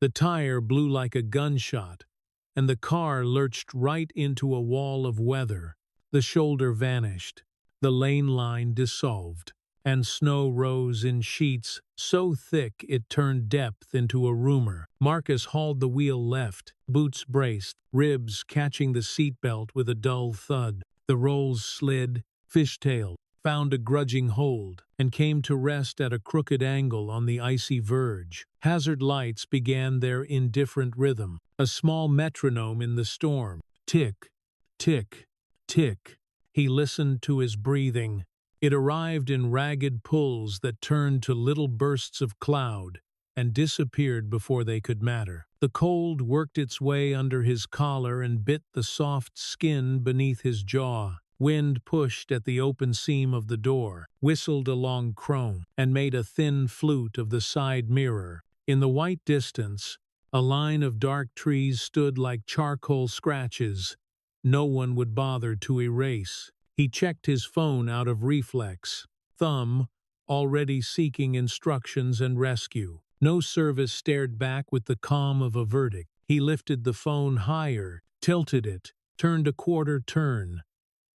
The tire blew like a gunshot, and the car lurched right into a wall of weather. The shoulder vanished, the lane line dissolved, and snow rose in sheets so thick it turned depth into a rumor. Marcus hauled the wheel left, boots braced, ribs catching the seatbelt with a dull thud. The rolls slid, fishtailed, found a grudging hold, and came to rest at a crooked angle on the icy verge. Hazard lights began their indifferent rhythm, a small metronome in the storm. Tick, tick, tick. He listened to his breathing. It arrived in ragged pulls that turned to little bursts of cloud and disappeared before they could matter. The cold worked its way under his collar and bit the soft skin beneath his jaw. Wind pushed at the open seam of the door, whistled along chrome, and made a thin flute of the side mirror. In the white distance, a line of dark trees stood like charcoal scratches. No one would bother to erase. He checked his phone out of reflex, thumb already seeking instructions and rescue. No service stared back with the calm of a verdict. He lifted the phone higher, tilted it, turned a quarter turn,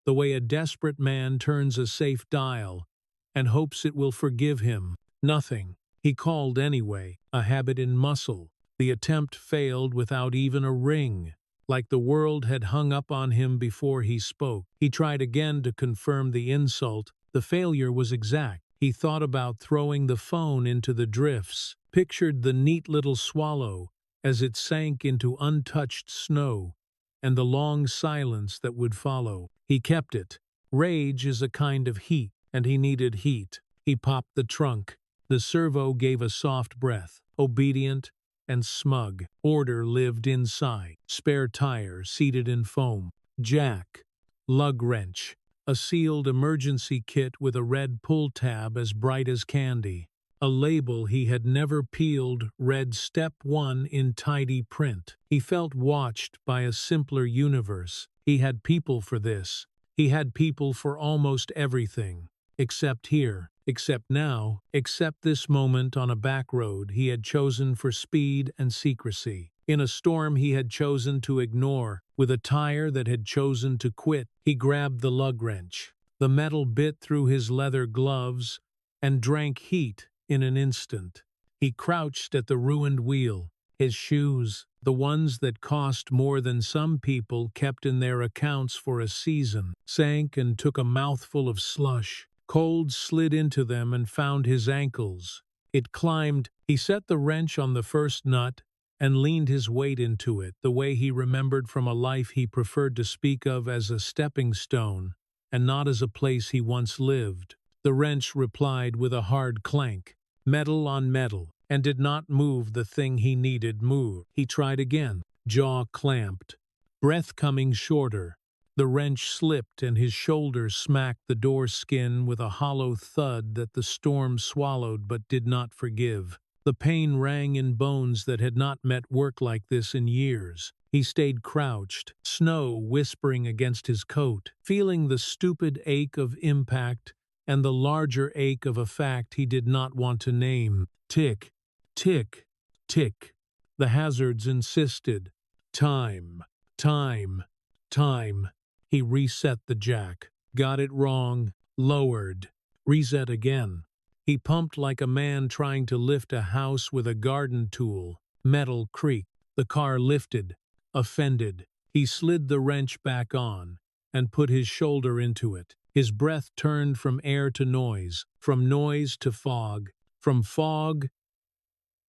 the way a desperate man turns a safe dial, and hopes it will forgive him. Nothing. He called anyway, a habit in muscle. The attempt failed without even a ring. Like the world had hung up on him before he spoke. He tried again to confirm the insult. The failure was exact. He thought about throwing the phone into the drifts, pictured the neat little swallow as it sank into untouched snow, and the long silence that would follow. He kept it. Rage is a kind of heat, and he needed heat. He popped the trunk. The servo gave a soft breath, obedient and smug. Order lived inside. Spare tire seated in foam. Jack. Lug wrench. A sealed emergency kit with a red pull tab as bright as candy. A label he had never peeled read Step 1 in tidy print. He felt watched by a simpler universe. He had people for this. He had people for almost everything. Except here. Except now. Except this moment on a back road he had chosen for speed and secrecy. In a storm he had chosen to ignore. With a tire that had chosen to quit. He grabbed the lug wrench. The metal bit through his leather gloves and drank heat in an instant. He crouched at the ruined wheel. His shoes, the ones that cost more than some people kept in their accounts for a season, sank and took a mouthful of slush. Cold slid into them and found his ankles. It climbed. He set the wrench on the first nut and leaned his weight into it, the way he remembered from a life he preferred to speak of as a stepping stone, and not as a place he once lived. The wrench replied with a hard clank, metal on metal, and did not move the thing he needed move. He tried again, jaw clamped, breath coming shorter. The wrench slipped and his shoulder smacked the door skin with a hollow thud that the storm swallowed but did not forgive. The pain rang in bones that had not met work like this in years. He stayed crouched, snow whispering against his coat, feeling the stupid ache of impact and the larger ache of a fact he did not want to name. Tick, tick, tick. The hazards insisted. Time, time, time. He reset the jack. Got it wrong. Lowered. Reset again. He pumped like a man trying to lift a house with a garden tool. Metal creaked. The car lifted. Offended. He slid the wrench back on and put his shoulder into it. His breath turned from air to noise, from noise to fog, from fog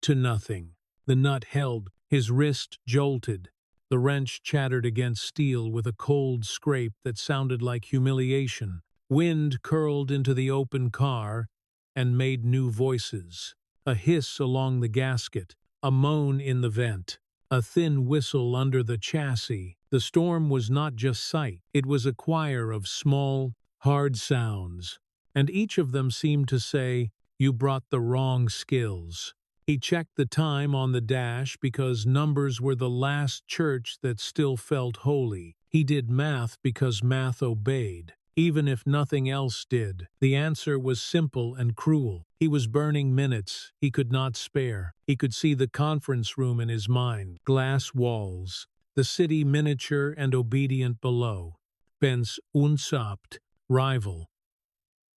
to nothing. The nut held. His wrist jolted. The wrench chattered against steel with a cold scrape that sounded like humiliation. Wind curled into the open car and made new voices. A hiss along the gasket, a moan in the vent, a thin whistle under the chassis. The storm was not just sight, it was a choir of small, hard sounds, and each of them seemed to say, "You brought the wrong skills." He checked the time on the dash because numbers were the last church that still felt holy. He did math because math obeyed. even if nothing else did. The answer was simple and cruel. He was burning minutes he could not spare. He could see the conference room in his mind, glass walls, the city miniature and obedient below. Ben's unsabt rival,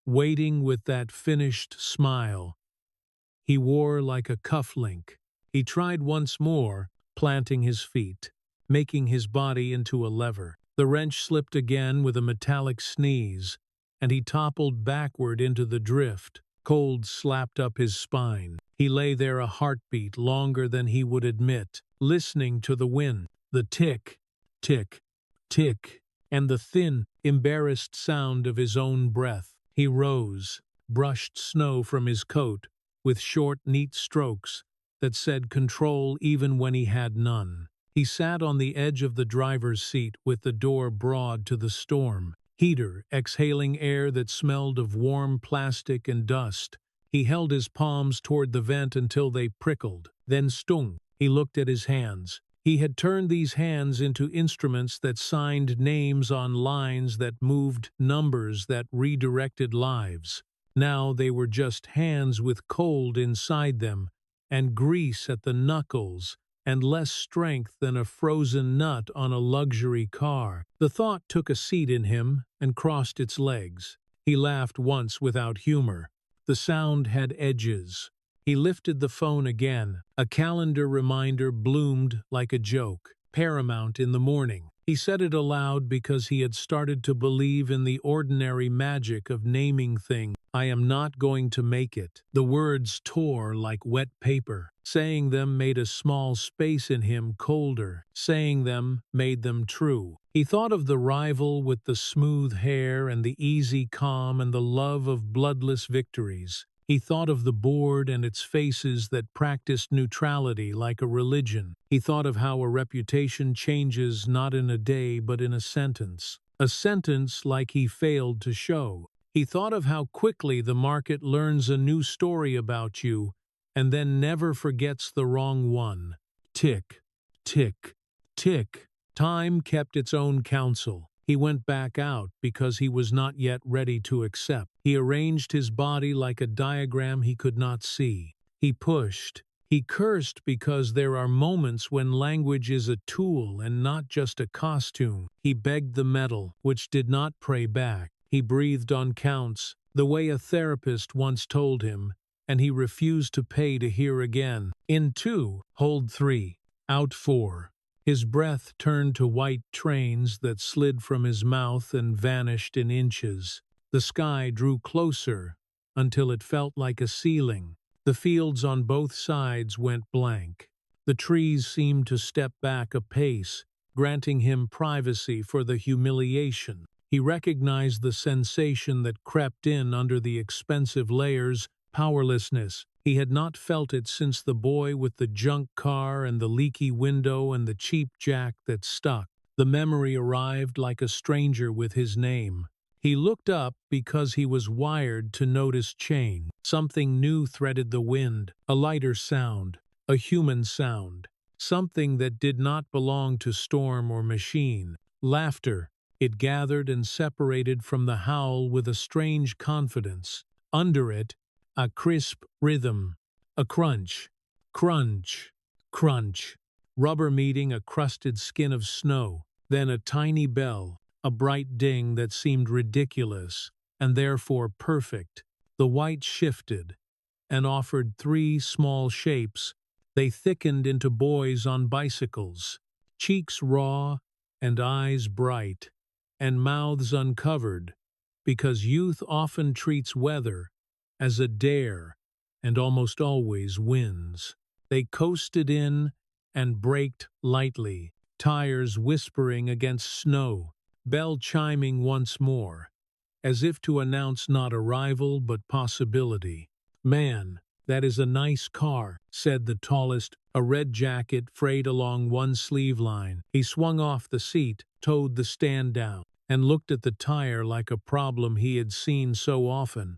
waiting with that finished smile he wore like a cufflink. He tried once more, planting his feet, making his body into a lever. The wrench slipped again with a metallic sneeze, and he toppled backward into the drift. Cold slapped up his spine. He lay there a heartbeat longer than he would admit, listening to the wind, the tick, tick, tick, and the thin, embarrassed sound of his own breath. He rose, brushed snow from his coat, with short, neat strokes that said control even when he had none. He sat on the edge of the driver's seat with the door broad to the storm, heater exhaling air that smelled of warm plastic and dust. He held his palms toward the vent until they prickled, then stung. He looked at his hands. He had turned these hands into instruments that signed names on lines that moved, numbers that redirected lives. Now they were just hands with cold inside them, and grease at the knuckles, and less strength than a frozen nut on a luxury car. The thought took a seat in him and crossed its legs. He laughed once without humor. The sound had edges. He lifted the phone again. A calendar reminder bloomed like a joke. Paramount in the morning. He said it aloud because he had started to believe in the ordinary magic of naming things. I am not going to make it. The words tore like wet paper. Saying them made a small space in him colder. Saying them made them true. He thought of the rival with the smooth hair and the easy calm and the love of bloodless victories. He thought of the board and its faces that practiced neutrality like a religion. He thought of how a reputation changes not in a day but in a sentence. A sentence like he failed to show. He thought of how quickly the market learns a new story about you and then never forgets the wrong one. Tick, tick, tick. Time kept its own counsel. He went back out because he was not yet ready to accept. He arranged his body like a diagram he could not see. He pushed. He cursed because there are moments when language is a tool and not just a costume. He begged the metal, which did not pray back. He breathed on counts, the way a therapist once told him, and he refused to pay to hear again. In 2, hold 3, out 4. His breath turned to white trains that slid from his mouth and vanished in inches. The sky drew closer until it felt like a ceiling. The fields on both sides went blank. The trees seemed to step back a pace, granting him privacy for the humiliation. He recognized the sensation that crept in under the expensive layers, powerlessness. He had not felt it since the boy with the junk car and the leaky window and the cheap jack that stuck. The memory arrived like a stranger with his name. He looked up because he was wired to notice change. Something new threaded the wind, a lighter sound, a human sound, something that did not belong to storm or machine. Laughter. It gathered and separated from the howl with a strange confidence. Under it, a crisp rhythm, a crunch, crunch, crunch, rubber meeting a crusted skin of snow, then a tiny bell, a bright ding that seemed ridiculous and therefore perfect. The white shifted and offered 3 small shapes. They thickened into boys on bicycles, cheeks raw and eyes bright, and mouths uncovered, because youth often treats weather as a dare and almost always wins. They coasted in and braked lightly, tires whispering against snow, bell chiming once more, as if to announce not arrival but possibility. Man, that is a nice car, said the tallest, a red jacket frayed along one sleeve line. He swung off the seat, towed the stand down, and looked at the tire like a problem he had seen so often.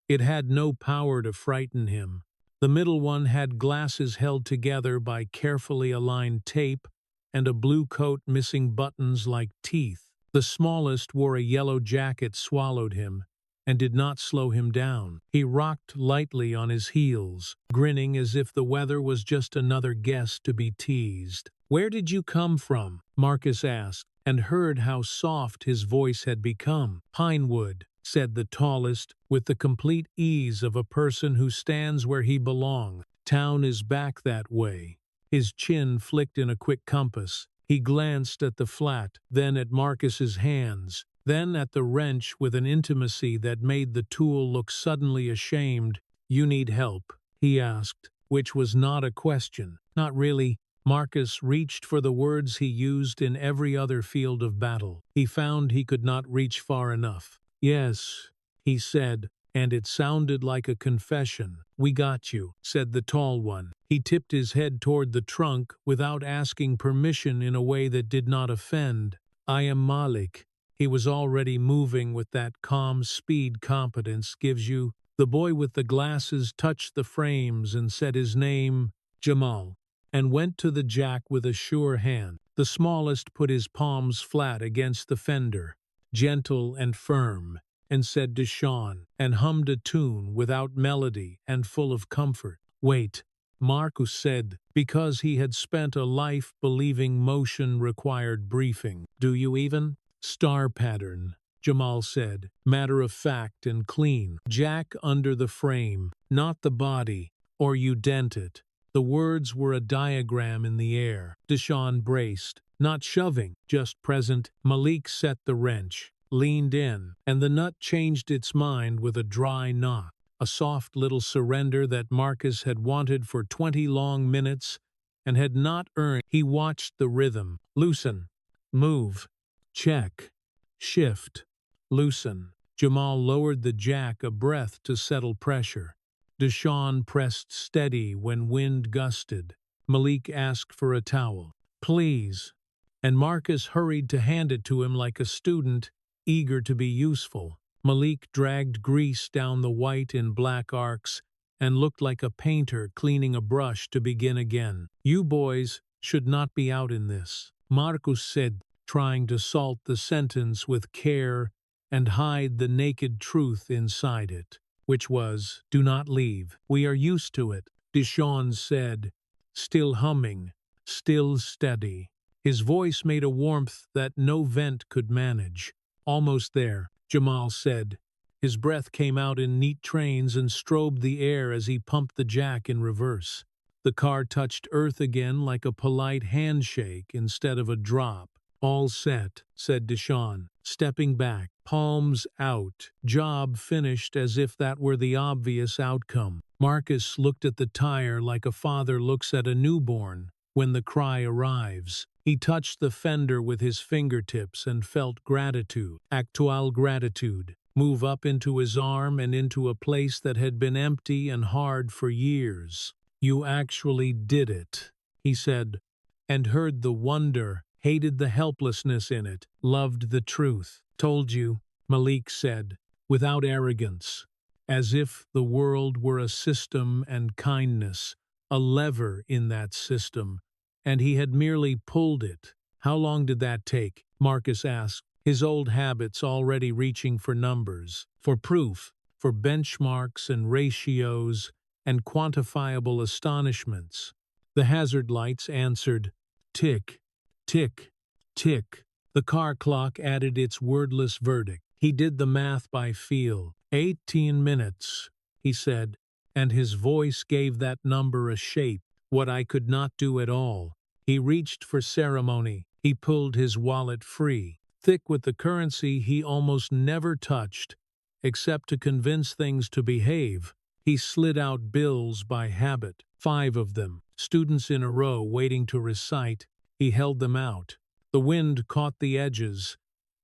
It had no power to frighten him. The middle one had glasses held together by carefully aligned tape and a blue coat missing buttons like teeth. The smallest wore a yellow jacket swallowed him, and did not slow him down. He rocked lightly on his heels, grinning as if the weather was just another guest to be teased. "Where did you come from?" Marcus asked, and heard how soft his voice had become. "Pinewood," said the tallest, with the complete ease of a person who stands where he belongs. "Town is back that way." His chin flicked in a quick compass. He glanced at the flat, then at Marcus's hands, then at the wrench with an intimacy that made the tool look suddenly ashamed. "You need help?" he asked, which was not a question. "Not really." Marcus reached for the words he used in every other field of battle. He found he could not reach far enough. "Yes," he said, and it sounded like a confession. "We got you," said the tall one. He tipped his head toward the trunk without asking permission in a way that did not offend. "I am Malik." He was already moving with that calm speed competence gives you. The boy with the glasses touched the frames and said his name, Jamal, and went to the jack with a sure hand. The smallest put his palms flat against the fender, gentle and firm, and said to Sean, and hummed a tune without melody and full of comfort. "Wait," Marcus said, because he had spent a life believing motion required briefing. "Do you even?" "Star pattern," Jamal said, matter of fact and clean. "Jack under the frame, not the body, or you dent it." The words were a diagram in the air. Deshaun braced, not shoving, just present. Malik set the wrench, leaned in, and the nut changed its mind with a dry knock. A soft little surrender that Marcus had wanted for 20 long minutes and had not earned. He watched the rhythm. Loosen. Move. Check. Shift. Loosen. Jamal lowered the jack a breath to settle pressure. Deshaun pressed steady when wind gusted. Malik asked for a towel. "Please." And Marcus hurried to hand it to him like a student, eager to be useful. Malik dragged grease down the white and black arcs and looked like a painter cleaning a brush to begin again. "You boys should not be out in this," Marcus said, trying to salt the sentence with care and hide the naked truth inside it, which was, "Do not leave. We are used to it," Deshaun said, still humming, still steady. His voice made a warmth that no vent could manage. "Almost there," Jamal said. His breath came out in neat trains and strobed the air as he pumped the jack in reverse. The car touched earth again like a polite handshake instead of a drop. "All set," said Deshaun, stepping back, palms out. "Job finished," as if that were the obvious outcome. Marcus looked at the tire like a father looks at a newborn when the cry arrives. He touched the fender with his fingertips and felt gratitude, actual gratitude, move up into his arm and into a place that had been empty and hard for years. "You actually did it," he said, and heard the wonder, hated the helplessness in it, loved the truth. "Told you," Malik said, without arrogance, as if the world were a system and kindness, a lever in that system, and he had merely pulled it. "How long did that take?" Marcus asked, his old habits already reaching for numbers, for proof, for benchmarks and ratios and quantifiable astonishments. The hazard lights answered, tick, tick, tick. The car clock added its wordless verdict. He did the math by feel. 18 minutes, he said, and his voice gave that number a shape. What I could not do at all. He reached for ceremony. He pulled his wallet free, thick with the currency he almost never touched, except to convince things to behave. He slid out bills by habit, 5 of them, students in a row waiting to recite. He held them out. The wind caught the edges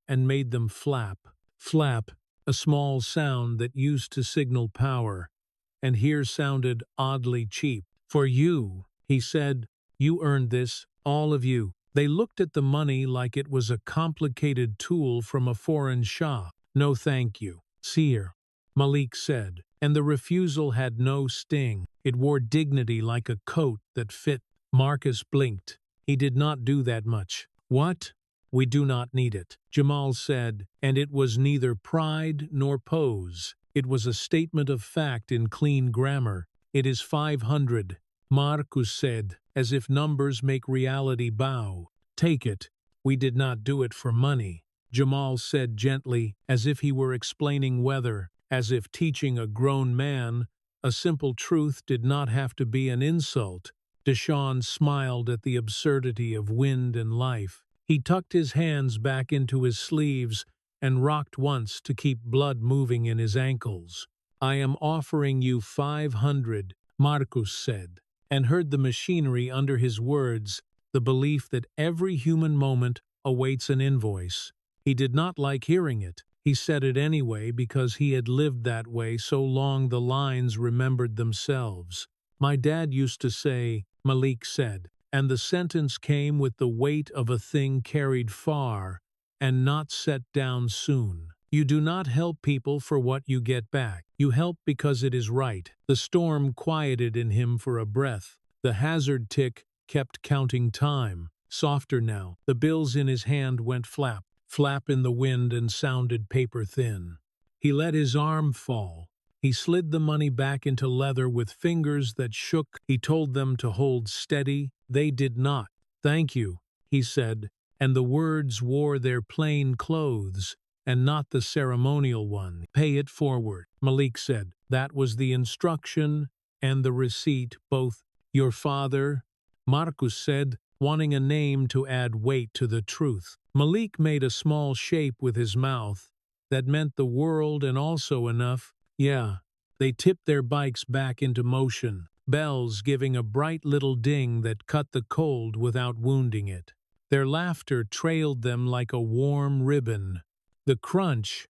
and made them flap. Flap, a small sound that used to signal power, and here sounded oddly cheap. "For you," he said, "you earned this, all of you." They looked at the money like it was a complicated tool from a foreign shop. "No thank you, Seer," Malik said, and the refusal had no sting. It wore dignity like a coat that fit. Marcus blinked. He did not do that much. "What? We do not need it, Jamal said, and it was neither pride nor pose. It was a statement of fact in clean grammar. It is 500, Marcus said, as if numbers make reality bow. Take it. We did not do it for money, Jamal said gently, as if he were explaining weather, as if teaching a grown man. A simple truth did not have to be an insult. Deshaun smiled at the absurdity of wind and life. He tucked his hands back into his sleeves and rocked once to keep blood moving in his ankles. I am offering you 500, Marcus said, and heard the machinery under his words, the belief that every human moment awaits an invoice. He did not like hearing it. He said it anyway because he had lived that way so long the lines remembered themselves. My dad used to say, Malik said, and the sentence came with the weight of a thing carried far and not set down soon. You do not help people for what you get back. You help because it is right. The storm quieted in him for a breath. The hazard tick kept counting time. Softer now. The bills in his hand went flap, flap in the wind and sounded paper thin. He let his arm fall. He slid the money back into leather with fingers that shook. He told them to hold steady. They did not. Thank you, he said, and the words wore their plain clothes and not the ceremonial one. Pay it forward, Malik said. That was the instruction and the receipt, both. Your father, Marcus said, wanting a name to add weight to the truth. Malik made a small shape with his mouth that meant the world and also enough. Yeah. They tipped their bikes back into motion, bells giving a bright little ding that cut the cold without wounding it. Their laughter trailed them like a warm ribbon. The crunch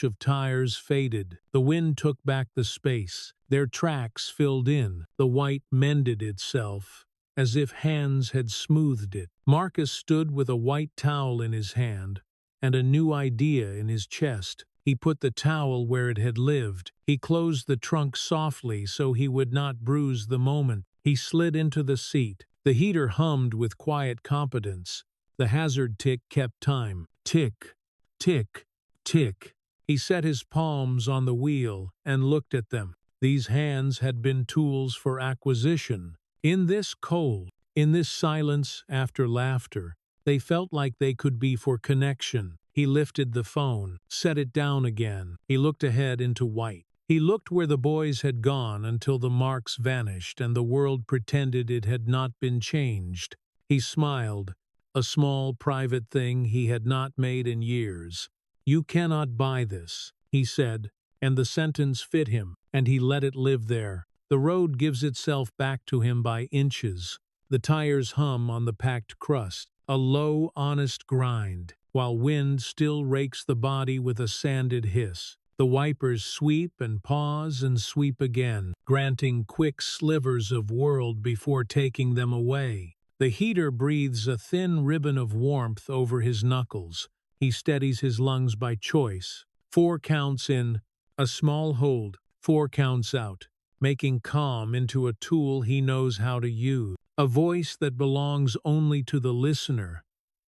of tires faded. The wind took back the space. Their tracks filled in. The white mended itself, as if hands had smoothed it. Marcus stood with a white towel in his hand and a new idea in his chest. He put the towel where it had lived. He closed the trunk softly so he would not bruise the moment. He slid into the seat. The heater hummed with quiet competence. The hazard tick kept time. Tick, tick, tick. He set his palms on the wheel and looked at them. These hands had been tools for acquisition. In this cold, in this silence after laughter, they felt like they could be for connection. He lifted the phone, set it down again. He looked ahead into white. He looked where the boys had gone until the marks vanished and the world pretended it had not been changed. He smiled, a small private thing he had not made in years. You cannot buy this, he said, and the sentence fit him, and he let it live there. The road gives itself back to him by inches. The tires hum on the packed crust, a low, honest grind, while wind still rakes the body with a sanded hiss. The wipers sweep and pause and sweep again, granting quick slivers of world before taking them away. The heater breathes a thin ribbon of warmth over his knuckles. He steadies his lungs by choice. 4 counts in, a small hold, 4 counts out, making calm into a tool he knows how to use. A voice that belongs only to the listener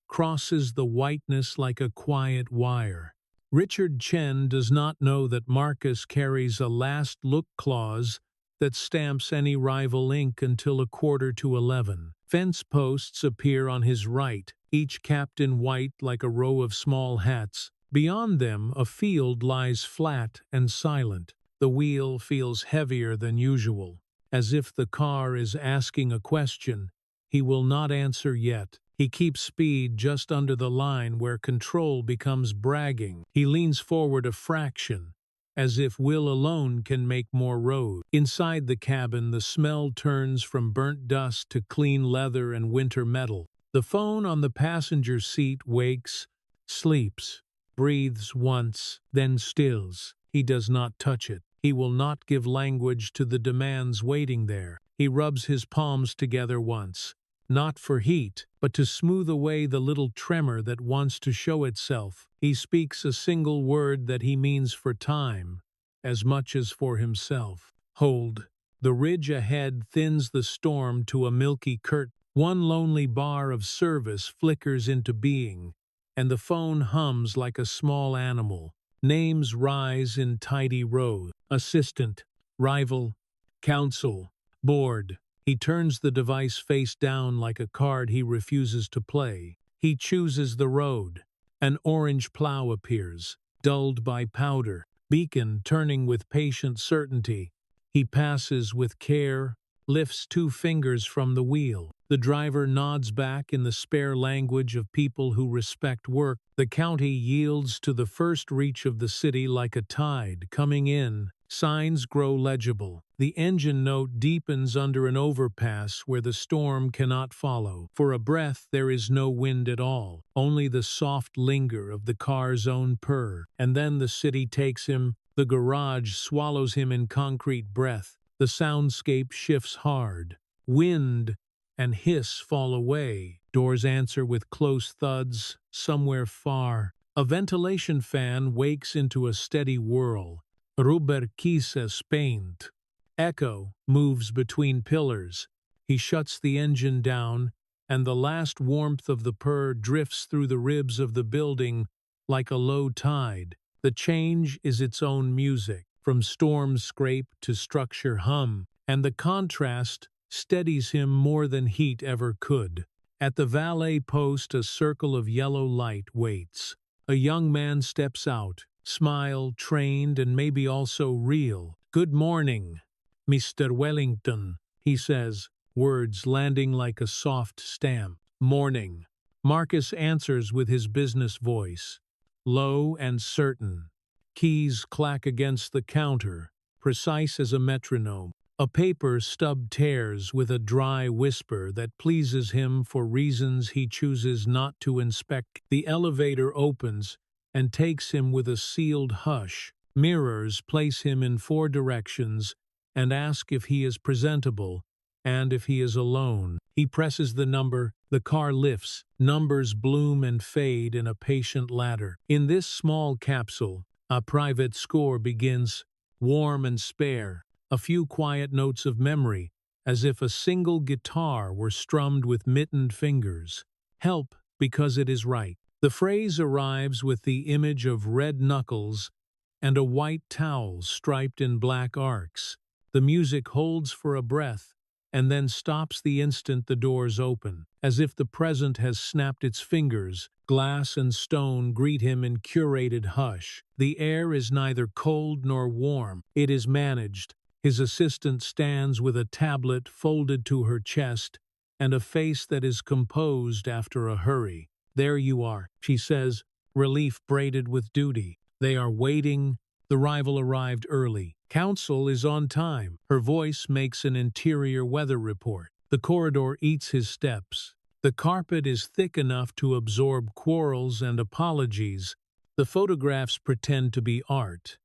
crosses the whiteness like a quiet wire. Richard Chen does not know that Marcus carries a last look clause that stamps any rival ink until 11:15. Fence posts appear on his right, each capped in white like a row of small hats. Beyond them, a field lies flat and silent. The wheel feels heavier than usual, as if the car is asking a question he will not answer yet. He keeps speed just under the line where control becomes bragging. He leans forward a fraction, as if will alone can make more road. Inside the cabin, the smell turns from burnt dust to clean leather and winter metal. The phone on the passenger seat wakes, sleeps, breathes once, then stills. He does not touch it. He will not give language to the demands waiting there. He rubs his palms together once, not for heat, but to smooth away the little tremor that wants to show itself. He speaks a single word that he means for time, as much as for himself. Hold. The ridge ahead thins the storm to a milky curtain. One lonely bar of service flickers into being, and the phone hums like a small animal. Names rise in tidy rows. Assistant, rival, counsel, board. He turns the device face down like a card he refuses to play. He chooses the road. An orange plow appears, dulled by powder, beacon turning with patient certainty. He passes with care, lifts 2 fingers from the wheel. The driver nods back in the spare language of people who respect work. The county yields to the first reach of the city like a tide coming in. Signs grow legible. The engine note deepens under an overpass where the storm cannot follow. For a breath there is no wind at all, only the soft linger of the car's own purr. And then the city takes him. The garage swallows him in concrete breath. The soundscape shifts hard. Wind and hiss fall away. Doors answer with close thuds. Somewhere far, a ventilation fan wakes into a steady whirl. Ruberquises paint. Echo moves between pillars. He shuts the engine down, and the last warmth of the purr drifts through the ribs of the building like a low tide. The change is its own music, from storm scrape to structure hum, and the contrast steadies him more than heat ever could. At the valet post, a circle of yellow light waits. A young man steps out, smile, trained and maybe also real. "Good morning, Mr. Wellington," he says, words landing like a soft stamp. "Morning." Marcus answers with his business voice, low and certain. Keys clack against the counter, precise as a metronome. A paper stub tears with a dry whisper that pleases him for reasons he chooses not to inspect. The elevator opens and takes him with a sealed hush. Mirrors place him in 4 directions and ask if he is presentable and if he is alone. He presses the number. The car lifts. Numbers bloom and fade in a patient ladder. In this small capsule, a private score begins, warm and spare. A few quiet notes of memory, as if a single guitar were strummed with mittened fingers. Help, because it is right. The phrase arrives with the image of red knuckles and a white towel striped in black arcs. The music holds for a breath, and then stops the instant the doors open. As if the present has snapped its fingers, glass and stone greet him in curated hush. The air is neither cold nor warm. It is managed. His assistant stands with a tablet folded to her chest and a face that is composed after a hurry. "There you are," she says, relief braided with duty. They are waiting. The rival arrived early. Counsel is on time. Her voice makes an interior weather report. The corridor eats his steps. The carpet is thick enough to absorb quarrels and apologies. The photographs pretend to be art,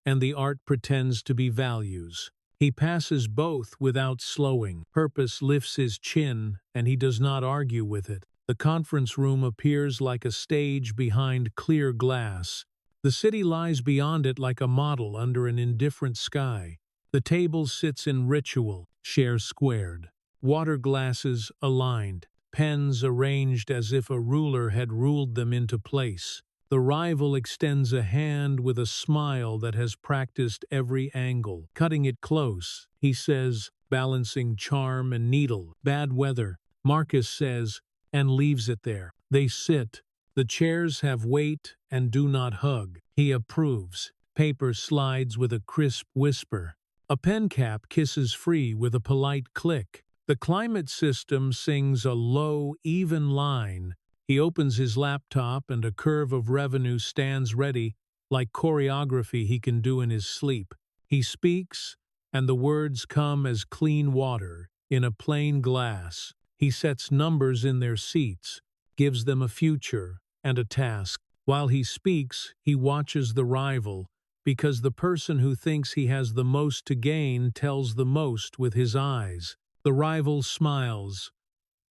and the art pretends to be values. He passes both without slowing. Purpose lifts his chin, and he does not argue with it. The conference room appears like a stage behind clear glass. The city lies beyond it like a model under an indifferent sky. The table sits in ritual, chairs squared, water glasses aligned, pens arranged as if a ruler had ruled them into place. The rival extends a hand with a smile that has practiced every angle. Cutting it close, he says, balancing charm and needle. "Bad weather," Marcus says, and leaves it there. They sit. The chairs have weight and do not hug. He approves. Paper slides with a crisp whisper. A pen cap kisses free with a polite click. The climate system sings a low, even line. He opens his laptop and a curve of revenue stands ready, like choreography he can do in his sleep. He speaks, and the words come as clean water in a plain glass. He sets numbers in their seats, gives them a future and a task. While he speaks, he watches the rival, because the person who thinks he has the most to gain tells the most with his eyes. The rival smiles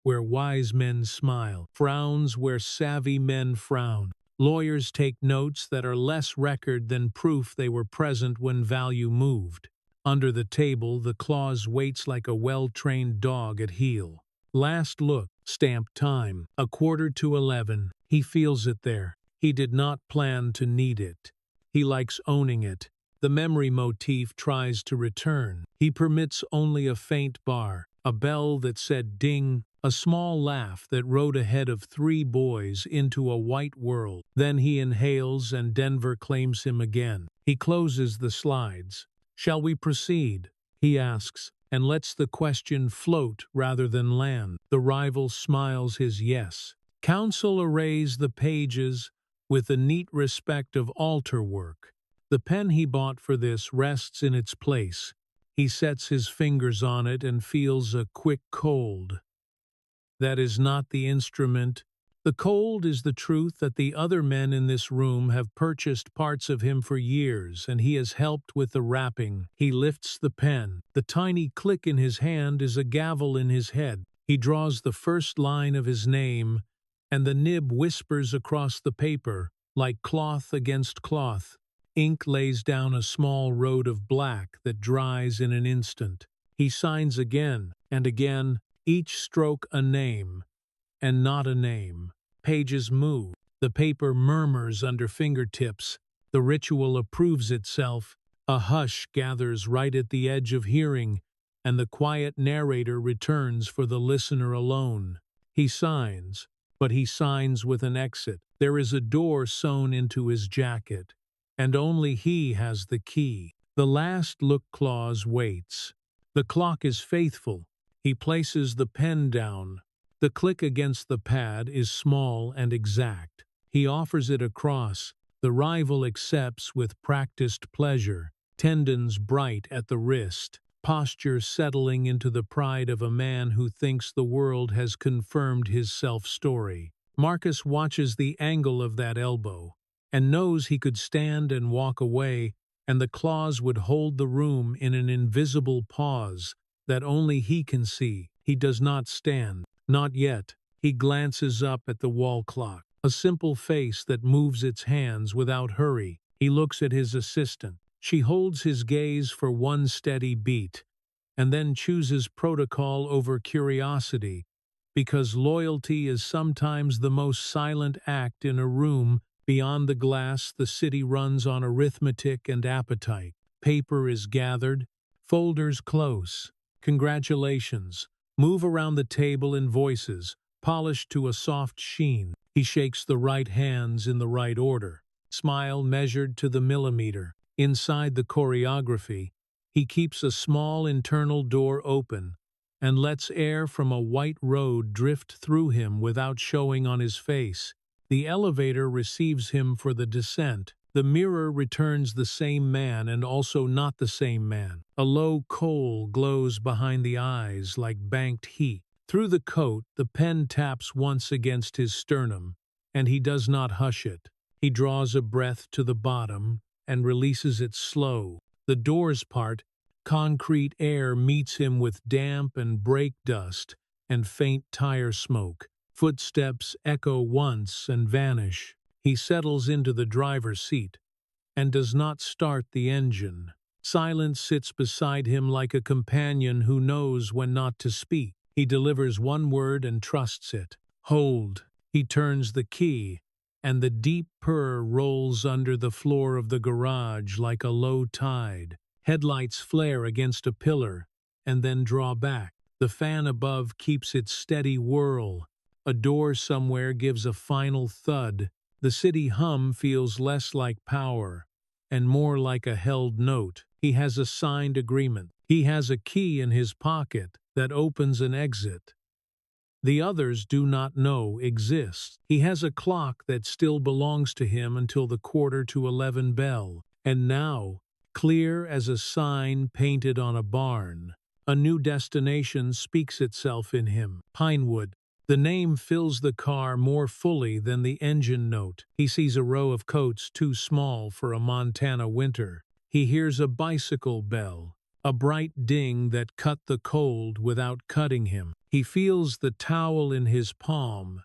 where wise men smile, frowns where savvy men frown. Lawyers take notes that are less record than proof they were present when value moved. Under the table, the clause waits like a well-trained dog at heel. Last look. Stamp time. 11:15. He feels it there. He did not plan to need it. He likes owning it. The memory motif tries to return. He permits only a faint bar, a bell that said ding, a small laugh that rode ahead of 3 boys into a white world. Then he inhales and Denver claims him again. He closes the slides. "Shall we proceed?" he asks, and lets the question float rather than land. The rival smiles his yes. Counsel arrays the pages with the neat respect of altar work. The pen he bought for this rests in its place. He sets his fingers on it and feels a quick cold. That is not the instrument. The cold is the truth that the other men in this room have purchased parts of him for years, and he has helped with the wrapping. He lifts the pen. The tiny click in his hand is a gavel in his head. He draws the first line of his name, and the nib whispers across the paper, like cloth against cloth. Ink lays down a small road of black that dries in an instant. He signs again and again, each stroke a name, and not a name. Pages move. The paper murmurs under fingertips. The ritual approves itself. A hush gathers right at the edge of hearing, and the quiet narrator returns for the listener alone. He signs, but he signs with an exit. There is a door sewn into his jacket, and only he has the key. The last look clause waits. The clock is faithful. He places the pen down. The click against the pad is small and exact. He offers it across. The rival accepts with practiced pleasure, tendons bright at the wrist, posture settling into the pride of a man who thinks the world has confirmed his self-story. Marcus watches the angle of that elbow, and knows he could stand and walk away, and the claws would hold the room in an invisible pause that only he can see. He does not stand. Not yet. He glances up at the wall clock, a simple face that moves its hands without hurry. He looks at his assistant. She holds his gaze for one steady beat, and then chooses protocol over curiosity, because loyalty is sometimes the most silent act in a room. Beyond the glass, the city runs on arithmetic and appetite. Paper is gathered, folders close. Congratulations. Move around the table in voices, polished to a soft sheen. He shakes the right hands in the right order. Smile measured to the millimeter. Inside the choreography, he keeps a small internal door open and lets air from a white road drift through him without showing on his face. The elevator receives him for the descent. The mirror returns the same man and also not the same man. A low coal glows behind the eyes like banked heat. Through the coat, the pen taps once against his sternum, and he does not hush it. He draws a breath to the bottom and releases it slow. The doors part. Concrete air meets him with damp and brake dust and faint tire smoke. Footsteps echo once and vanish. He settles into the driver's seat and does not start the engine. Silence sits beside him like a companion who knows when not to speak. He delivers one word and trusts it. Hold. He turns the key, and the deep purr rolls under the floor of the garage like a low tide. Headlights flare against a pillar and then draw back. The fan above keeps its steady whirl. A door somewhere gives a final thud. The city hum feels less like power and more like a held note. He has a signed agreement. He has a key in his pocket that opens an exit the others do not know exists. He has a clock that still belongs to him until the 11:45 bell. And now, clear as a sign painted on a barn, a new destination speaks itself in him. Pinewood. The name fills the car more fully than the engine note. He sees a row of coats too small for a Montana winter. He hears a bicycle bell, a bright ding that cut the cold without cutting him. He feels the towel in his palm,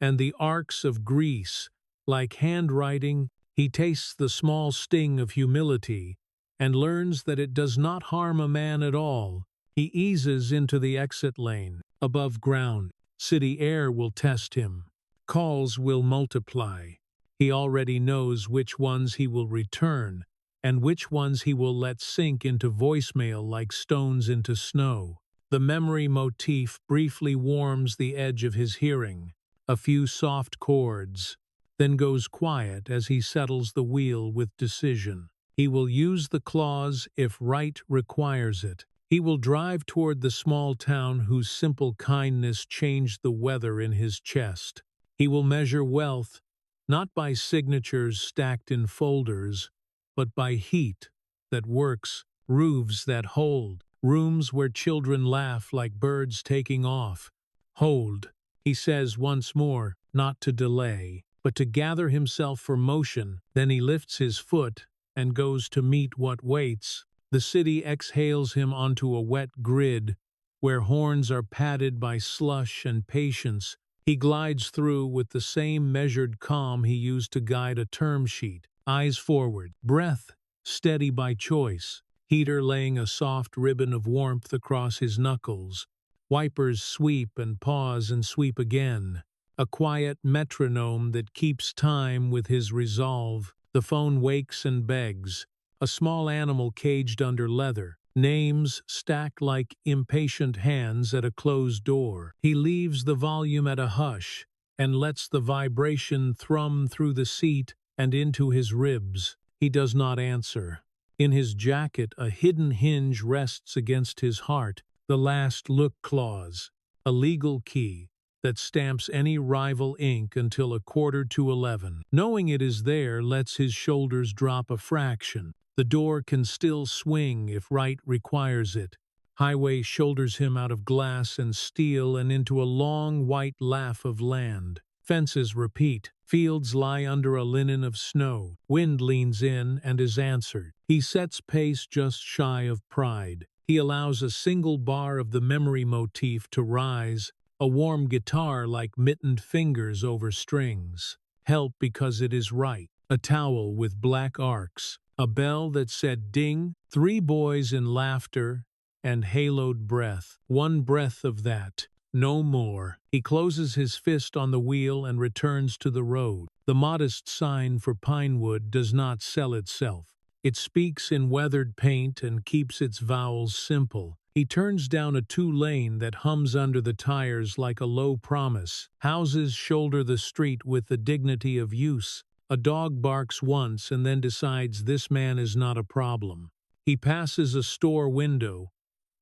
and the arcs of grease, like handwriting. He tastes the small sting of humility, and learns that it does not harm a man at all. He eases into the exit lane. Above ground, City air will test him. Calls will multiply. He already knows which ones he will return and which ones he will let sink into voicemail like stones into snow. The memory motif briefly warms the edge of his hearing, a few soft chords, then goes quiet as he settles the wheel with decision. He will use the clause if right requires it. He will drive toward the small town whose simple kindness changed the weather in his chest. He will measure wealth, not by signatures stacked in folders, but by heat that works, roofs that hold, rooms where children laugh like birds taking off. Hold, he says once more, not to delay, but to gather himself for motion. Then he lifts his foot and goes to meet what waits. The city exhales him onto a wet grid where horns are padded by slush and patience. He glides through with the same measured calm he used to guide a term sheet. Eyes forward, breath steady by choice, heater laying a soft ribbon of warmth across his knuckles. Wipers sweep and pause and sweep again. A quiet metronome that keeps time with his resolve. The phone wakes and begs. A small animal caged under leather. Names stacked like impatient hands at a closed door. He leaves the volume at a hush and lets the vibration thrum through the seat and into his ribs. He does not answer. In his jacket, a hidden hinge rests against his heart, the last look clause, a legal key that stamps any rival ink until 11:15. Knowing it is there lets his shoulders drop a fraction. The door can still swing if right requires it. Highway shoulders him out of glass and steel and into a long white laugh of land. Fences repeat. Fields lie under a linen of snow. Wind leans in and is answered. He sets pace just shy of pride. He allows a single bar of the memory motif to rise, a warm guitar like mittened fingers over strings. Help because it is right. A towel with black arcs. A bell that said ding. 3 boys in laughter and haloed breath. One breath of that. No more. He closes his fist on the wheel and returns to the road. The modest sign for Pinewood does not sell itself. It speaks in weathered paint and keeps its vowels simple. He turns down a 2-lane that hums under the tires like a low promise. Houses shoulder the street with the dignity of use. A dog barks once and then decides this man is not a problem. He passes a store window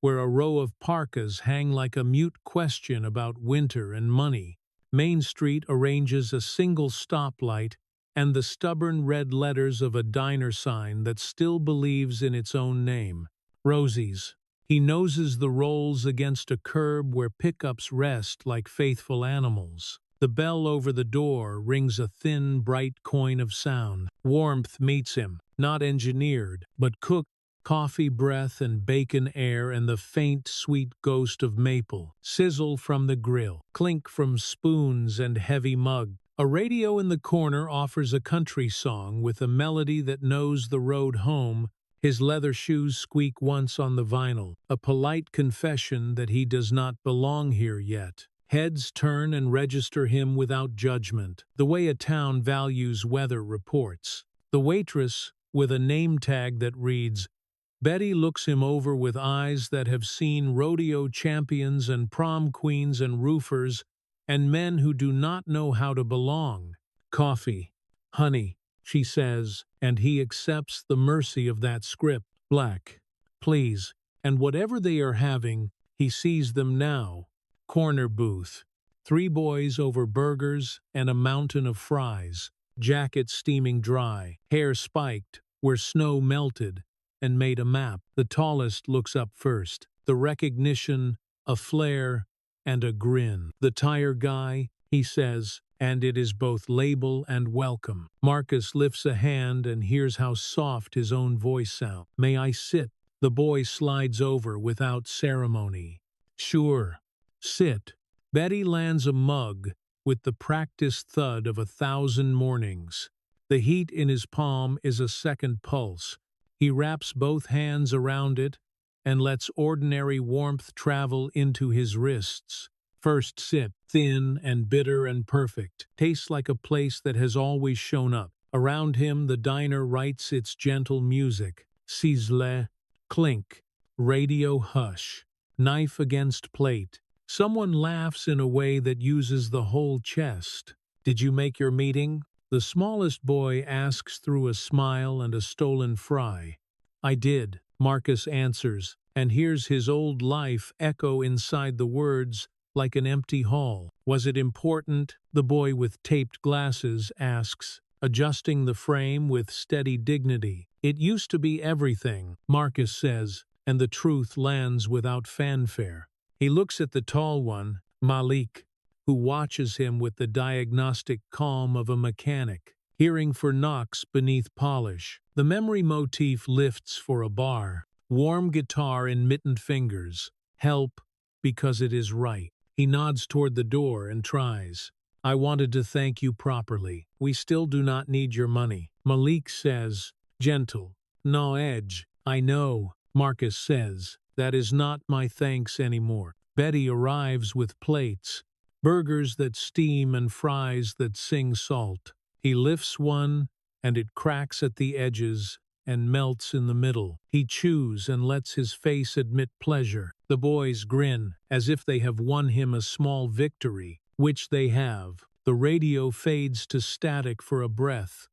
where a row of parkas hang like a mute question about winter and money. Main Street arranges a single stoplight and the stubborn red letters of a diner sign that still believes in its own name, Rosie's. He noses the rolls against a curb where pickups rest like faithful animals. The bell over the door rings a thin, bright coin of sound. Warmth meets him, not engineered, but cooked. Coffee breath and bacon air and the faint, sweet ghost of maple. Sizzle from the grill. Clink from spoons and heavy mug. A radio in the corner offers a country song with a melody that knows the road home. His leather shoes squeak once on the vinyl. A polite confession that he does not belong here yet. Heads turn and register him without judgment. The way a town values weather reports. The waitress, with a name tag that reads, Betty, looks him over with eyes that have seen rodeo champions and prom queens and roofers and men who do not know how to belong. Coffee. Honey, she says, and he accepts the mercy of that script. Black. Please. And whatever they are having, he sees them now. Corner booth. 3 boys over burgers and a mountain of fries. Jacket steaming dry. Hair spiked where snow melted and made a map. The tallest looks up first. The recognition, a flare, and a grin. The tire guy, he says, and it is both label and welcome. Marcus lifts a hand and hears how soft his own voice sounds. May I sit? The boy slides over without ceremony. Sure. Sit. Betty lands a mug with the practiced thud of 1,000 mornings. The heat in his palm is a second pulse. He wraps both hands around it and lets ordinary warmth travel into his wrists. First sip, thin and bitter and perfect, tastes like a place that has always shown up. Around him, the diner writes its gentle music. Sizzle, clink, radio hush, knife against plate. Someone laughs in a way that uses the whole chest. Did you make your meeting? The smallest boy asks through a smile and a stolen fry. I did, Marcus answers, and hears his old life echo inside the words like an empty hall. Was it important? The boy with taped glasses asks, adjusting the frame with steady dignity. It used to be everything, Marcus says, and the truth lands without fanfare. He looks at the tall one, Malik, who watches him with the diagnostic calm of a mechanic, hearing for knocks beneath polish. The memory motif lifts for a bar, warm guitar in mittened fingers. Help, because it is right. He nods toward the door and tries. I wanted to thank you properly. We still do not need your money. Malik says, gentle. No edge. I know, Marcus says. That is not my thanks anymore. Betty arrives with plates, burgers that steam and fries that sing salt. He lifts one, and it cracks at the edges and melts in the middle. He chews and lets his face admit pleasure. The boys grin, as if they have won him a small victory, which they have. The radio fades to static for a breath,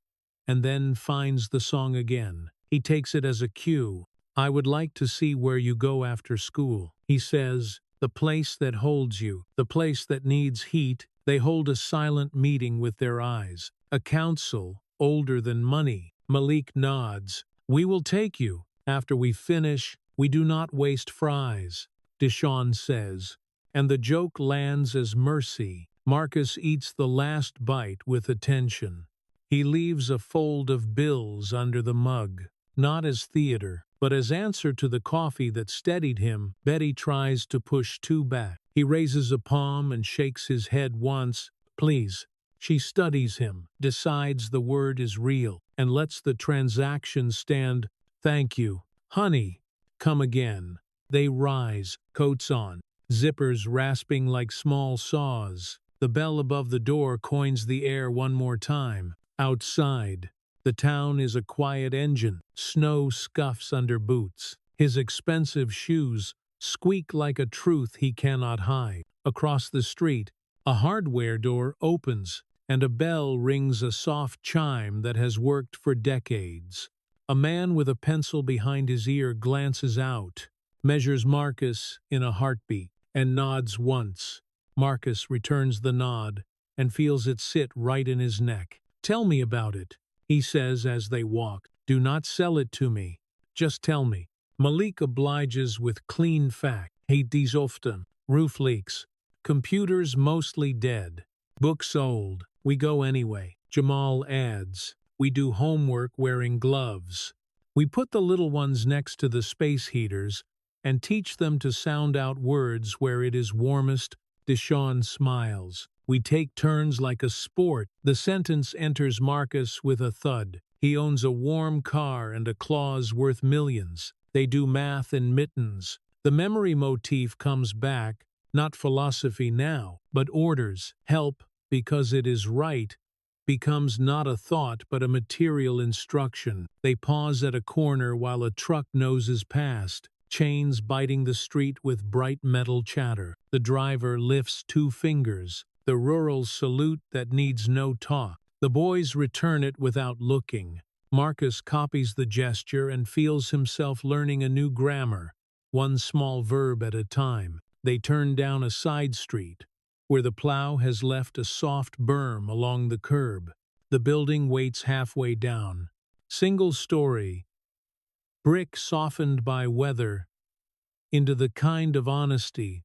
and then finds the song again. He takes it as a cue. I would like to see where you go after school. He says, the place that holds you, the place that needs heat. They hold a silent meeting with their eyes. A council, older than money. Malik nods. We will take you. After we finish, we do not waste fries, Deshaun says. And the joke lands as mercy. Marcus eats the last bite with attention. He leaves a fold of bills under the mug. Not as theater, but as answer to the coffee that steadied him. Betty tries to push two back. He raises a palm and shakes his head once. Please. She studies him, decides the word is real, and lets the transaction stand. Thank you. Honey, come again. They rise, coats on, zippers rasping like small saws. The bell above the door coins the air one more time. Outside, the town is a quiet engine. Snow scuffs under boots. His expensive shoes squeak like a truth he cannot hide. Across the street, a hardware door opens, and a bell rings a soft chime that has worked for decades. A man with a pencil behind his ear glances out, measures Marcus in a heartbeat, and nods once. Marcus returns the nod and feels it sit right in his neck. Tell me about it, he says as they walk. Do not sell it to me. Just tell me. Malik obliges with clean fact. Hate these often. Roof leaks. Computers mostly dead. Books old. We go anyway. Jamal adds. We do homework wearing gloves. We put the little ones next to the space heaters and teach them to sound out words where it is warmest. Deshaun smiles. We take turns like a sport. The sentence enters Marcus with a thud. He owns a warm car and a claws worth millions. They do math in mittens. The memory motif comes back, not philosophy now, but orders. Help, because it is right, becomes not a thought but a material instruction. They pause at a corner while a truck noses past, chains biting the street with bright metal chatter. The driver lifts two fingers, the rural salute that needs no talk. The boys return it without looking. Marcus copies the gesture and feels himself learning a new grammar, one small verb at a time. They turn down a side street, where the plow has left a soft berm along the curb. The building waits halfway down. Single story, brick softened by weather into the kind of honesty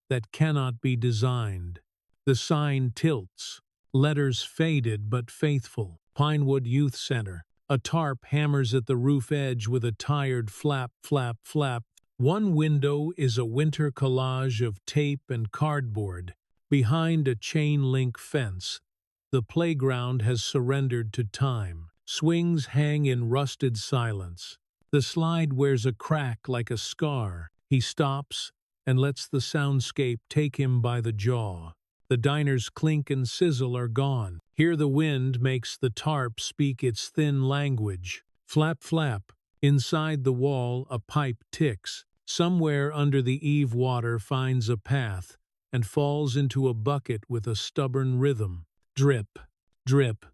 that cannot be designed. The sign tilts, letters faded but faithful. Pinewood Youth Center. A tarp hammers at the roof edge with a tired flap, flap, flap. One window is a winter collage of tape and cardboard. Behind a chain-link fence, the playground has surrendered to time. Swings hang in rusted silence. The slide wears a crack like a scar. He stops, and lets the soundscape take him by the jaw. The diner's clink and sizzle are gone. Here the wind makes the tarp speak its thin language. Flap, flap. Inside the wall, a pipe ticks. Somewhere under the eave water finds a path and falls into a bucket with a stubborn rhythm. Drip, drip,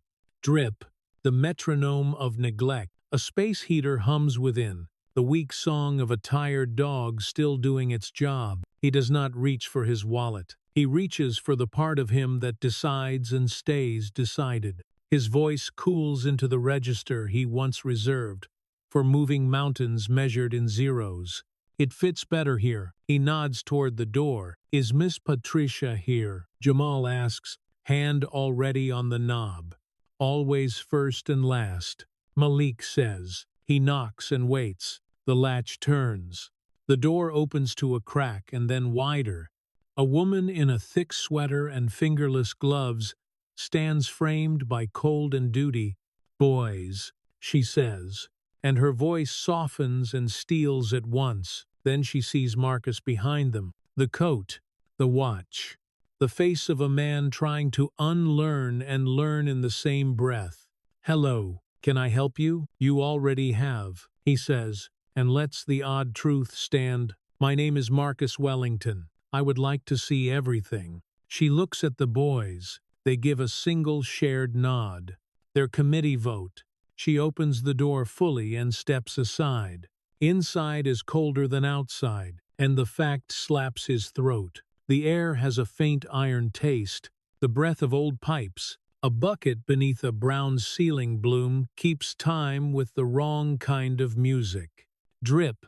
drip. The metronome of neglect. A space heater hums within, the weak song of a tired dog still doing its job. He does not reach for his wallet. He reaches for the part of him that decides and stays decided. His voice cools into the register he once reserved, for moving mountains measured in zeros. It fits better here. He nods toward the door. Is Miss Patricia here? Jamal asks, hand already on the knob. Always first and last. Malik says. He knocks and waits. The latch turns. The door opens to a crack and then wider. A woman in a thick sweater and fingerless gloves stands framed by cold and duty. Boys, she says, and her voice softens and steels at once. Then she sees Marcus behind them. The coat, the watch, the face of a man trying to unlearn and learn in the same breath. Hello, can I help you? You already have, he says, and lets the odd truth stand. My name is Marcus Wellington. I would like to see everything. She looks at the boys. They give a single shared nod. Their committee vote. She opens the door fully and steps aside. Inside is colder than outside, and the fact slaps his throat. The air has a faint iron taste, the breath of old pipes. A bucket beneath a brown ceiling bloom keeps time with the wrong kind of music. Drip,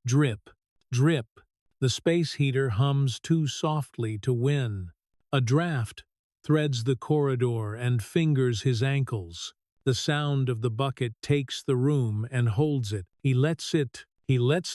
drip, drip. The space heater hums too softly to win. A draft threads the corridor and fingers his ankles. The sound of the bucket takes the room and holds it. He lets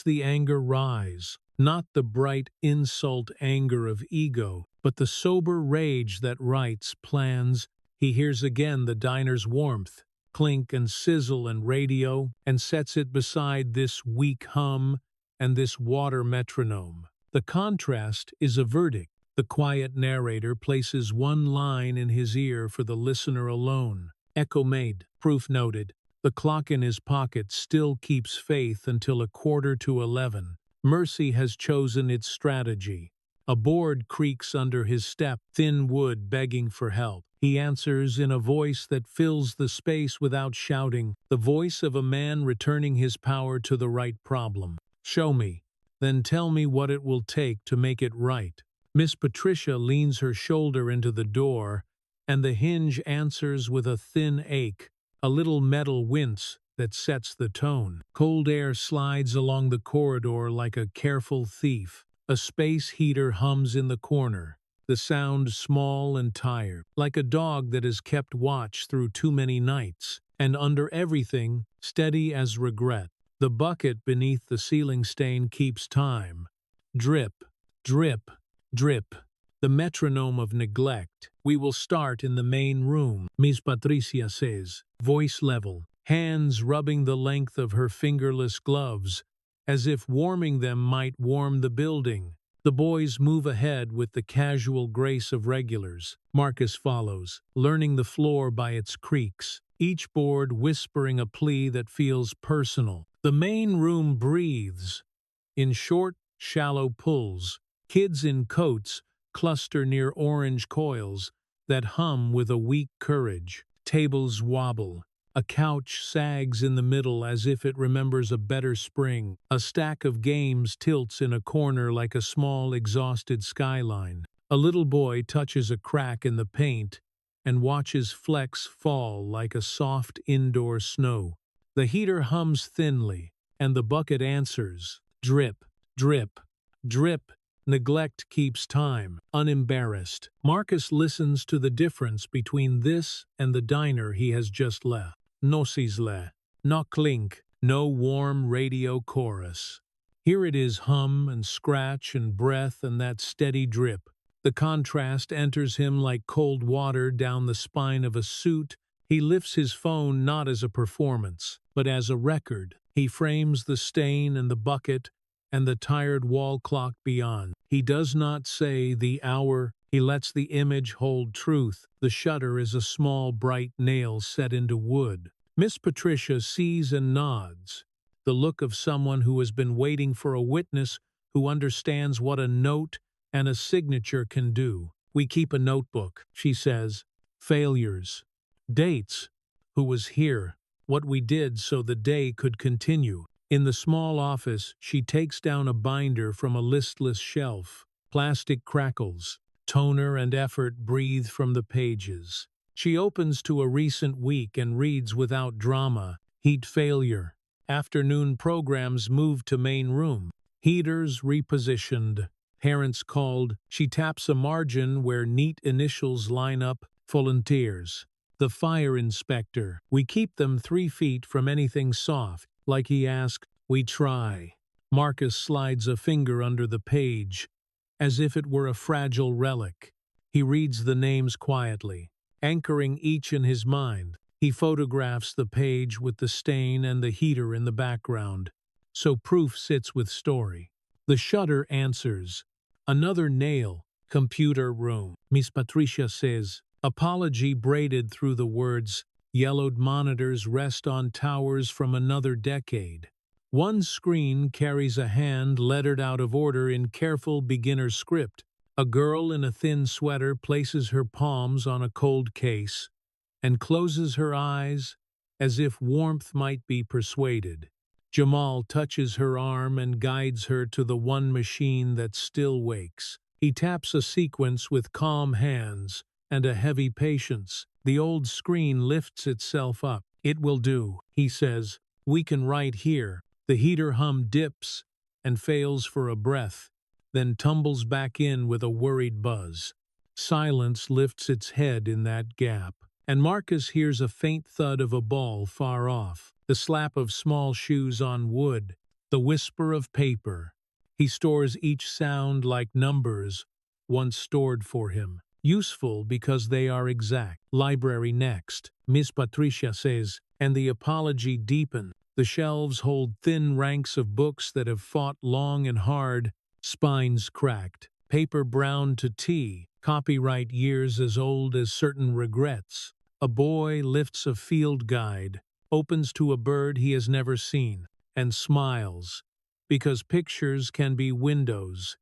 the anger rise. Not the bright insult anger of ego, but the sober rage that writes, plans. He hears again the diner's warmth, clink and sizzle and radio, and sets it beside this weak hum and this water metronome. The contrast is a verdict. The quiet narrator places one line in his ear for the listener alone. Echo made, proof noted. The clock in his pocket still keeps faith until 11:15. Mercy has chosen its strategy. A board creaks under his step, thin wood begging for help. He answers in a voice that fills the space without shouting, the voice of a man returning his power to the right problem. Show me, then tell me what it will take to make it right. Miss Patricia leans her shoulder into the door, and the hinge answers with a thin ache, a little metal wince that sets the tone. Cold air slides along the corridor like a careful thief. A space heater hums in the corner, the sound small and tired, like a dog that has kept watch through too many nights. And under everything, steady as regret, the bucket beneath the ceiling stain keeps time. Drip, drip, drip. The metronome of neglect. We will start in the main room, Miss Patricia says, voice level, hands rubbing the length of her fingerless gloves, as if warming them might warm the building. The boys move ahead with the casual grace of regulars. Marcus follows, learning the floor by its creaks, each board whispering a plea that feels personal. The main room breathes. In short, shallow pulls, kids in coats cluster near orange coils that hum with a weak courage. Tables wobble. A couch sags in the middle as if it remembers a better spring. A stack of games tilts in a corner like a small, exhausted skyline. A little boy touches a crack in the paint and watches flecks fall like a soft indoor snow. The heater hums thinly, and the bucket answers. Drip, drip, drip. Neglect keeps time, unembarrassed. Marcus listens to the difference between this and the diner he has just left. No sizzle, no clink, no warm radio chorus. Here it is hum and scratch and breath and that steady drip. The contrast enters him like cold water down the spine of a suit. He lifts his phone not as a performance, but as a record. He frames the stain and the bucket, and the tired wall clock beyond. He does not say the hour, he lets the image hold truth. The shutter is a small bright nail set into wood. Miss Patricia sees and nods, the look of someone who has been waiting for a witness who understands what a note and a signature can do. We keep a notebook, she says. Failures. Dates. Who was here. What we did so the day could continue. In the small office, she takes down a binder from a listless shelf. Plastic crackles. Toner and effort breathe from the pages. She opens to a recent week and reads without drama. Heat failure. Afternoon programs moved to main room. Heaters repositioned. Parents called. She taps a margin where neat initials line up. Volunteers. The fire inspector. We keep them 3 feet from anything soft. Like he asked, we try. Marcus slides a finger under the page, as if it were a fragile relic. He reads the names quietly, anchoring each in his mind. He photographs the page with the stain and the heater in the background, so proof sits with story. The shutter answers. Another nail. Computer room. Miss Patricia says, apology braided through the words. Yellowed monitors rest on towers from another decade. One screen carries a hand lettered out of order in careful beginner script. A girl in a thin sweater places her palms on a cold case and closes her eyes as if warmth might be persuaded. Jamal touches her arm and guides her to the one machine that still wakes. He taps a sequence with calm hands and a heavy patience. The old screen lifts itself up. It will do, he says. We can write here. The heater hum dips and fails for a breath, then tumbles back in with a worried buzz. Silence lifts its head in that gap, and Marcus hears a faint thud of a ball far off, the slap of small shoes on wood, the whisper of paper. He stores each sound like numbers once stored for him. Useful because they are exact. Library next, Miss Patricia says, and the apology deepen. The shelves hold thin ranks of books that have fought long and hard, spines cracked, paper brown to tea, copyright years as old as certain regrets. A boy lifts a field guide, opens to a bird he has never seen, and smiles, because pictures can be windows,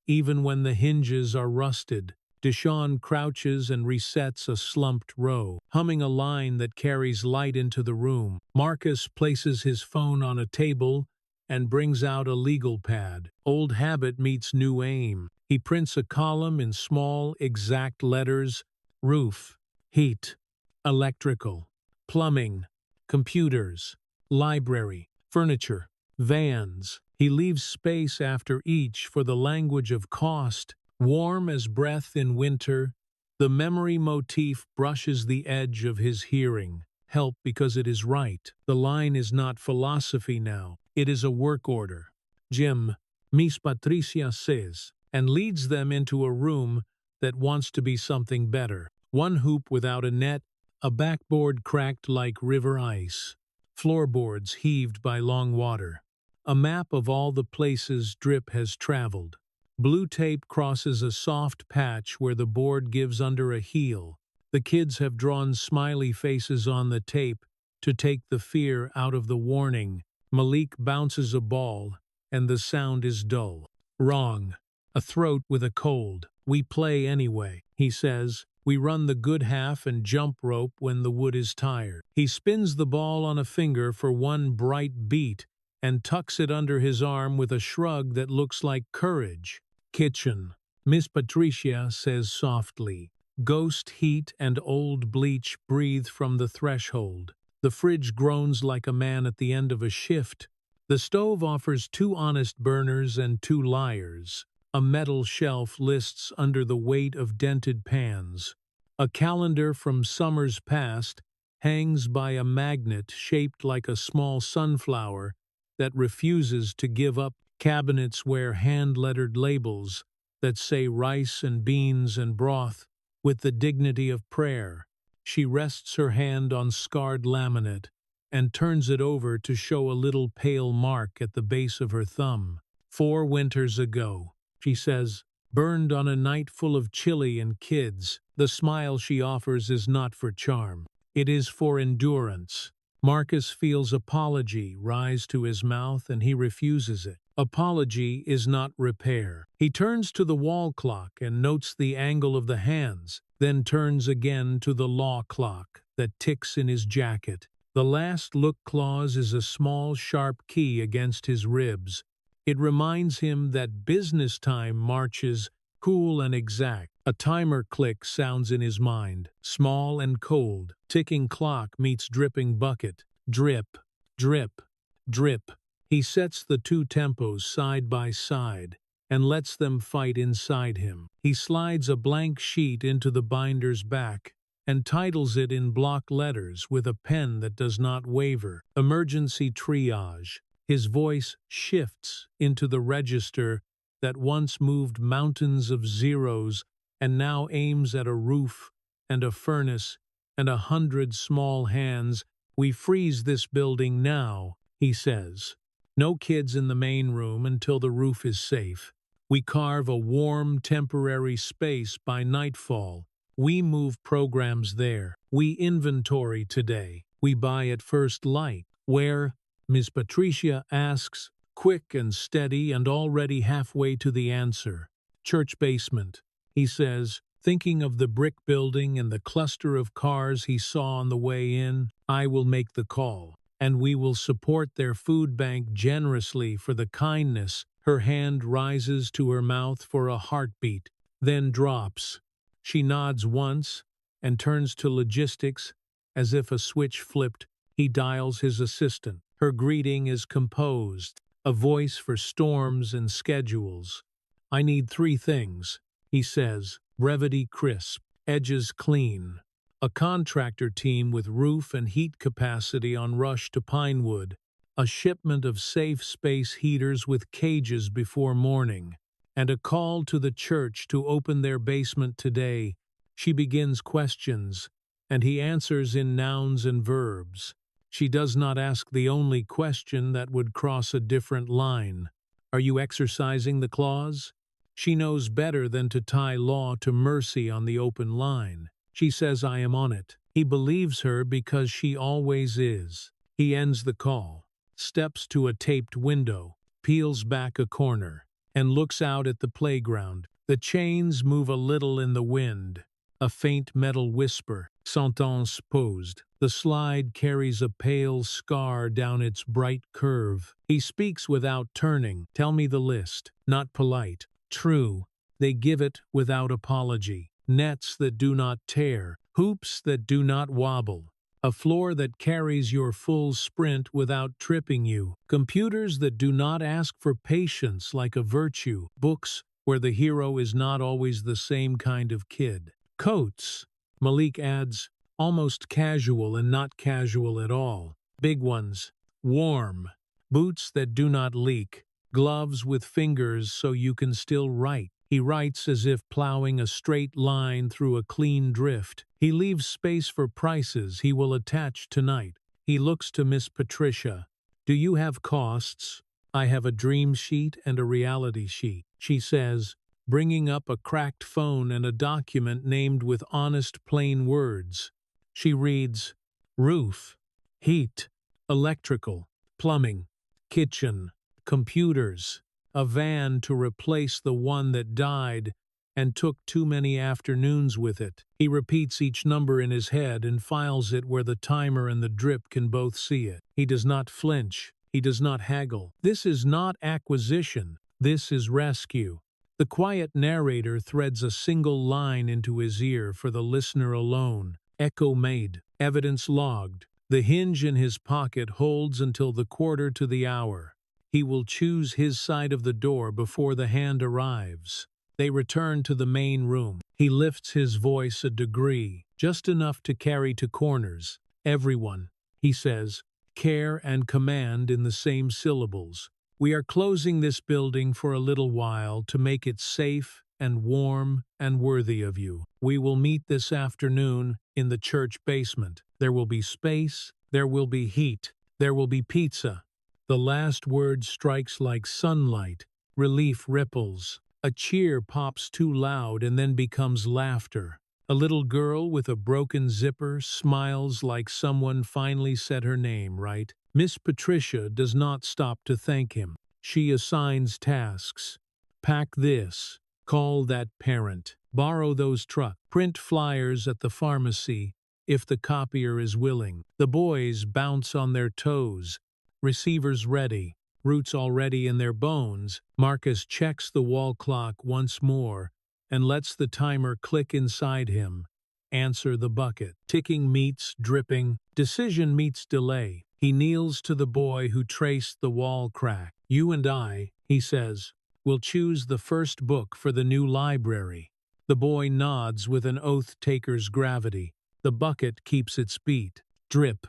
even when the hinges are rusted. Deshawn crouches and resets a slumped row, humming a line that carries light into the room. Marcus places his phone on a table and brings out a legal pad. Old habit meets new aim. He prints a column in small, exact letters. Roof, heat, electrical, plumbing, computers, library, furniture, vans. He leaves space after each for the language of cost. Warm as breath in winter, the memory motif brushes the edge of his hearing. Help because it is right. The line is not philosophy now. It is a work order. Jim, Miss Patricia says, and leads them into a room that wants to be something better. One hoop without a net, a backboard cracked like river ice, floorboards heaved by long water. A map of all the places drip has traveled. Blue tape crosses a soft patch where the board gives under a heel. The kids have drawn smiley faces on the tape to take the fear out of the warning. Malik bounces a ball, and the sound is dull. Wrong. A throat with a cold. We play anyway, he says. We run the good half and jump rope when the wood is tired. He spins the ball on a finger for one bright beat and tucks it under his arm with a shrug that looks like courage. Kitchen. Miss Patricia says softly. Ghost heat and old bleach breathe from the threshold. The fridge groans like a man at the end of a shift. The stove offers 2 honest burners and 2 liars. A metal shelf lists under the weight of dented pans. A calendar from summers past hangs by a magnet shaped like a small sunflower that refuses to give up. Cabinets wear hand-lettered labels that say rice and beans and broth with the dignity of prayer. She rests her hand on scarred laminate and turns it over to show a little pale mark at the base of her thumb. 4 winters ago, she says, burned on a night full of chili and kids. The smile she offers is not for charm. It is for endurance. Marcus feels apology rise to his mouth and he refuses it. Apology is not repair. He turns to the wall clock and notes the angle of the hands, then turns again to the law clock that ticks in his jacket. The last look clause is a small, sharp key against his ribs. It reminds him that business time marches cool and exact. A timer click sounds in his mind, small and cold. Ticking clock meets dripping bucket. Drip, drip, drip. He sets the 2 tempos side by side and lets them fight inside him. He slides a blank sheet into the binder's back and titles it in block letters with a pen that does not waver. Emergency triage. His voice shifts into the register that once moved mountains of zeros and now aims at a roof and a furnace and 100 small hands. We freeze this building now, he says. No kids in the main room until the roof is safe. We carve a warm, temporary space by nightfall. We move programs there. We inventory today. We buy at first light. Where? Miss Patricia asks, quick and steady and already halfway to the answer. Church basement, he says, thinking of the brick building and the cluster of cars he saw on the way in. I will make the call, and we will support their food bank generously for the kindness. Her hand rises to her mouth for a heartbeat, then drops. She nods once and turns to logistics as if a switch flipped. He dials his assistant. Her greeting is composed, a voice for storms and schedules. I need 3 things, he says, brevity crisp, edges clean. A contractor team with roof and heat capacity on rush to Pinewood. A shipment of safe space heaters with cages before morning. And a call to the church to open their basement today. She begins questions, and he answers in nouns and verbs. She does not ask the only question that would cross a different line. Are you exercising the clause? She knows better than to tie law to mercy on the open line. She says I am on it. He believes her because she always is. He ends the call, steps to a taped window, peels back a corner, and looks out at the playground. The chains move a little in the wind. A faint metal whisper, sentence posed. The slide carries a pale scar down its bright curve. He speaks without turning. Tell me the list. Not polite. True. They give it without apology. Nets that do not tear. Hoops that do not wobble. A floor that carries your full sprint without tripping you. Computers that do not ask for patience like a virtue. Books where the hero is not always the same kind of kid. Coats, Malik adds, almost casual and not casual at all. Big ones, warm. Boots that do not leak. Gloves with fingers so you can still write. He writes as if plowing a straight line through a clean drift. He leaves space for prices he will attach tonight. He looks to Miss Patricia. Do you have costs? I have a dream sheet and a reality sheet, she says, bringing up a cracked phone and a document named with honest plain words. She reads, roof, heat, electrical, plumbing, kitchen, computers, a van to replace the one that died and took too many afternoons with it. He repeats each number in his head and files it where the timer and the drip can both see it. He does not flinch. He does not haggle. This is not acquisition. This is rescue. The quiet narrator threads a single line into his ear for the listener alone. Echo made. Evidence logged. The hinge in his pocket holds until the quarter to the hour. He will choose his side of the door before the hand arrives. They return to the main room. He lifts his voice a degree, just enough to carry to corners. Everyone, he says, care and command in the same syllables. We are closing this building for a little while to make it safe and warm and worthy of you. We will meet this afternoon in the church basement. There will be space, there will be heat, there will be pizza. The last word strikes like sunlight Relief ripples. A cheer pops too loud and then becomes laughter. A little girl with a broken zipper smiles like someone finally said her name right. Miss Patricia does not stop to thank him. She assigns tasks. Pack this. Call that parent. Borrow those trucks. Print flyers at the pharmacy if the copier is willing. The boys bounce on their toes. Receivers ready. Roots already in their bones. Marcus checks the wall clock once more and lets the timer click inside him. Answer the bucket. Ticking meets dripping. Decision meets delay. He kneels to the boy who traced the wall crack. You and I, he says, will choose the first book for the new library. The boy nods with an oath-taker's gravity. The bucket keeps its beat. Drip,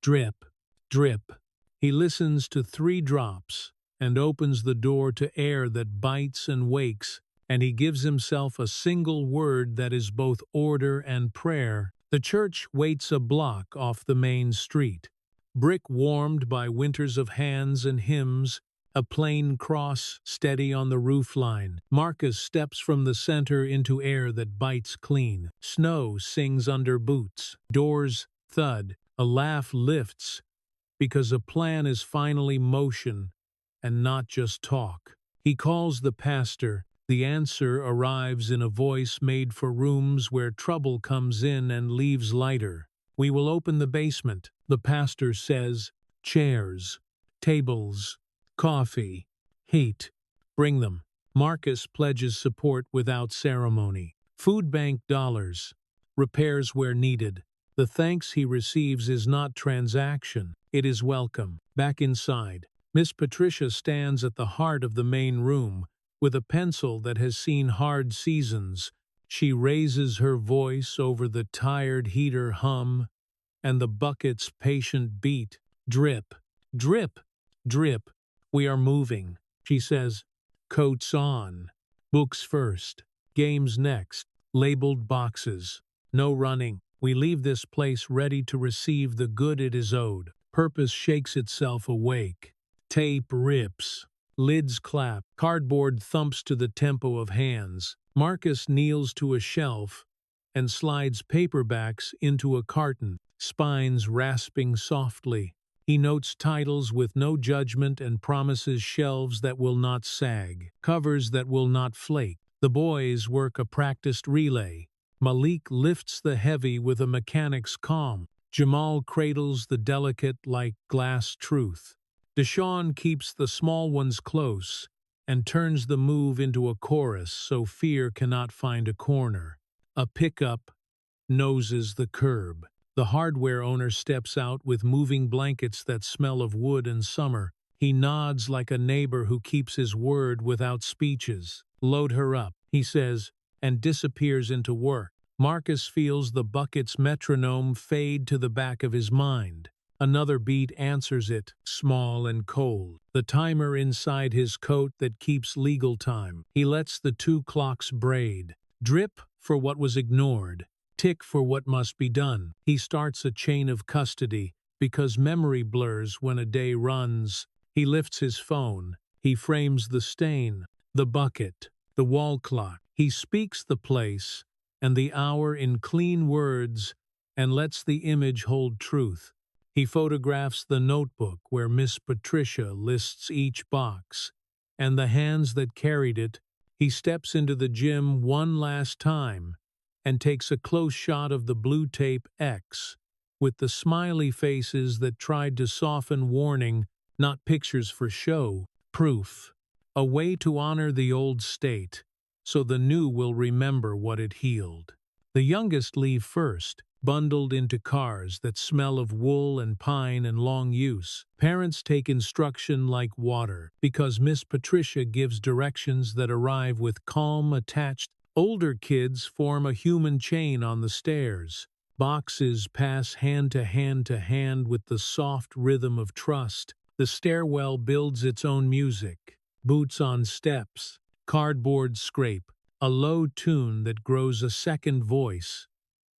drip, drip. He listens to 3 drops and opens the door to air that bites and wakes, and he gives himself a single word that is both order and prayer. The church waits a block off the main street. Brick warmed by winters of hands and hymns, a plain cross steady on the roofline. Marcus steps from the center into air that bites clean. Snow sings under boots. Doors thud. A laugh lifts, because a plan is finally motion and not just talk. He calls the pastor. The answer arrives in a voice made for rooms where trouble comes in and leaves lighter. We will open the basement, the pastor says. Chairs, tables, coffee, heat. Bring them. Marcus pledges support without ceremony. Food bank dollars. Repairs where needed. The thanks he receives is not transaction. It is welcome. Back inside, Miss Patricia stands at the heart of the main room. With a pencil that has seen hard seasons, she raises her voice over the tired heater hum and the bucket's patient beat. Drip, drip, drip. We are moving, she says. Coats on. Books first. Games next. Labeled boxes. No running. We leave this place ready to receive the good it is owed. Purpose shakes itself awake. Tape rips. Lids clap. Cardboard thumps to the tempo of hands. Marcus kneels to a shelf and slides paperbacks into a carton, spines rasping softly. He notes titles with no judgment and promises shelves that will not sag, covers that will not flake. The boys work a practiced relay. Malik lifts the heavy with a mechanic's calm. Jamal cradles the delicate like glass truth. Deshaun keeps the small ones close and turns the move into a chorus so fear cannot find a corner. A pickup noses the curb. The hardware owner steps out with moving blankets that smell of wood and summer. He nods like a neighbor who keeps his word without speeches. Load her up, he says, and disappears into work. Marcus feels the bucket's metronome fade to the back of his mind. Another beat answers it, small and cold. The timer inside his coat that keeps legal time. He lets the 2 clocks braid. Drip for what was ignored. Tick for what must be done. He starts a chain of custody because memory blurs when a day runs. He lifts his phone. He frames the stain, the bucket, the wall clock. He speaks the place and the hour in clean words and lets the image hold truth. He photographs the notebook where Miss Patricia lists each box and the hands that carried it. He steps into the gym one last time and takes a close shot of the blue tape X with the smiley faces that tried to soften warning, not pictures for show, proof. A way to honor the old state so the new will remember what it healed. The youngest leave first, bundled into cars that smell of wool and pine and long use. Parents take instruction like water because Miss Patricia gives directions that arrive with calm attached. Older kids form a human chain on the stairs. Boxes pass hand to hand with the soft rhythm of trust. The stairwell builds its own music. Boots on steps, cardboard scrape, a low tune that grows a second voice.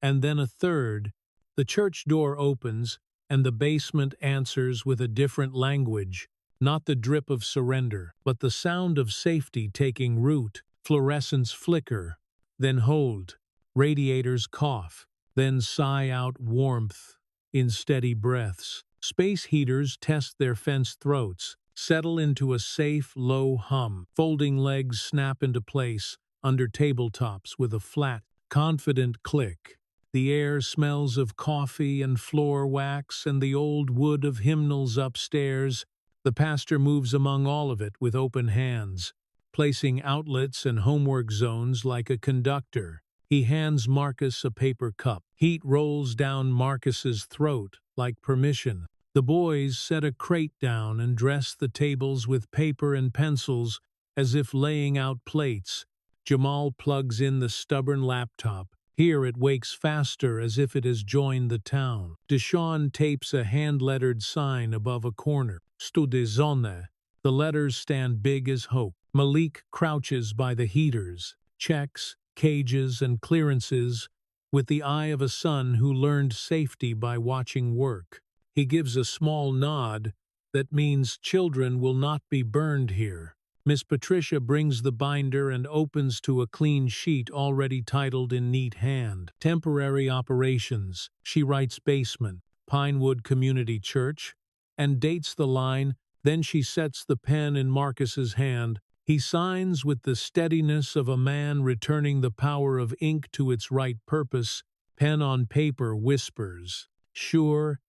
And then a third. The church door opens, and the basement answers with a different language, Not the drip of surrender, but the sound of safety taking root. Fluorescents flicker, then hold. Radiators cough, then sigh out warmth in steady breaths. Space heaters test their fenced throats, settle into a safe, low hum. Folding legs snap into place under tabletops with a flat, confident click. The air smells of coffee and floor wax and the old wood of hymnals upstairs. The pastor moves among all of it with open hands, placing outlets and homework zones like a conductor. He hands Marcus a paper cup. Heat rolls down Marcus's throat like permission. The boys set a crate down and dress the tables with paper and pencils as if laying out plates. Jamal plugs in the stubborn laptop. Here it wakes faster as if it has joined the town. Deshaun tapes a hand-lettered sign above a corner. Studizone. The letters stand big as hope. Malik crouches by the heaters, checks, cages, and clearances with the eye of a son who learned safety by watching work. He gives a small nod that means children will not be burned here. Miss Patricia brings the binder and opens to a clean sheet already titled in neat hand. Temporary operations. She writes basement, Pinewood Community Church, and dates the line. Then she sets the pen in Marcus's hand. He signs with the steadiness of a man returning the power of ink to its right purpose. Pen on paper whispers, sure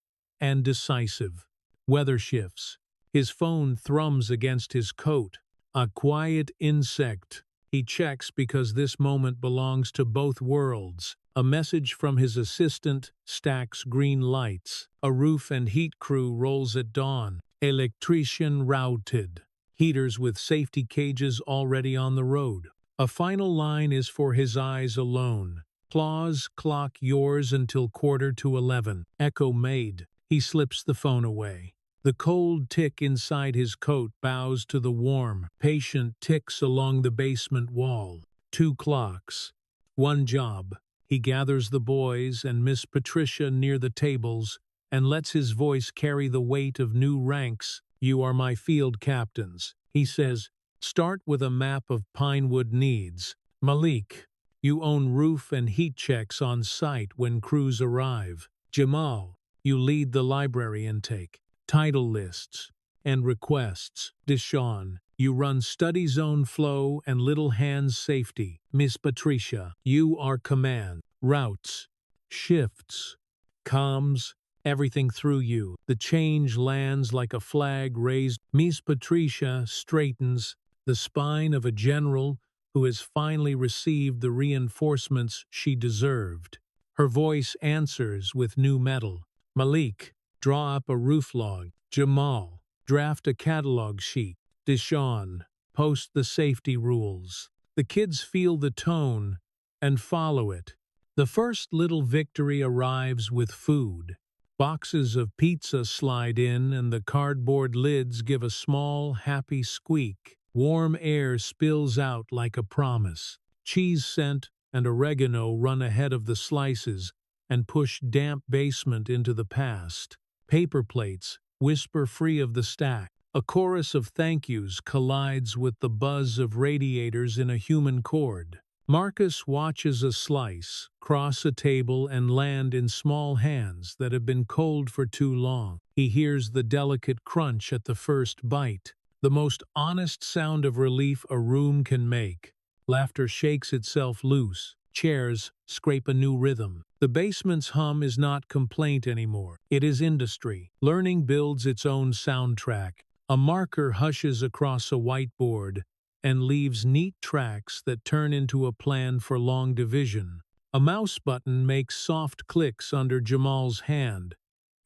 and decisive. Weather shifts. His phone thrums against his coat. A quiet insect. He checks because this moment belongs to both worlds. A message from his assistant stacks green lights. A roof and heat crew rolls at dawn. Electrician routed. Heaters with safety cages already on the road. A final line is for his eyes alone. Claws clock yours until 11:15. Echo made. He slips the phone away. The cold tick inside his coat bows to the warm, patient ticks along the basement wall. 2 clocks. One job. He gathers the boys and Miss Patricia near the tables and lets his voice carry the weight of new ranks. You are my field captains. He says, start with a map of Pinewood needs. Malik, you own roof and heat checks on site when crews arrive. Jamal, you lead the library intake, title lists, and requests. Deshaun, you run study zone flow and little hands safety. Miss Patricia, you are command, routes, shifts, comms, everything through you. The change lands like a flag raised. Miss Patricia straightens, the spine of a general who has finally received the reinforcements she deserved. Her voice answers with new metal. Malik, draw up a roof log. Jamal, draft a catalog sheet. Deshaun, post the safety rules. The kids feel the tone and follow it. The first little victory arrives with food. Boxes of pizza slide in and the cardboard lids give a small, happy squeak. Warm air spills out like a promise. Cheese scent and oregano run ahead of the slices and push damp basement into the past. Paper plates whisper free of the stack. A chorus of thank yous collides with the buzz of radiators in a human chord. Marcus watches a slice cross a table and land in small hands that have been cold for too long. He hears the delicate crunch at the first bite, the most honest sound of relief a room can make. Laughter shakes itself loose. Chairs scrape a new rhythm. The basement's hum is not complaint anymore. It is industry. Learning builds its own soundtrack. A marker hushes across a whiteboard and leaves neat tracks that turn into a plan for long division. A mouse button makes soft clicks under Jamal's hand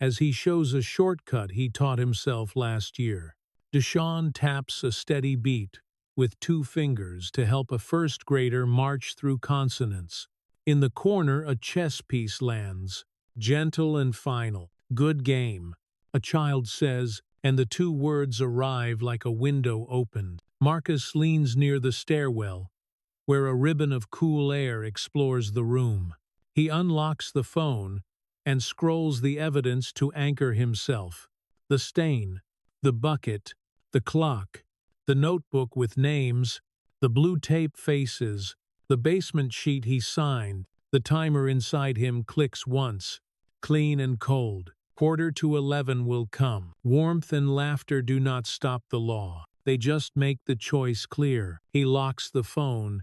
as he shows a shortcut he taught himself last year. Deshaun taps a steady beat with 2 fingers to help a first grader march through consonants. In the corner, a chess piece lands, gentle and final. Good game, a child says, and the 2 words arrive like a window opened. Marcus leans near the stairwell, where a ribbon of cool air explores the room. He unlocks the phone and scrolls the evidence to anchor himself. The stain, the bucket, The clock, the notebook with names, the blue tape faces, the basement sheet he signed. The timer inside him clicks once, clean and cold. 11:15 will come. Warmth and laughter do not stop the law. They just make the choice clear. He locks the phone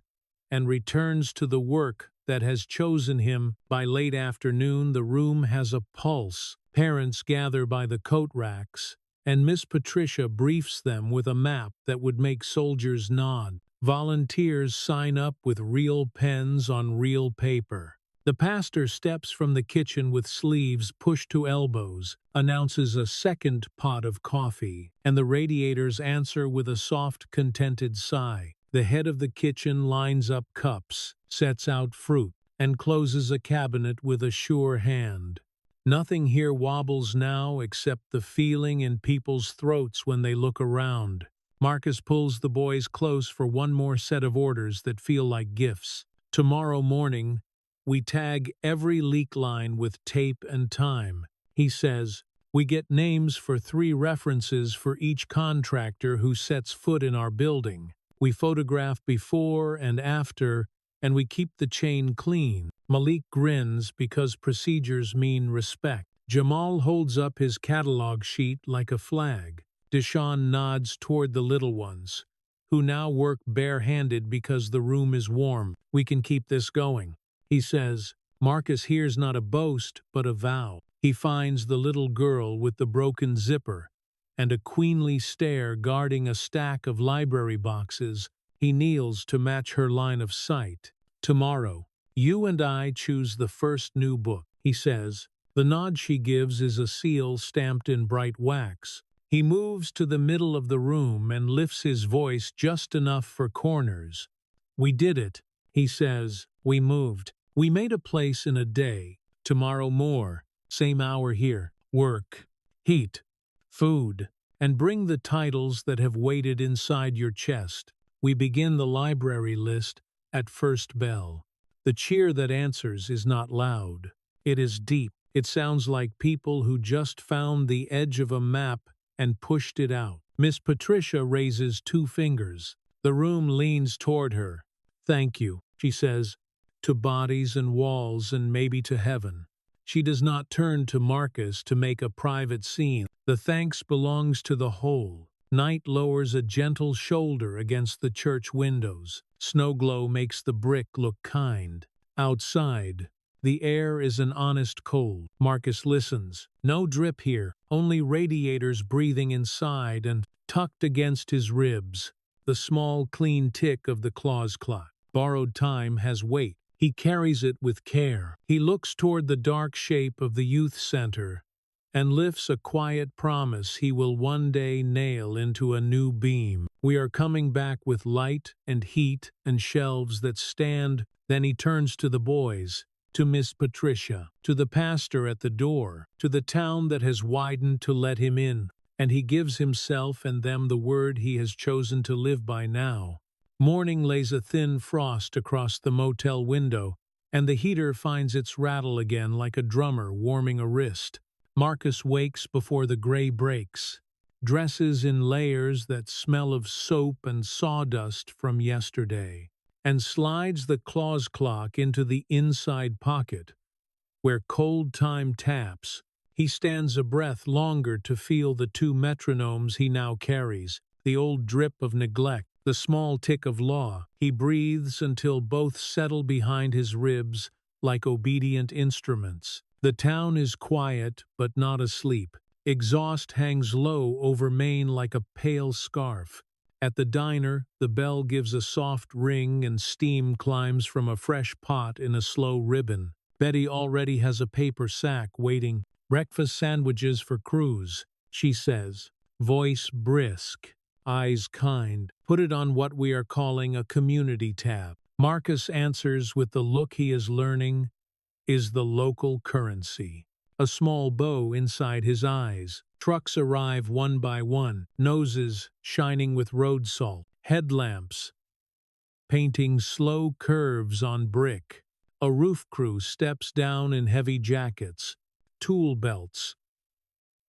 and returns to the work that has chosen him. By late afternoon, the room has a pulse. Parents gather by the coat racks, and Miss Patricia briefs them with a map that would make soldiers nod. Volunteers sign up with real pens on real paper. The pastor steps from the kitchen with sleeves pushed to elbows, announces a second pot of coffee, and the radiators answer with a soft, contented sigh. The head of the kitchen lines up cups, sets out fruit, and closes a cabinet with a sure hand. Nothing here wobbles now except the feeling in people's throats when they look around. Marcus pulls the boys close for one more set of orders that feel like gifts. Tomorrow morning, we tag every leak line with tape and time. He says, we get names for 3 references for each contractor who sets foot in our building. We photograph before and after, and we keep the chain clean. Malik grins because procedures mean respect. Jamal holds up his catalog sheet like a flag. Deshaun nods toward the little ones, who now work barehanded because the room is warm. We can keep this going. He says, Marcus hears not a boast, but a vow. He finds the little girl with the broken zipper and a queenly stare guarding a stack of library boxes. He kneels to match her line of sight. Tomorrow, you and I choose the first new book, he says. The nod she gives is a seal stamped in bright wax. He moves to the middle of the room and lifts his voice just enough for corners. We did it, he says. We moved. We made a place in a day. Tomorrow more. Same hour here. Work. Heat. Food. And bring the titles that have waited inside your chest. We begin the library list at first bell. The cheer that answers is not loud. It is deep. It sounds like people who just found the edge of a map and pushed it out. Miss Patricia raises 2 fingers. The room leans toward her. Thank you, she says, to bodies and walls and maybe to heaven. She does not turn to Marcus to make a private scene. The thanks belongs to the whole. Night lowers a gentle shoulder against the church windows. Snowglow makes the brick look kind. Outside, the air is an honest cold. Marcus listens. No drip here, only radiators breathing inside, and tucked against his ribs, the small clean tick of the claws clock. Borrowed time has weight. He carries it with care. He looks toward the dark shape of the youth center and lifts a quiet promise he will one day nail into a new beam. We are coming back with light and heat and shelves that stand. Then he turns to the boys, to Miss Patricia, to the pastor at the door, to the town that has widened to let him in, and he gives himself and them the word he has chosen to live by now. Morning lays a thin frost across the motel window, and the heater finds its rattle again like a drummer warming a wrist. Marcus wakes before the gray breaks, dresses in layers that smell of soap and sawdust from yesterday, and slides the claws clock into the inside pocket, where cold time taps. He stands a breath longer to feel the 2 metronomes he now carries, the old drip of neglect, the small tick of law. He breathes until both settle behind his ribs like obedient instruments. The town is quiet but not asleep. Exhaust hangs low over Maine like a pale scarf. At the diner, the bell gives a soft ring and steam climbs from a fresh pot in a slow ribbon. Betty already has a paper sack waiting. Breakfast sandwiches for Cruz, she says, voice brisk, eyes kind. Put it on what we are calling a community tab. Marcus answers with the look he is learning is the local currency. A small bow inside his eyes. Trucks arrive one by one, noses shining with road salt, headlamps painting slow curves on brick. A roof crew steps down in heavy jackets, tool belts,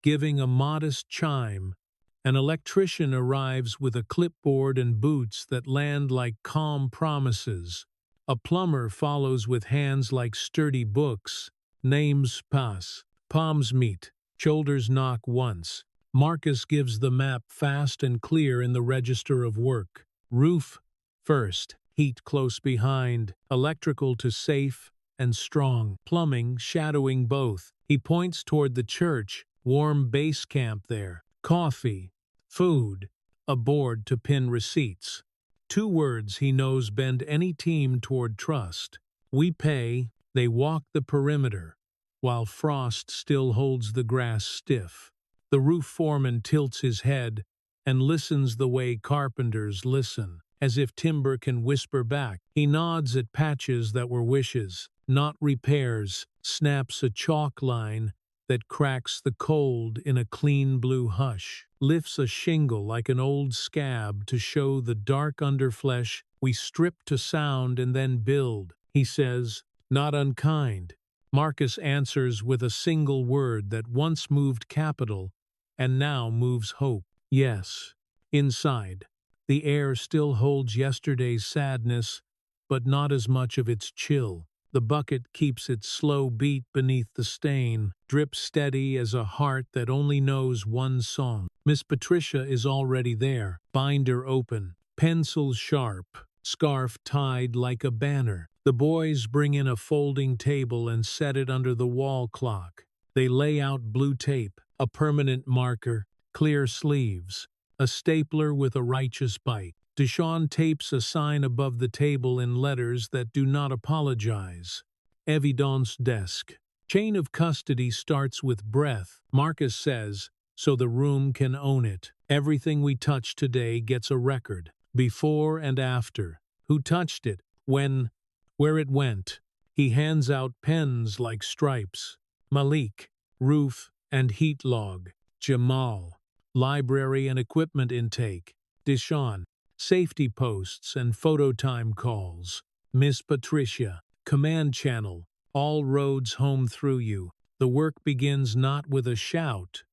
giving a modest chime An electrician arrives with a clipboard and boots that land like calm promises. A plumber follows with hands like sturdy books. Names pass. Palms meet. Shoulders knock once. Marcus gives the map fast and clear in the register of work. Roof first. Heat close behind. Electrical to safe and strong. Plumbing shadowing both. He points toward the church. Warm base camp there. Coffee, food, a board to pin receipts. 2 words he knows bend any team toward trust. We pay, they walk the perimeter, while frost still holds the grass stiff. The roof foreman tilts his head and listens the way carpenters listen, as if timber can whisper back. He nods at patches that were wishes, not repairs, snaps a chalk line that cracks the cold in a clean blue hush, lifts a shingle like an old scab to show the dark underflesh. We strip to sound and then build, he says, not unkind. Marcus answers with a single word that once moved capital and now moves hope. Yes. Inside, the air still holds yesterday's sadness, but not as much of its chill. The bucket keeps its slow beat beneath the stain, drips steady as a heart that only knows one song. Miss Patricia is already there, binder open, pencils sharp, scarf tied like a banner. The boys bring in a folding table and set it under the wall clock. They lay out blue tape, a permanent marker, clear sleeves, a stapler with a righteous bite. Deshawn tapes a sign above the table in letters that do not apologize. Evidence desk. Chain of custody starts with breath, Marcus says, so the room can own it. Everything we touch today gets a record. Before and after. Who touched it? When? Where it went. He hands out pens like stripes. Malik. Roof and heat log. Jamal. Library and equipment intake. Deshawn. Safety posts and photo time calls. Miss Patricia. Command channel. All roads home through you. The work begins not with a shout,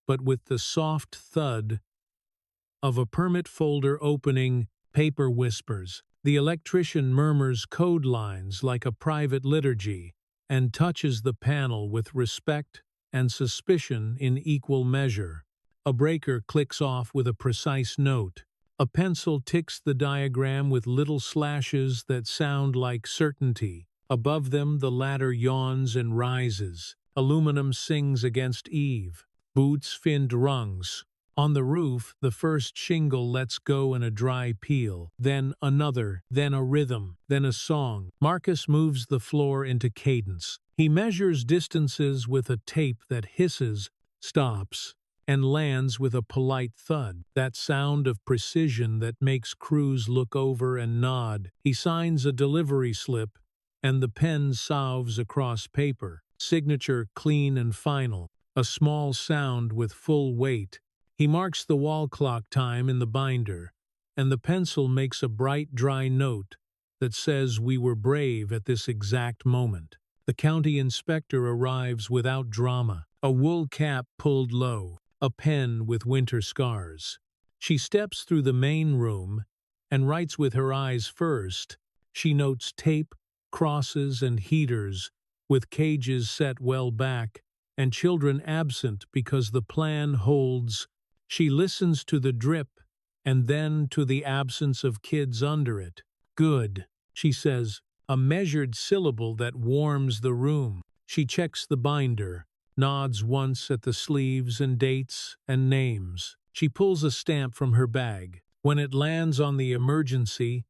but with the soft thud of a permit folder opening. Paper whispers. The electrician murmurs code lines like a private liturgy and touches the panel with respect and suspicion in equal measure. A breaker clicks off with a precise note. A pencil ticks the diagram with little slashes that sound like certainty. Above them the ladder yawns and rises. Aluminum sings against eve. Boots finned rungs. On the roof, the first shingle lets go in a dry peel. Then another, then a rhythm, then a song. Marcus moves the floor into cadence. He measures distances with a tape that hisses, stops, and lands with a polite thud, that sound of precision that makes crews look over and nod. He signs a delivery slip, and the pen salves across paper, signature clean and final, a small sound with full weight. He marks the wall clock time in the binder, and the pencil makes a bright, dry note that says we were brave at this exact moment. The county inspector arrives without drama, a wool cap pulled low, a pen with winter scars. She steps through the main room and writes with her eyes first. She notes tape, crosses, and heaters, with cages set well back, and children absent because the plan holds. She listens to the drip, and then to the absence of kids under it. Good, she says, a measured syllable that warms the room. She checks the binder, nods once at the sleeves and dates and names. She pulls a stamp from her bag. When it lands on the emergency,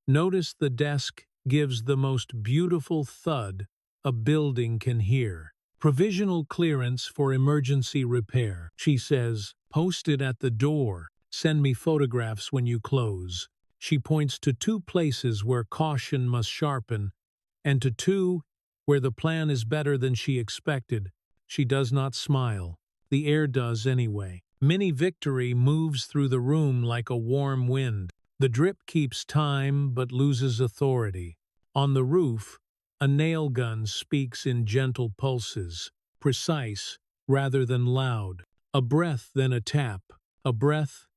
notice the desk gives the most beautiful thud a building can hear. Provisional clearance for emergency repair, she says, posted at the door. Send me photographs when you close. She points to 2 places where caution must sharpen, and to 2 where the plan is better than she expected. She does not smile. The air does anyway. Mini victory moves through the room like a warm wind. The drip keeps time but loses authority. On the roof, a nail gun speaks in gentle pulses, precise rather than loud. A breath, then a tap. A breath,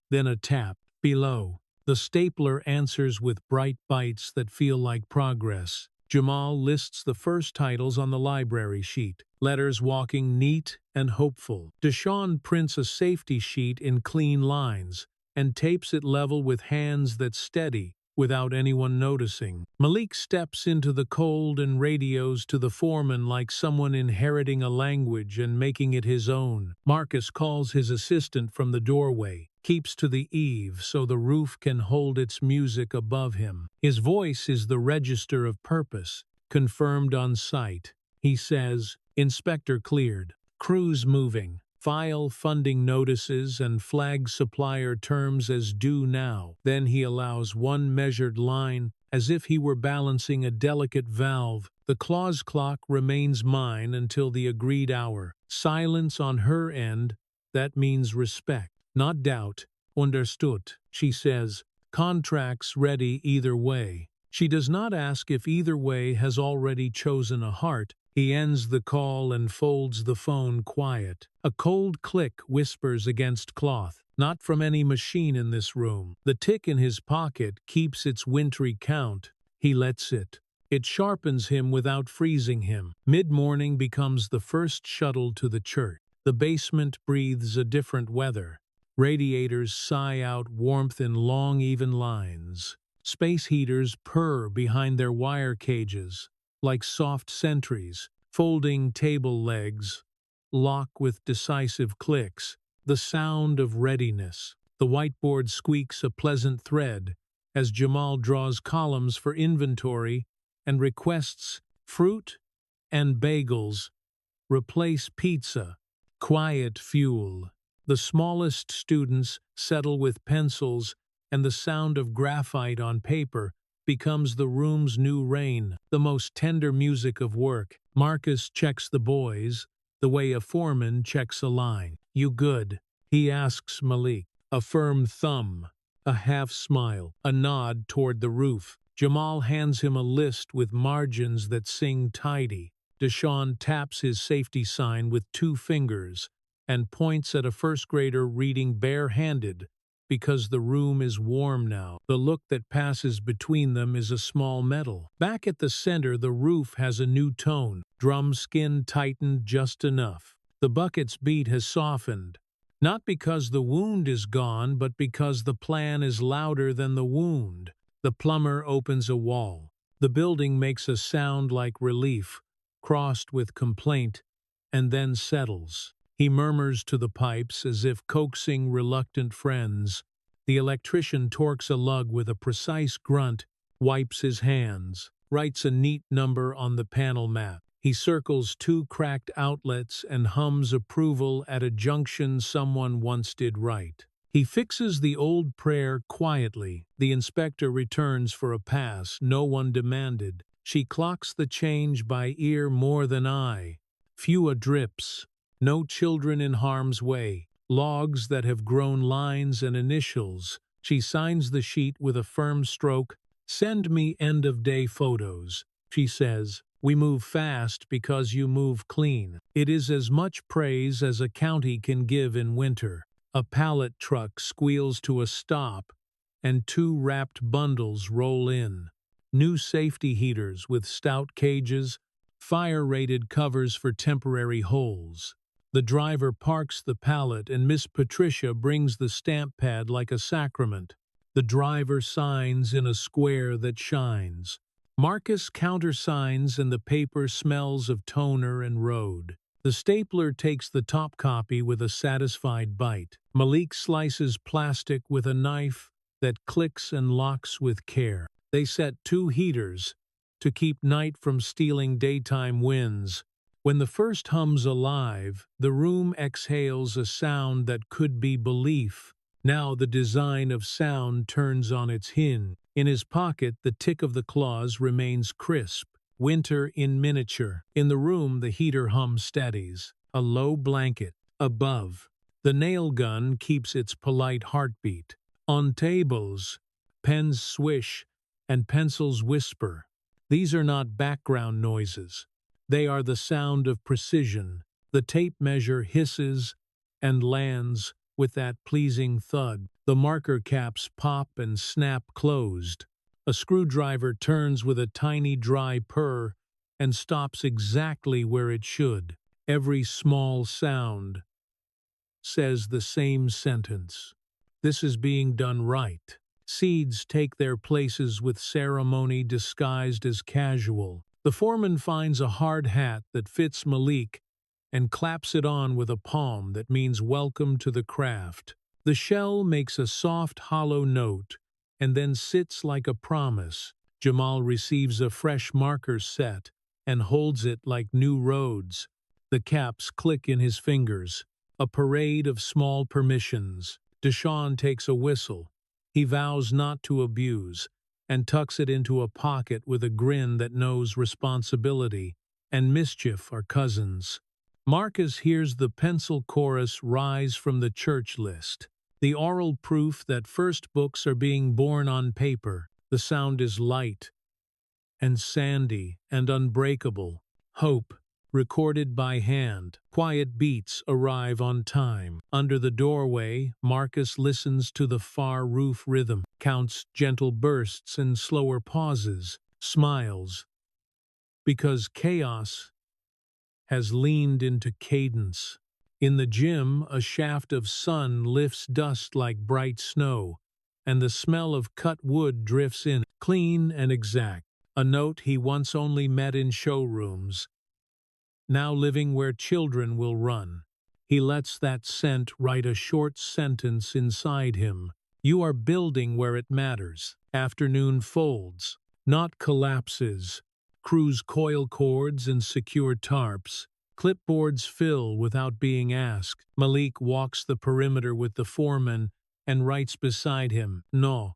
then a tap. Below, the stapler answers with bright bites that feel like progress. Jamal lists the first titles on the library sheet, letters walking neat and hopeful. Deshaun prints a safety sheet in clean lines and tapes it level with hands that steady without anyone noticing. Malik steps into the cold and radios to the foreman like someone inheriting a language and making it his own. Marcus calls his assistant from the doorway, keeps to the eave so the roof can hold its music above him. His voice is the register of purpose, confirmed on sight. He says, "Inspector cleared. Crews moving. File funding notices and flag supplier terms as due now." Then he allows one measured line, as if he were balancing a delicate valve. "The clause clock remains mine until the agreed hour." Silence on her end, that means respect, not doubt. "Understood," she says. "Contracts ready either way." She does not ask if either way has already chosen a heart. He ends the call and folds the phone quiet. A cold click whispers against cloth, not from any machine in this room. The tick in his pocket keeps its wintry count. He lets it. It sharpens him without freezing him. Mid-morning becomes the first shuttle to the church. The basement breathes a different weather. Radiators sigh out warmth in long, even lines. Space heaters purr behind their wire cages, like soft sentries. Folding table legs lock with decisive clicks, the sound of readiness. The whiteboard squeaks a pleasant thread as Jamal draws columns for inventory and requests fruit and bagels. Replace pizza. Quiet fuel. The smallest students settle with pencils, and the sound of graphite on paper becomes the room's new rain, the most tender music of work. Marcus checks the boys, the way a foreman checks a line. "You good?" he asks Malik. A firm thumb, a half smile, a nod toward the roof. Jamal hands him a list with margins that sing tidy. Deshaun taps his safety sign with 2 fingers and points at a first grader reading bare-handed. Because the room is warm now, the look that passes between them is a small medal. Back at the center, the roof has a new tone. Drum skin tightened just enough. The bucket's beat has softened. Not because the wound is gone, but because the plan is louder than the wound. The plumber opens a wall. The building makes a sound like relief, crossed with complaint, and then settles. He murmurs to the pipes as if coaxing reluctant friends. The electrician torques a lug with a precise grunt, wipes his hands, writes a neat number on the panel map. He circles 2 cracked outlets and hums approval at a junction someone once did right. He fixes the old prayer quietly. The inspector returns for a pass no one demanded. She clocks the change by ear more than eye. Fewer drips. No children in harm's way. Logs that have grown lines and initials. She signs the sheet with a firm stroke. "Send me end-of-day photos," she says. "We move fast because you move clean." It is as much praise as a county can give in winter. A pallet truck squeals to a stop, and 2 wrapped bundles roll in. New safety heaters with stout cages, fire-rated covers for temporary holes. The driver parks the pallet and Miss Patricia brings the stamp pad like a sacrament. The driver signs in a square that shines. Marcus countersigns and the paper smells of toner and road. The stapler takes the top copy with a satisfied bite. Malik slices plastic with a knife that clicks and locks with care. They set 2 heaters to keep night from stealing daytime winds. When the first hums alive, the room exhales a sound that could be belief. Now the design of sound turns on its hinge. In his pocket, the tick of the claws remains crisp. Winter in miniature. In the room, the heater hum steadies. A low blanket. Above, the nail gun keeps its polite heartbeat. On tables, pens swish and pencils whisper. These are not background noises. They are the sound of precision. The tape measure hisses and lands, with that pleasing thud. The marker caps pop and snap closed. A screwdriver turns with a tiny dry purr and stops exactly where it should. Every small sound says the same sentence. This is being done right. Seeds take their places with ceremony disguised as casual. The foreman finds a hard hat that fits Malik and claps it on with a palm that means welcome to the craft. The shell makes a soft, hollow note and then sits like a promise. Jamal receives a fresh marker set and holds it like new roads. The caps click in his fingers. A parade of small permissions. Deshaun takes a whistle. He vows not to abuse and tucks it into a pocket with a grin that knows responsibility and mischief are cousins. Marcus hears the pencil chorus rise from the church list. The oral proof that first books are being born on paper. The sound is light and sandy and unbreakable. Hope, recorded by hand. Quiet beats arrive on time. Under the doorway, Marcus listens to the far roof rhythm, counts gentle bursts and slower pauses, smiles, because chaos has leaned into cadence. In the gym, a shaft of sun lifts dust like bright snow, and the smell of cut wood drifts in, clean and exact. A note he once only met in showrooms, now living where children will run. He lets that scent write a short sentence inside him. You are building where it matters. Afternoon folds, not collapses. Crews coil cords and secure tarps. Clipboards fill without being asked. Malik walks the perimeter with the foreman and writes beside him, "No.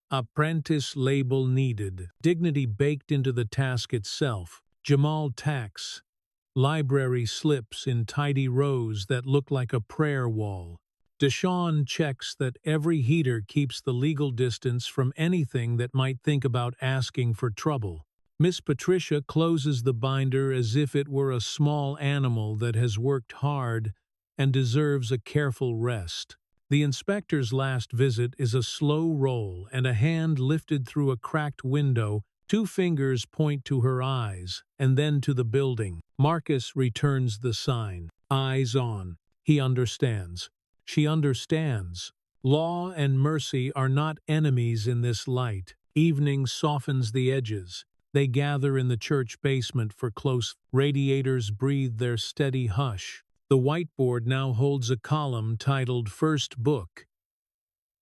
Apprentice label needed." Dignity baked into the task itself. Jamal tacks. Library slips in tidy rows that look like a prayer wall. Deshaun checks that every heater keeps the legal distance from anything that might think about asking for trouble. Miss Patricia closes the binder as if it were a small animal that has worked hard and deserves a careful rest. The inspector's last visit is a slow roll and a hand lifted through a cracked window. 2 fingers point to her eyes and then to the building. Marcus returns the sign. Eyes on. He understands. She understands. Law and mercy are not enemies in this light. Evening softens the edges. They gather in the church basement for close. Radiators breathe their steady hush. The whiteboard now holds a column titled First Book,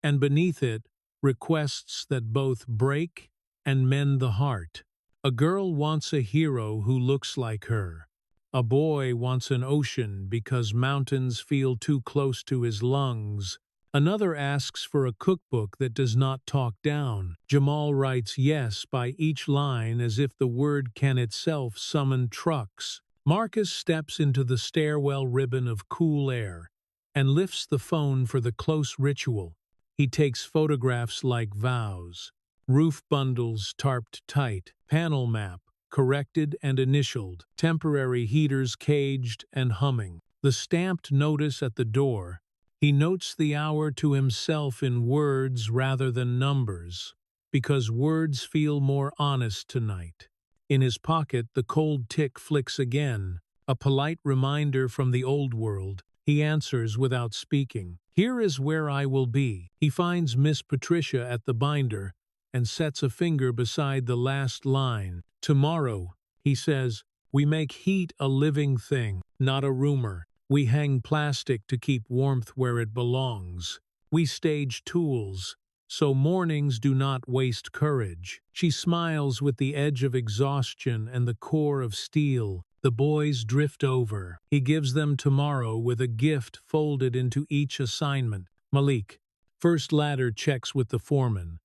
and beneath it, requests that both break and mend the heart. A girl wants a hero who looks like her. A boy wants an ocean because mountains feel too close to his lungs. Another asks for a cookbook that does not talk down. Jamal writes yes by each line as if the word can itself summon trucks. Marcus steps into the stairwell ribbon of cool air and lifts the phone for the close ritual. He takes photographs like vows. Roof bundles tarped tight, panel map, corrected and initialed, temporary heaters caged and humming. The stamped notice at the door. He notes the hour to himself in words rather than numbers, because words feel more honest tonight. In his pocket, the cold tick flicks again, a polite reminder from the old world. He answers without speaking. Here is where I will be. He finds Miss Patricia at the binder and sets a finger beside the last line. Tomorrow, he says, we make heat a living thing, not a rumor. We hang plastic to keep warmth where it belongs. We stage tools, so mornings do not waste courage. She smiles with the edge of exhaustion and the core of steel. The boys drift over. He gives them tomorrow with a gift folded into each assignment. Malik, first ladder checks with the foreman.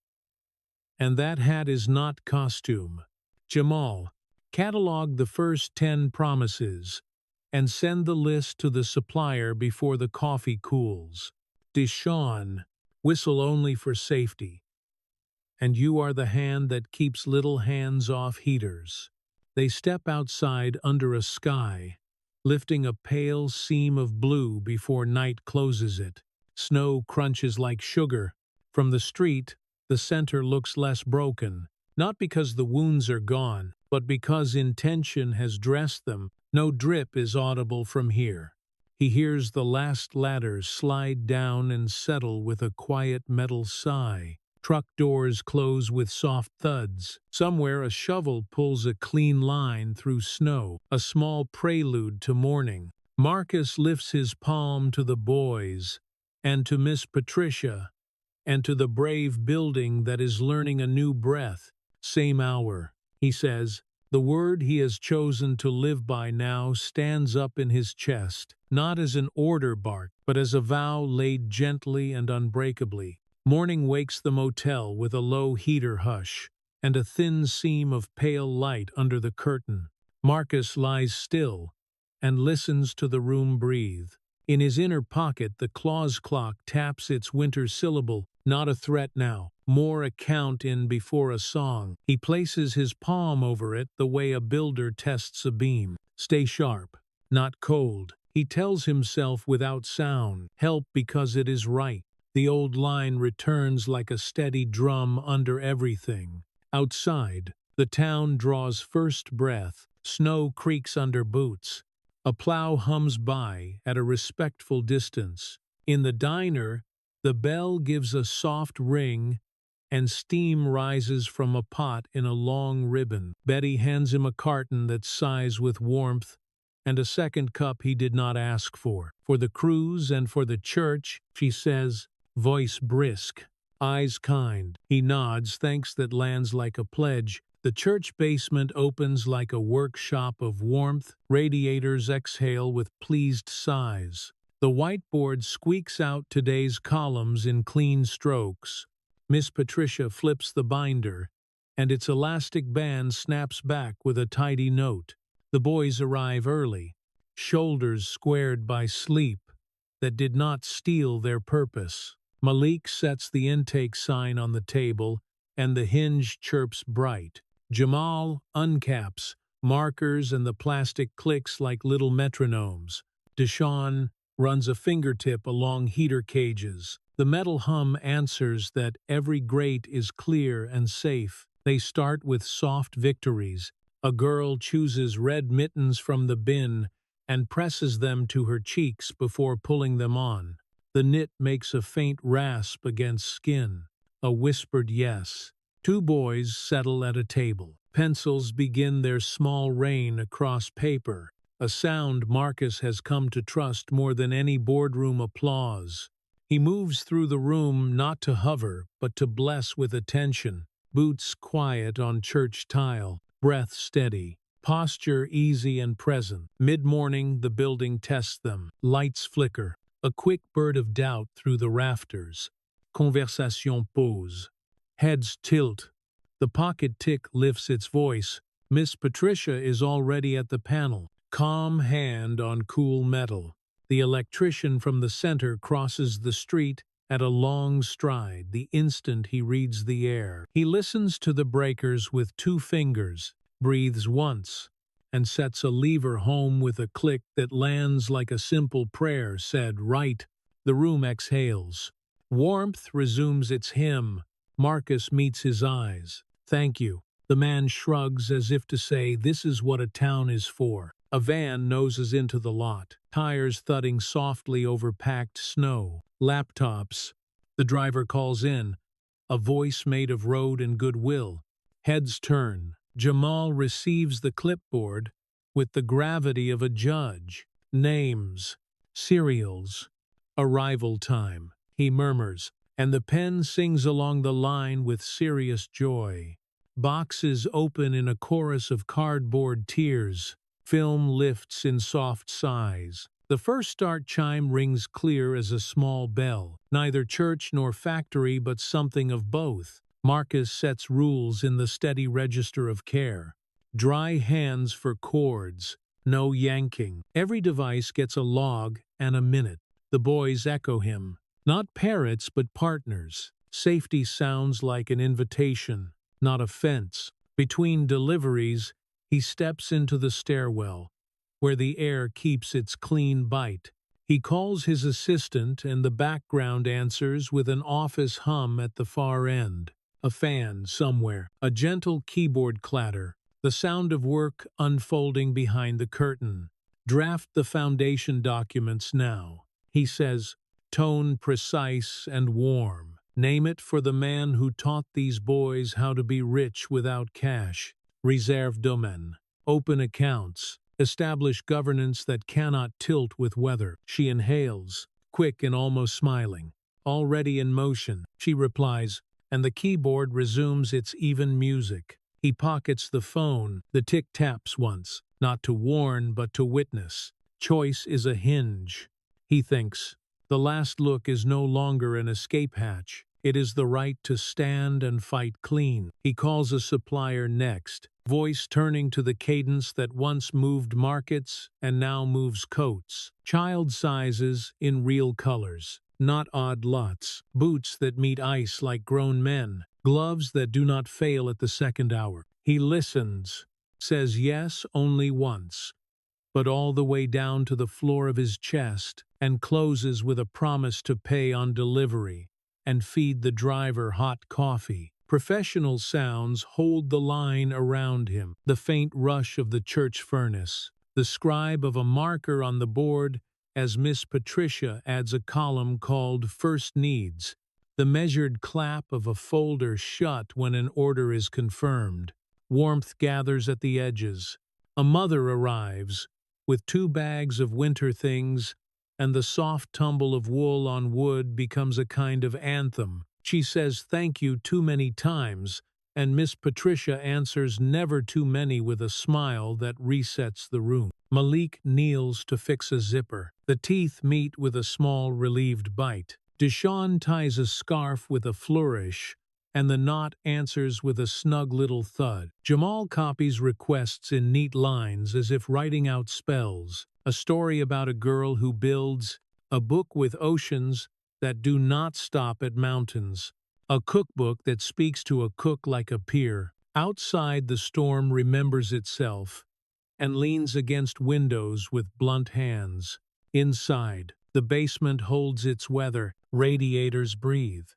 And that hat is not costume. Jamal, catalog the first 10 promises and send the list to the supplier before the coffee cools. Deshaun, whistle only for safety. And you are the hand that keeps little hands off heaters. They step outside under a sky, lifting a pale seam of blue before night closes it. Snow crunches like sugar. From the street, the center looks less broken, not because the wounds are gone, but because intention has dressed them. No drip is audible from here. He hears the last ladders slide down and settle with a quiet metal sigh. Truck doors close with soft thuds. Somewhere a shovel pulls a clean line through snow, a small prelude to morning. Marcus lifts his palm to the boys, and to Miss Patricia, and to the brave building that is learning a new breath. Same hour, he says. The word he has chosen to live by now stands up in his chest, not as an order bark, but as a vow laid gently and unbreakably. Morning wakes the motel with a low heater hush, and a thin seam of pale light under the curtain. Marcus lies still and listens to the room breathe. In his inner pocket, the claws clock taps its winter syllable, not a threat now, more a count in before a song. He places his palm over it the way a builder tests a beam. Stay sharp, not cold. He tells himself without sound, help because it is right. The old line returns like a steady drum under everything. Outside, the town draws first breath. Snow creaks under boots. A plow hums by at a respectful distance. In the diner, the bell gives a soft ring and steam rises from a pot in a long ribbon. Betty hands him a carton that sighs with warmth and a second cup he did not ask for. For the cruise and for the church, she says, voice brisk, eyes kind. He nods, thanks that lands like a pledge. The church basement opens like a workshop of warmth. Radiators exhale with pleased sighs. The whiteboard squeaks out today's columns in clean strokes. Miss Patricia flips the binder, and its elastic band snaps back with a tidy note. The boys arrive early, shoulders squared by sleep that did not steal their purpose. Malik sets the intake sign on the table, and the hinge chirps bright. Jamal uncaps, markers and the plastic clicks like little metronomes. Deshaun runs a fingertip along heater cages. The metal hum answers that every grate is clear and safe. They start with soft victories. A girl chooses red mittens from the bin and presses them to her cheeks before pulling them on. The knit makes a faint rasp against skin, a whispered yes. Two boys settle at a table. Pencils begin their small rain across paper, a sound Marcus has come to trust more than any boardroom applause. He moves through the room not to hover, but to bless with attention. Boots quiet on church tile, breath steady, posture easy and present. Mid-morning, the building tests them. Lights flicker, a quick bird of doubt through the rafters. Conversation pause. Heads tilt. The pocket tick lifts its voice. Miss Patricia is already at the panel, calm hand on cool metal. The electrician from the center crosses the street at a long stride the instant he reads the air. He listens to the breakers with two fingers, breathes once, and sets a lever home with a click that lands like a simple prayer said right. The room exhales. Warmth resumes its hymn. Marcus meets his eyes. Thank you. The man shrugs as if to say this is what a town is for. A van noses into the lot, tires thudding softly over packed snow. Laptops. The driver calls in, a voice made of road and goodwill. Heads turn. Jamal receives the clipboard with the gravity of a judge. Names. Serials. Arrival time. He murmurs, and the pen sings along the line with serious joy. Boxes open in a chorus of cardboard tears. Film lifts in soft sighs. The first start chime rings clear as a small bell. Neither church nor factory, but something of both. Marcus sets rules in the steady register of care. Dry hands for cords. No yanking. Every device gets a log and a minute. The boys echo him. Not parrots, but partners. Safety sounds like an invitation, not a fence. Between deliveries, he steps into the stairwell, where the air keeps its clean bite. He calls his assistant and the background answers with an office hum at the far end. A fan somewhere, a gentle keyboard clatter, the sound of work unfolding behind the curtain. Draft the foundation documents now, he says, tone precise and warm. Name it for the man who taught these boys how to be rich without cash. Reserve domaine. Open accounts. Establish governance that cannot tilt with weather. She inhales, quick and almost smiling. Already in motion, she replies, and the keyboard resumes its even music. He pockets the phone, the tick taps once, not to warn but to witness. Choice is a hinge. He thinks, the last look is no longer an escape hatch. It is the right to stand and fight clean. He calls a supplier next, voice turning to the cadence that once moved markets and now moves coats. Child sizes in real colors, not odd lots. Boots that meet ice like grown men. Gloves that do not fail at the second hour. He listens, says yes only once, but all the way down to the floor of his chest, and closes with a promise to pay on delivery and feed the driver hot coffee. Professional sounds hold the line around him, the faint rush of the church furnace, the scribe of a marker on the board as Miss Patricia adds a column called First Needs, the measured clap of a folder shut when an order is confirmed. Warmth gathers at the edges. A mother arrives, with 2 bags of winter things, and the soft tumble of wool on wood becomes a kind of anthem. She says thank you too many times, and Miss Patricia answers never too many with a smile that resets the room. Malik kneels to fix a zipper. The teeth meet with a small relieved bite. Deshaun ties a scarf with a flourish, and the knot answers with a snug little thud. Jamal copies requests in neat lines as if writing out spells. A story about a girl who builds, a book with oceans that do not stop at mountains, a cookbook that speaks to a cook like a peer. Outside, the storm remembers itself and leans against windows with blunt hands. Inside, the basement holds its weather. Radiators breathe.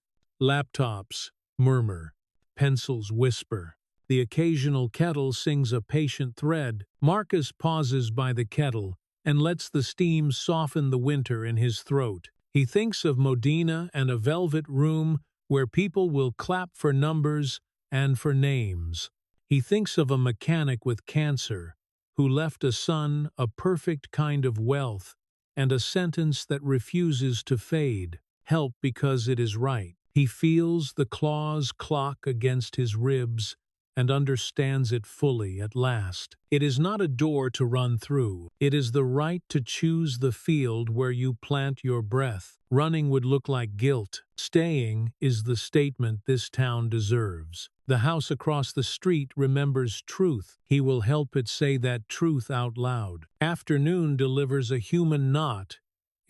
Laptops murmur. Pencils whisper. The occasional kettle sings a patient thread. Marcus pauses by the kettle and lets the steam soften the winter in his throat. He thinks of Modena and a velvet room where people will clap for numbers and for names. He thinks of a mechanic with cancer who left a son a perfect kind of wealth and a sentence that refuses to fade. Help because it is right. He feels the claws clock against his ribs and understands it fully at last. It is not a door to run through. It is the right to choose the field where you plant your breath. Running would look like guilt. Staying is the statement this town deserves. The house across the street remembers truth. He will help it say that truth out loud. Afternoon delivers a human knot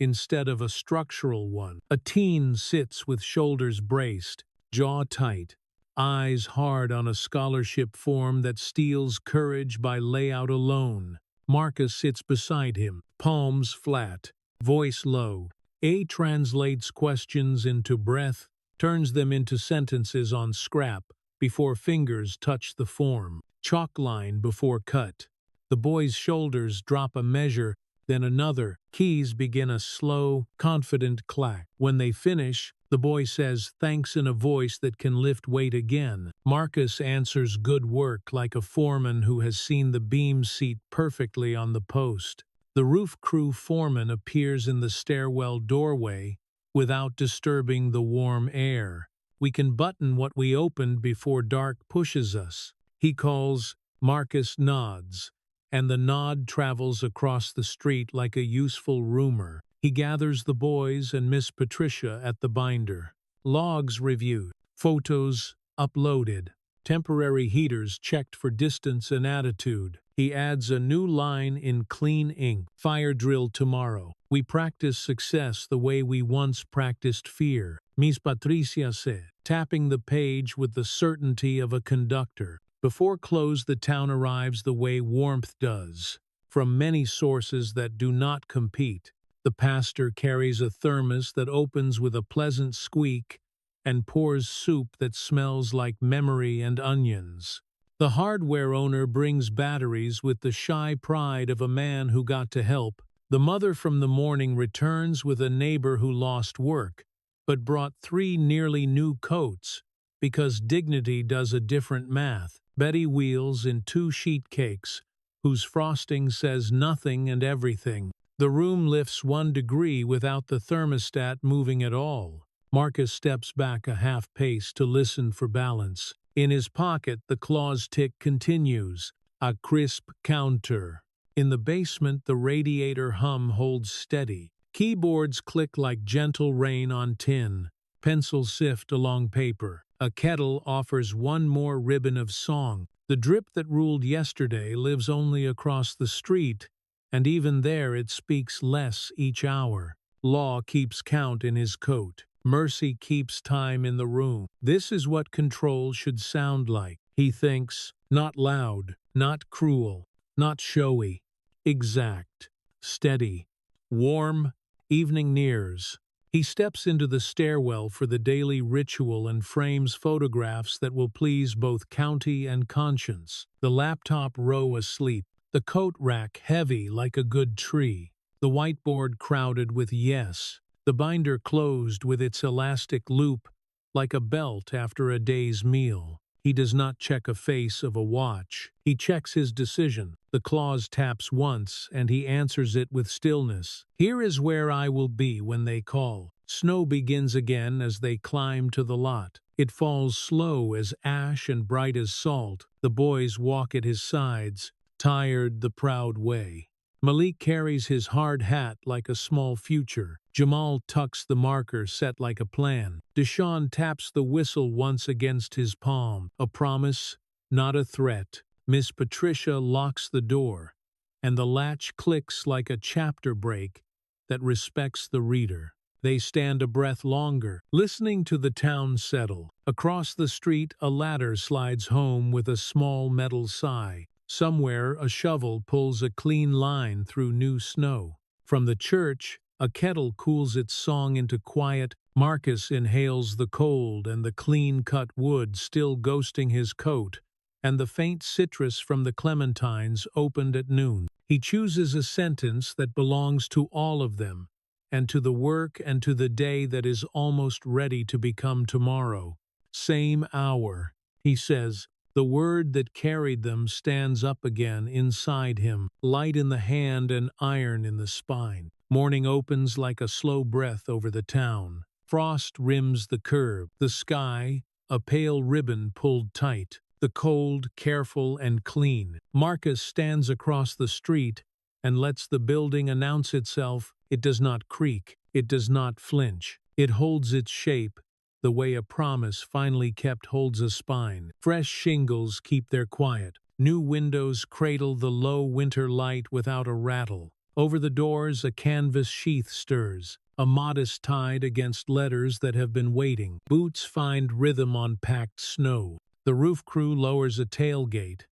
instead of a structural one. A teen sits with shoulders braced, jaw tight, eyes hard on a scholarship form that steals courage by layout alone. Marcus sits beside him, palms flat, voice low. A translates questions into breath, turns them into sentences on scrap before fingers touch the form. Chalk line before cut. The boy's shoulders drop a measure, then another. Keys begin a slow, confident clack. When they finish, the boy says thanks in a voice that can lift weight again. Marcus answers good work like a foreman who has seen the beam seat perfectly on the post. The roof crew foreman appears in the stairwell doorway without disturbing the warm air. We can button what we opened before dark pushes us. He calls, Marcus nods, and the nod travels across the street like a useful rumor. He gathers the boys and Miss Patricia at the binder. Logs reviewed, photos uploaded, temporary heaters checked for distance and attitude. He adds a new line in clean ink. Fire drill tomorrow. We practice success the way we once practiced fear. Miss Patricia said, tapping the page with the certainty of a conductor. Before close, the town arrives the way warmth does, from many sources that do not compete. The pastor carries a thermos that opens with a pleasant squeak and pours soup that smells like memory and onions. The hardware owner brings batteries with the shy pride of a man who got to help. The mother from the morning returns with a neighbor who lost work, but brought 3 nearly new coats, because dignity does a different math. Betty wheels in 2 sheet cakes, whose frosting says nothing and everything. The room lifts 1 degree without the thermostat moving at all. Marcus steps back a half pace to listen for balance. In his pocket, the claw's tick continues, a crisp counter. In the basement, the radiator hum holds steady. Keyboards click like gentle rain on tin. Pencils sift along paper. A kettle offers 1 more ribbon of song. The drip that ruled yesterday lives only across the street, and even there it speaks less each hour. Law keeps count in his coat. Mercy keeps time in the room. This is what control should sound like, he thinks. Not loud, not cruel, not showy. Exact, steady, warm. Evening nears. He steps into the stairwell for the daily ritual and frames photographs that will please both county and conscience. The laptop row asleep, the coat rack heavy like a good tree, the whiteboard crowded with yes, the binder closed with its elastic loop like a belt after a day's meal. He does not check a face of a watch. He checks his decision. The clause taps once, and he answers it with stillness. Here is where I will be when they call. Snow begins again as they climb to the lot. It falls slow as ash and bright as salt. The boys walk at his sides, tired the proud way. Malik carries his hard hat like a small future. Jamal tucks the marker set like a plan. Deshaun taps the whistle once against his palm. A promise, not a threat. Miss Patricia locks the door, and the latch clicks like a chapter break that respects the reader. They stand a breath longer, listening to the town settle. Across the street, a ladder slides home with a small metal sigh. Somewhere, a shovel pulls a clean line through new snow. From the church, a kettle cools its song into quiet. Marcus inhales the cold and the clean-cut wood still ghosting his coat, and the faint citrus from the clementines opened at noon. He chooses a sentence that belongs to all of them, and to the work and to the day that is almost ready to become tomorrow. Same hour, he says. The word that carried them stands up again inside him, light in the hand and iron in the spine. Morning opens like a slow breath over the town. Frost rims the curb. The sky, a pale ribbon pulled tight. The cold, careful, and clean. Marcus stands across the street and lets the building announce itself. It does not creak. It does not flinch. It holds its shape, the way a promise finally kept holds a spine. Fresh shingles keep their quiet. New windows cradle the low winter light without a rattle. Over the doors, a canvas sheath stirs, a modest tide against letters that have been waiting. Boots find rhythm on packed snow. The roof crew lowers a tailgate,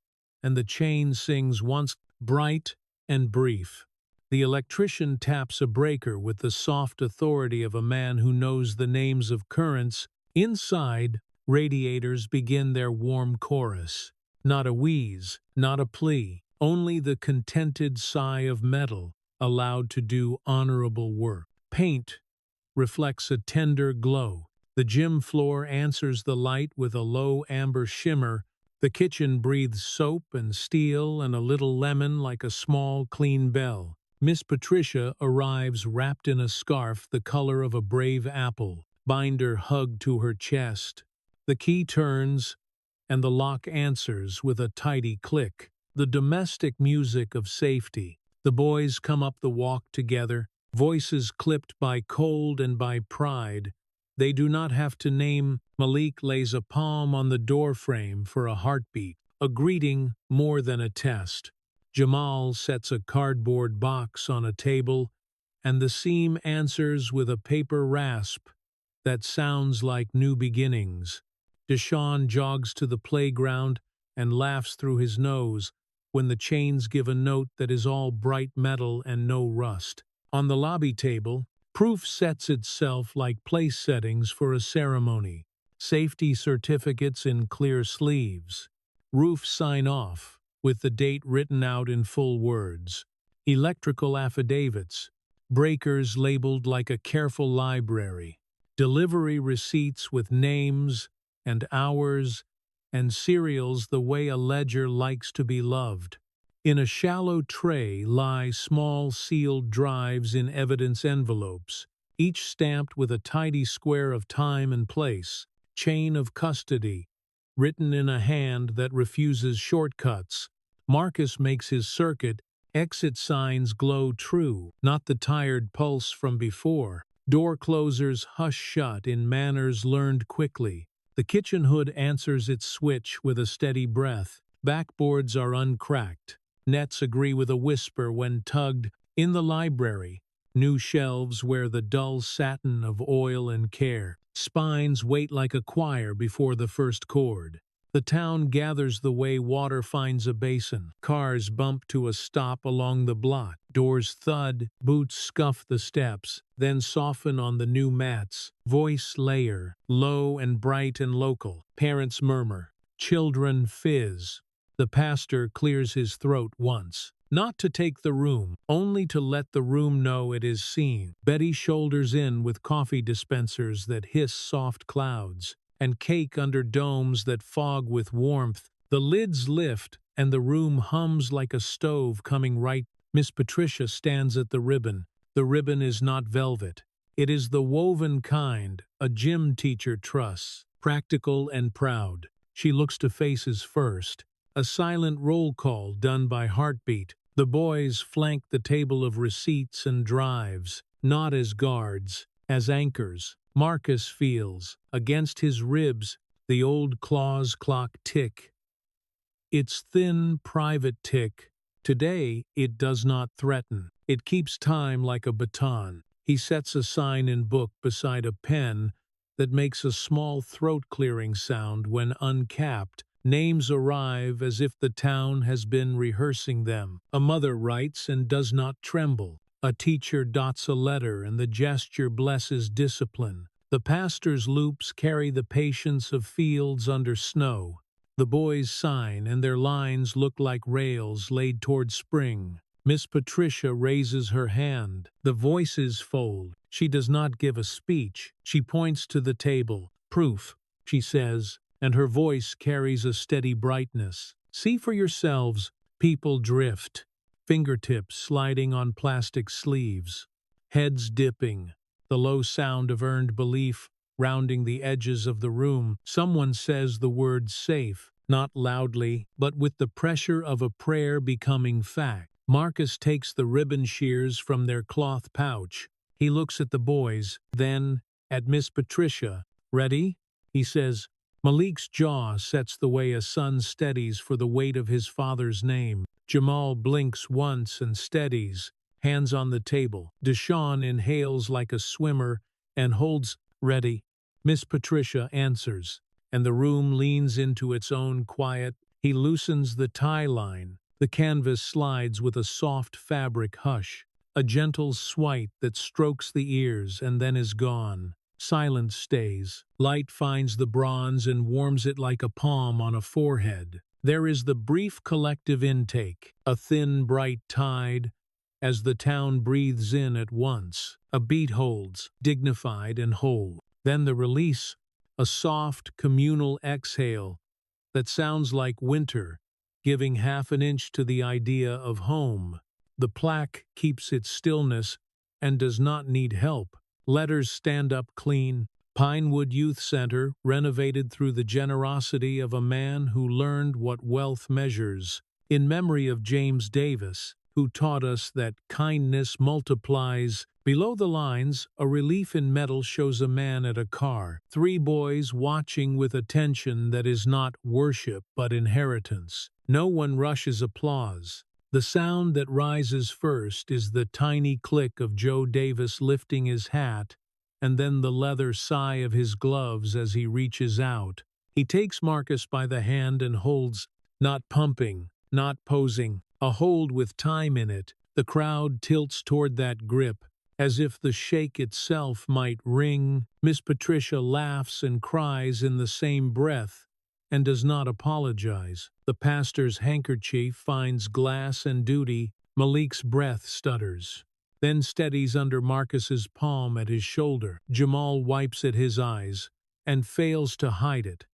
and the chain sings once bright and brief. The electrician taps a breaker with the soft authority of a man who knows the names of currents. Inside, radiators begin their warm chorus. Not a wheeze, not a plea, only the contented sigh of metal, allowed to do honorable work. Paint reflects a tender glow. The gym floor answers the light with a low amber shimmer. The kitchen breathes soap and steel and a little lemon like a small, clean bell. Miss Patricia arrives wrapped in a scarf the color of a brave apple, binder hugged to her chest. The key turns, and the lock answers with a tidy click. The domestic music of safety. The boys come up the walk together, voices clipped by cold and by pride. They do not have to name. Malik lays a palm on the doorframe for a heartbeat, a greeting more than a test. Jamal sets a cardboard box on a table, and the seam answers with a paper rasp that sounds like new beginnings. Deshaun jogs to the playground and laughs through his nose when the chains give a note that is all bright metal and no rust. On the lobby table, proof sets itself like place settings for a ceremony. Safety certificates in clear sleeves. Roof sign-off, with the date written out in full words. Electrical affidavits. Breakers labeled like a careful library. Delivery receipts with names and hours and serials the way a ledger likes to be loved. In a shallow tray lie small sealed drives in evidence envelopes, each stamped with a tidy square of time and place, chain of custody, written in a hand that refuses shortcuts. Marcus makes his circuit, exit signs glow true, not the tired pulse from before. Door closers hush shut in manners learned quickly. The kitchen hood answers its switch with a steady breath. Backboards are uncracked. Nets agree with a whisper when tugged. In the library, new shelves wear the dull satin of oil and care. Spines wait like a choir before the first chord. The town gathers the way water finds a basin. Cars bump to a stop along the block. Doors thud, boots scuff the steps, then soften on the new mats. Voice layer, low and bright and local. Parents murmur. Children fizz. The pastor clears his throat once. Not to take the room, only to let the room know it is seen. Betty shoulders in with coffee dispensers that hiss soft clouds, and cake under domes that fog with warmth. The lids lift, and the room hums like a stove coming right. Miss Patricia stands at the ribbon. The ribbon is not velvet. It is the woven kind a gym teacher trusts, practical and proud. She looks to faces first. A silent roll call done by heartbeat. The boys flank the table of receipts and drives, not as guards, as anchors. Marcus feels, against his ribs, the old claws clock tick. Its thin, private tick. Today, it does not threaten. It keeps time like a baton. He sets a sign in book beside a pen that makes a small throat-clearing sound when uncapped. Names arrive as if the town has been rehearsing them. A mother writes and does not tremble. A teacher dots a letter and the gesture blesses discipline. The pastor's loops carry the patience of fields under snow. The boys sign and their lines look like rails laid toward spring. Miss Patricia raises her hand. The voices fold. She does not give a speech. She points to the table. Proof, she says, and her voice carries a steady brightness. See for yourselves, people drift, fingertips sliding on plastic sleeves, heads dipping, the low sound of earned belief rounding the edges of the room. Someone says the word safe, not loudly, but with the pressure of a prayer becoming fact. Marcus takes the ribbon shears from their cloth pouch. He looks at the boys, then at Miss Patricia. Ready? He says. Malik's jaw sets the way a son steadies for the weight of his father's name. Jamal blinks once and steadies, hands on the table. Deshaun inhales like a swimmer and holds ready. Miss Patricia answers, and the room leans into its own quiet. He loosens the tie line. The canvas slides with a soft fabric hush, a gentle swipe that strokes the ears and then is gone. Silence stays. Light finds the bronze and warms it like a palm on a forehead. There is the brief collective intake, a thin, bright tide, as the town breathes in at once. A beat holds, dignified and whole. Then the release, a soft, communal exhale that sounds like winter, giving half an inch to the idea of home. The plaque keeps its stillness and does not need help. Letters stand up clean. Pinewood Youth Center, renovated through the generosity of a man who learned what wealth measures. In memory of James Davis, who taught us that kindness multiplies. Below the lines, a relief in metal shows a man at a car. 3 boys watching with attention that is not worship but inheritance. No one rushes applause. The sound that rises first is the tiny click of Joe Davis lifting his hat, and then the leather sigh of his gloves as he reaches out. He takes Marcus by the hand and holds, not pumping, not posing, a hold with time in it. The crowd tilts toward that grip, as if the shake itself might ring. Miss Patricia laughs and cries in the same breath, and does not apologize. The pastor's handkerchief finds glass and duty. Malik's breath stutters, then steadies under Marcus's palm at his shoulder. Jamal wipes at his eyes, and fails to hide it,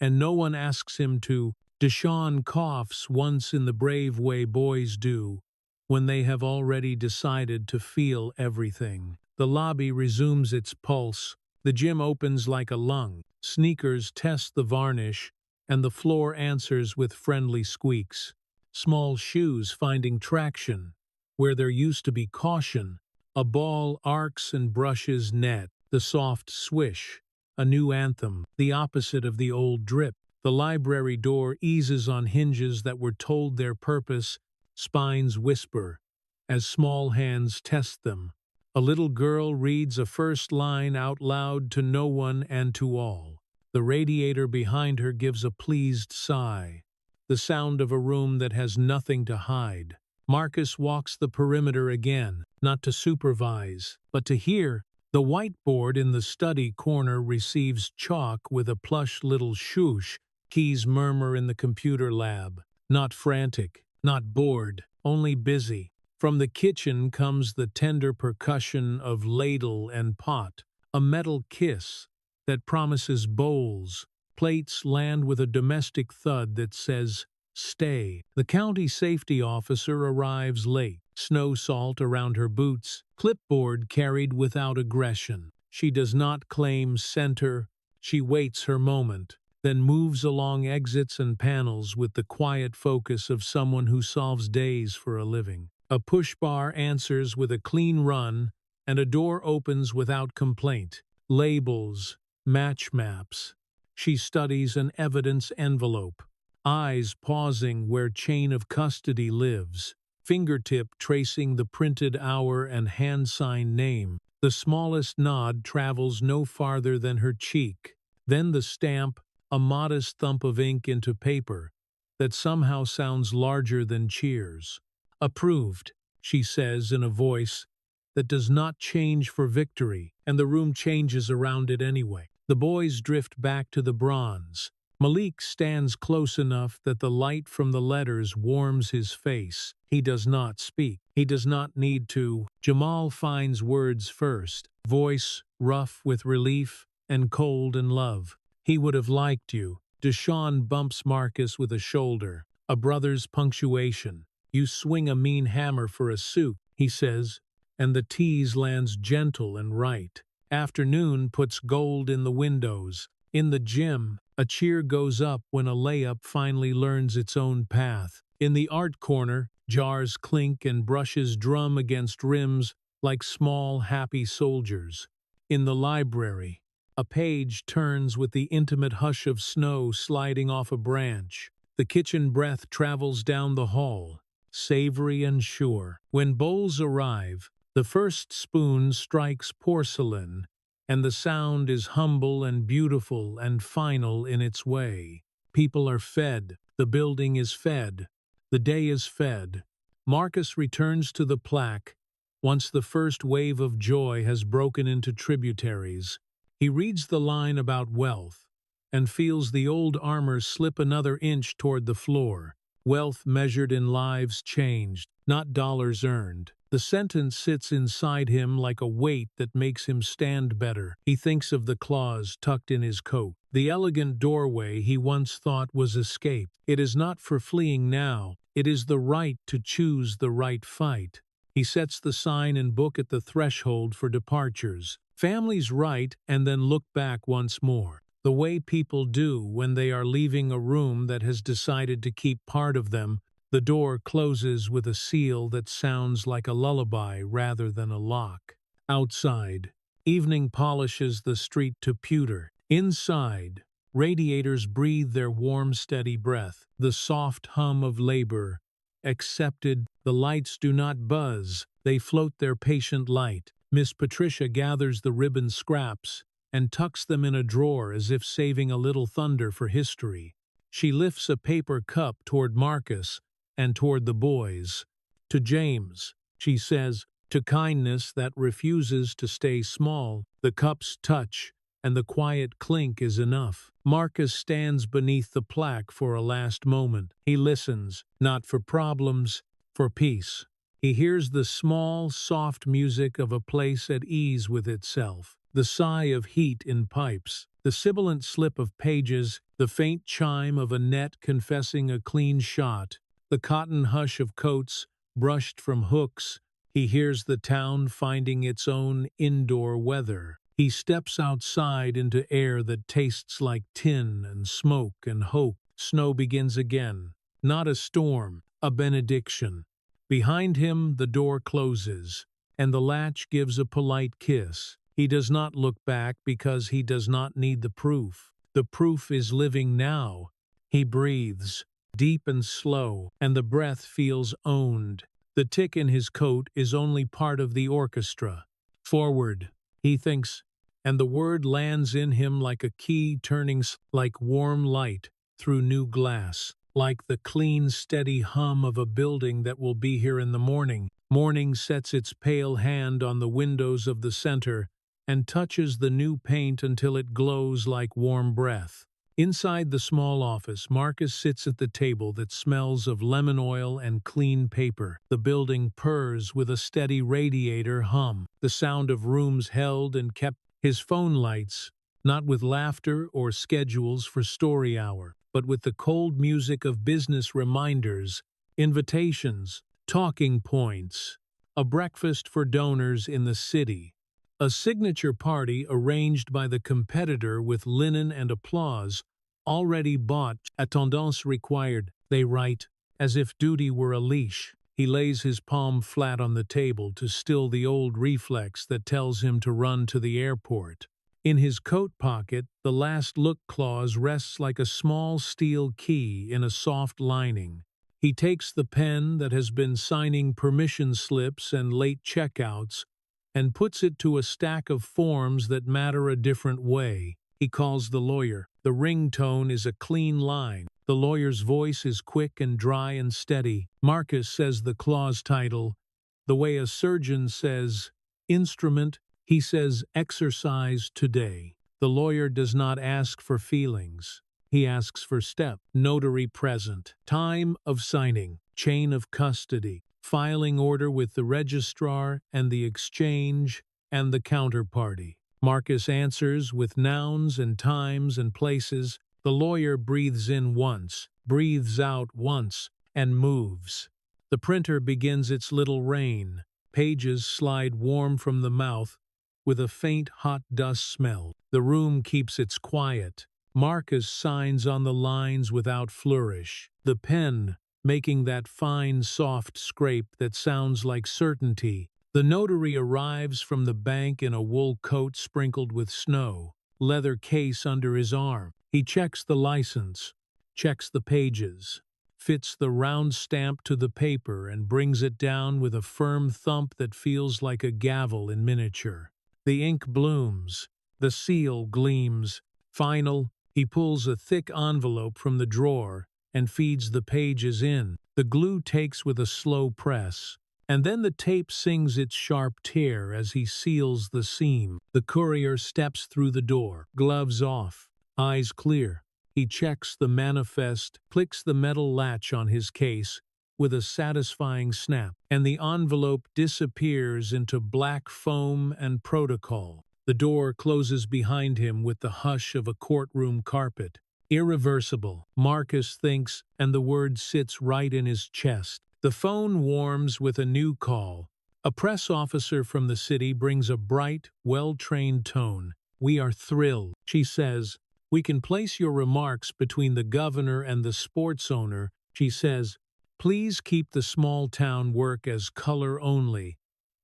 and no one asks him to. Deshaun coughs once in the brave way boys do, when they have already decided to feel everything. The lobby resumes its pulse. The gym opens like a lung. Sneakers test the varnish, and the floor answers with friendly squeaks. Small shoes finding traction where there used to be caution. A ball arcs and brushes net. The soft swish, a new anthem, the opposite of the old drip. The library door eases on hinges that were told their purpose. Spines whisper as small hands test them. A little girl reads a first line out loud to no one and to all. The radiator behind her gives a pleased sigh, the sound of a room that has nothing to hide. Marcus walks the perimeter again, not to supervise, but to hear. The whiteboard in the study corner receives chalk with a plush little shoosh. Keys murmur in the computer lab. Not frantic, not bored, only busy. From the kitchen comes the tender percussion of ladle and pot, a metal kiss that promises bowls. Plates land with a domestic thud that says, "Stay." The county safety officer arrives late, snow salt around her boots, clipboard carried without aggression. She does not claim center, she waits her moment, then moves along exits and panels with the quiet focus of someone who solves days for a living. A push bar answers with a clean run, and a door opens without complaint. Labels, match maps. She studies an evidence envelope, eyes pausing where chain of custody lives, fingertip tracing the printed hour and hand-signed name. The smallest nod travels no farther than her cheek. Then the stamp, a modest thump of ink into paper that somehow sounds larger than cheers. "Approved," she says in a voice that does not change for victory, and the room changes around it anyway. The boys drift back to the bronze. Malik stands close enough that the light from the letters warms his face. He does not speak. He does not need to. Jamal finds words first, voice rough with relief and cold in love. "He would have liked you." Deshaun bumps Marcus with a shoulder, a brother's punctuation. "You swing a mean hammer for a suit," he says, and the tease lands gentle and right. Afternoon puts gold in the windows. In the gym, a cheer goes up when a layup finally learns its own path. In the art corner, jars clink and brushes drum against rims like small, happy soldiers. In the library, a page turns with the intimate hush of snow sliding off a branch. The kitchen breath travels down the hall, savory and sure. When bowls arrive, the first spoon strikes porcelain, and the sound is humble and beautiful and final in its way. People are fed, the building is fed, the day is fed. Marcus returns to the plaque, once the first wave of joy has broken into tributaries. He reads the line about wealth, and feels the old armor slip another inch toward the floor. Wealth measured in lives changed, not dollars earned. The sentence sits inside him like a weight that makes him stand better. He thinks of the claws tucked in his coat, the elegant doorway he once thought was escape. It is not for fleeing now, it is the right to choose the right fight. He sets the sign and book at the threshold for departures. Families write and then look back once more, the way people do when they are leaving a room that has decided to keep part of them. The door closes with a seal that sounds like a lullaby rather than a lock. Outside, evening polishes the street to pewter. Inside, radiators breathe their warm, steady breath, the soft hum of labor. Accepted, the lights do not buzz, they float their patient light. Miss Patricia gathers the ribbon scraps and tucks them in a drawer as if saving a little thunder for history. She lifts a paper cup toward Marcus and toward the boys. To James, she says, to kindness that refuses to stay small. The cup's touch and the quiet clink is enough. Marcus stands beneath the plaque for a last moment. He listens, not for problems, for peace. He hears the small, soft music of a place at ease with itself, the sigh of heat in pipes, the sibilant slip of pages, the faint chime of a net confessing a clean shot, the cotton hush of coats brushed from hooks. He hears the town finding its own indoor weather. He steps outside into air that tastes like tin and smoke and hope. Snow begins again. Not a storm, a benediction. Behind him, the door closes, and the latch gives a polite kiss. He does not look back because he does not need the proof. The proof is living now. He breathes, deep and slow, and the breath feels owned. The tick in his coat is only part of the orchestra. Forward, he thinks, and the word lands in him like a key turning like warm light through new glass, like the clean, steady hum of a building that will be here in the morning. Morning sets its pale hand on the windows of the center and touches the new paint until it glows like warm breath. Inside the small office, Marcus sits at the table that smells of lemon oil and clean paper. The building purrs with a steady radiator hum, the sound of rooms held and kept. His phone lights, not with laughter or schedules for story hour, but with the cold music of business reminders, invitations, talking points, a breakfast for donors in the city, a signature party arranged by the competitor with linen and applause, already bought, attendance required, they write, as if duty were a leash. He lays his palm flat on the table to still the old reflex that tells him to run to the airport. In his coat pocket, the last look clause rests like a small steel key in a soft lining. He takes the pen that has been signing permission slips and late checkouts and puts it to a stack of forms that matter a different way. He calls the lawyer. The ringtone is a clean line. The lawyer's voice is quick and dry and steady. Marcus says the clause title, the way a surgeon says instrument, he says exercise today. The lawyer does not ask for feelings. He asks for step, notary present, time of signing, chain of custody, filing order with the registrar and the exchange and the counterparty. Marcus answers with nouns and times and places. The lawyer breathes in once, breathes out once, and moves. The printer begins its little rain. Pages slide warm from the mouth with a faint hot dust smell. The room keeps its quiet. Marcus signs on the lines without flourish. The pen making that fine, soft scrape that sounds like certainty. The notary arrives from the bank in a wool coat sprinkled with snow, leather case under his arm. He checks the license, checks the pages, fits the round stamp to the paper and brings it down with a firm thump that feels like a gavel in miniature. The ink blooms, the seal gleams. Final, he pulls a thick envelope from the drawer and feeds the pages in. The glue takes with a slow press, and then the tape sings its sharp tear as he seals the seam. The courier steps through the door, gloves off, eyes clear. He checks the manifest, clicks the metal latch on his case with a satisfying snap, and the envelope disappears into black foam and protocol. The door closes behind him with the hush of a courtroom carpet. Irreversible, Marcus thinks, and the word sits right in his chest. The phone warms with a new call. A press officer from the city brings a bright, well-trained tone. "We are thrilled," she says. "We can place your remarks between the governor and the sports owner," she says. "Please keep the small-town work as color only,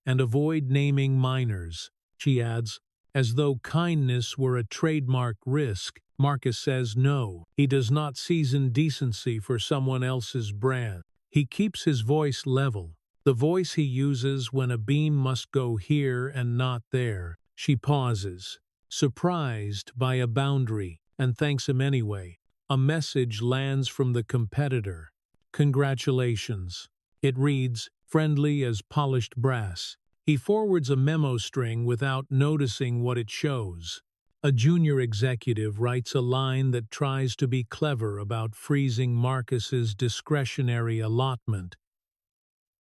and avoid naming minors," she adds, as though kindness were a trademark risk. Marcus says no. He does not season decency for someone else's brand. He keeps his voice level, the voice he uses when a beam must go here and not there. She pauses, surprised by a boundary, and thanks him anyway. A message lands from the competitor. "Congratulations." It reads, friendly as polished brass. He forwards a memo string without noticing what it shows. A junior executive writes a line that tries to be clever about freezing Marcus's discretionary allotment.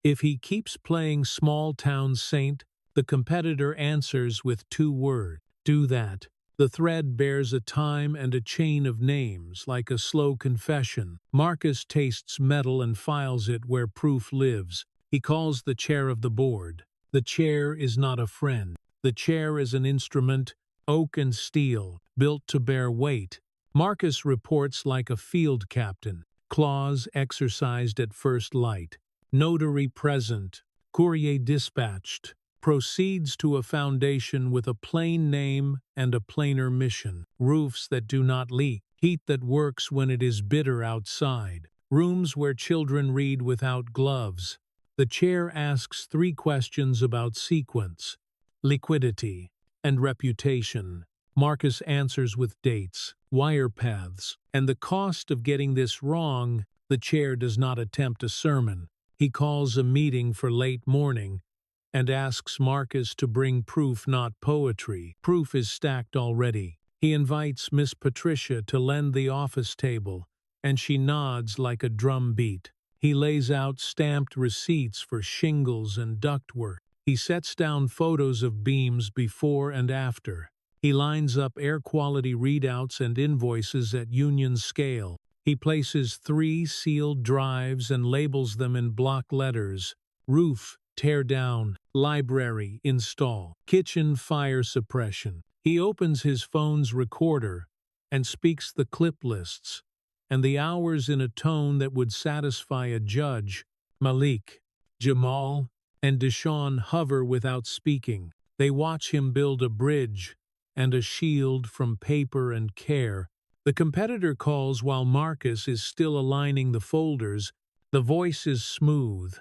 If he keeps playing small-town saint, the competitor answers with 2 words. Do that. The thread bears a time and a chain of names, like a slow confession. Marcus tastes metal and files it where proof lives. He calls the chair of the board. The chair is not a friend. The chair is an instrument, oak and steel, built to bear weight. Marcus reports like a field captain. Clause exercised at first light. Notary present. Courier dispatched. Proceeds to a foundation with a plain name and a plainer mission. Roofs that do not leak. Heat that works when it is bitter outside. Rooms where children read without gloves. The chair asks 3 questions about sequence, liquidity, and reputation. Marcus answers with dates, wire paths, and the cost of getting this wrong. The chair does not attempt a sermon. He calls a meeting for late morning and asks Marcus to bring proof, not poetry. Proof is stacked already. He invites Miss Patricia to lend the office table, and she nods like a drum beat. He lays out stamped receipts for shingles and ductwork. He sets down photos of beams before and after. He lines up air quality readouts and invoices at union scale. He places 3 sealed drives and labels them in block letters. Roof, tear down. Library, install. Kitchen, fire suppression. He opens his phone's recorder and speaks the clip lists and the hours in a tone that would satisfy a judge. Malik, Jamal, and Deshaun hover without speaking. They watch him build a bridge and a shield from paper and care. The competitor calls while Marcus is still aligning the folders. The voice is smooth,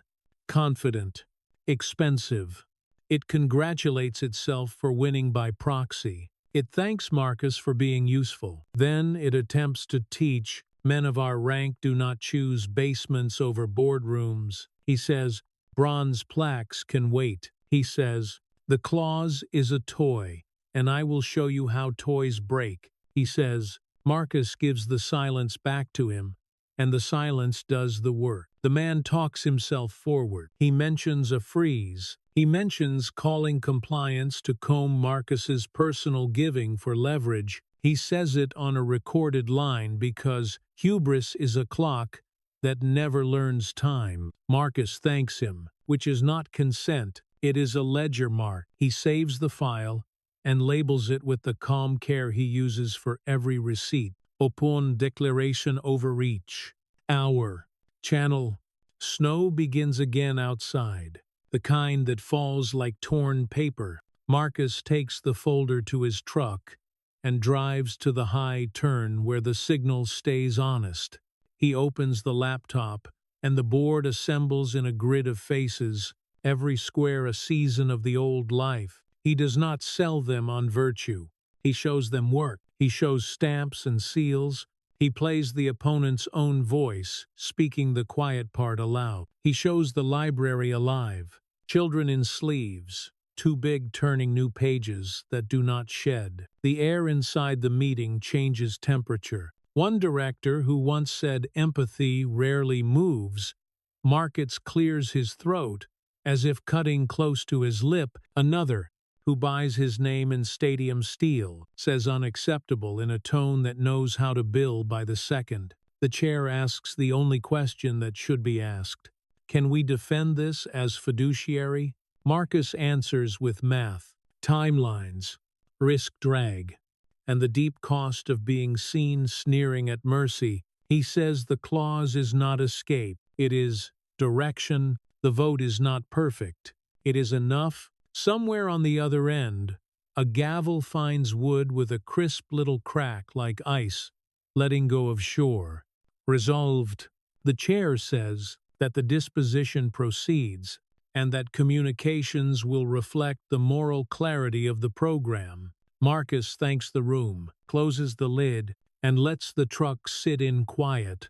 confident, expensive. It congratulates itself for winning by proxy. It thanks Marcus for being useful. Then it attempts to teach. Men of our rank do not choose basements over boardrooms. He says, bronze plaques can wait. He says, the clause is a toy, and I will show you how toys break. He says, Marcus gives the silence back to him, and the silence does the work. The man talks himself forward. He mentions a freeze. He mentions calling compliance to comb Marcus's personal giving for leverage. He says it on a recorded line because hubris is a clock that never learns time. Marcus thanks him, which is not consent. It is a ledger mark. He saves the file and labels it with the calm care he uses for every receipt. Upon declaration overreach. Hour. Channel. Snow begins again outside, the kind that falls like torn paper. Marcus takes the folder to his truck and drives to the high turn where the signal stays honest. He opens the laptop, and the board assembles in a grid of faces, every square a season of the old life. He does not sell them on virtue. He shows them work. He shows stamps and seals. He plays the opponent's own voice, speaking the quiet part aloud. He shows the library alive. Children in sleeves, too big turning new pages that do not shed. The air inside the meeting changes temperature. One director who once said empathy rarely moves, Marcus clears his throat as if cutting close to his lip. Another, who buys his name in stadium steel, says unacceptable in a tone that knows how to bill by the second. The chair asks the only question that should be asked. Can we defend this as fiduciary? Marcus answers with math, timelines, risk drag, and the deep cost of being seen sneering at mercy. He says the clause is not escape, it is direction. The vote is not perfect. It is enough. Somewhere on the other end, a gavel finds wood with a crisp little crack like ice, letting go of shore. Resolved. The chair says that the disposition proceeds, and that communications will reflect the moral clarity of the program. Marcus thanks the room, closes the lid, and lets the truck sit in quiet,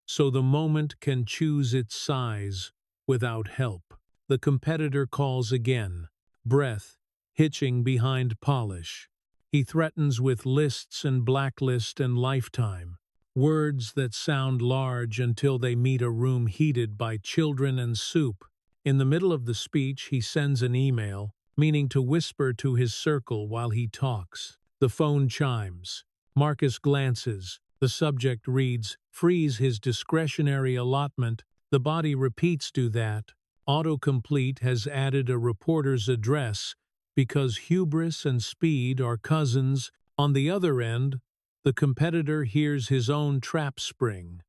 so the moment can choose its size. without help. The competitor calls again, breath hitching behind polish. He threatens with lists and blacklist and lifetime, words that sound large until they meet a room heated by children and soup. In the middle of the speech, he sends an email, meaning to whisper to his circle while he talks. The phone chimes. Marcus glances. The subject reads, "Freeze his discretionary allotment." The body repeats, "Do that." Autocomplete has added a reporter's address because hubris and speed are cousins. On the other end, the competitor hears his own trap spring,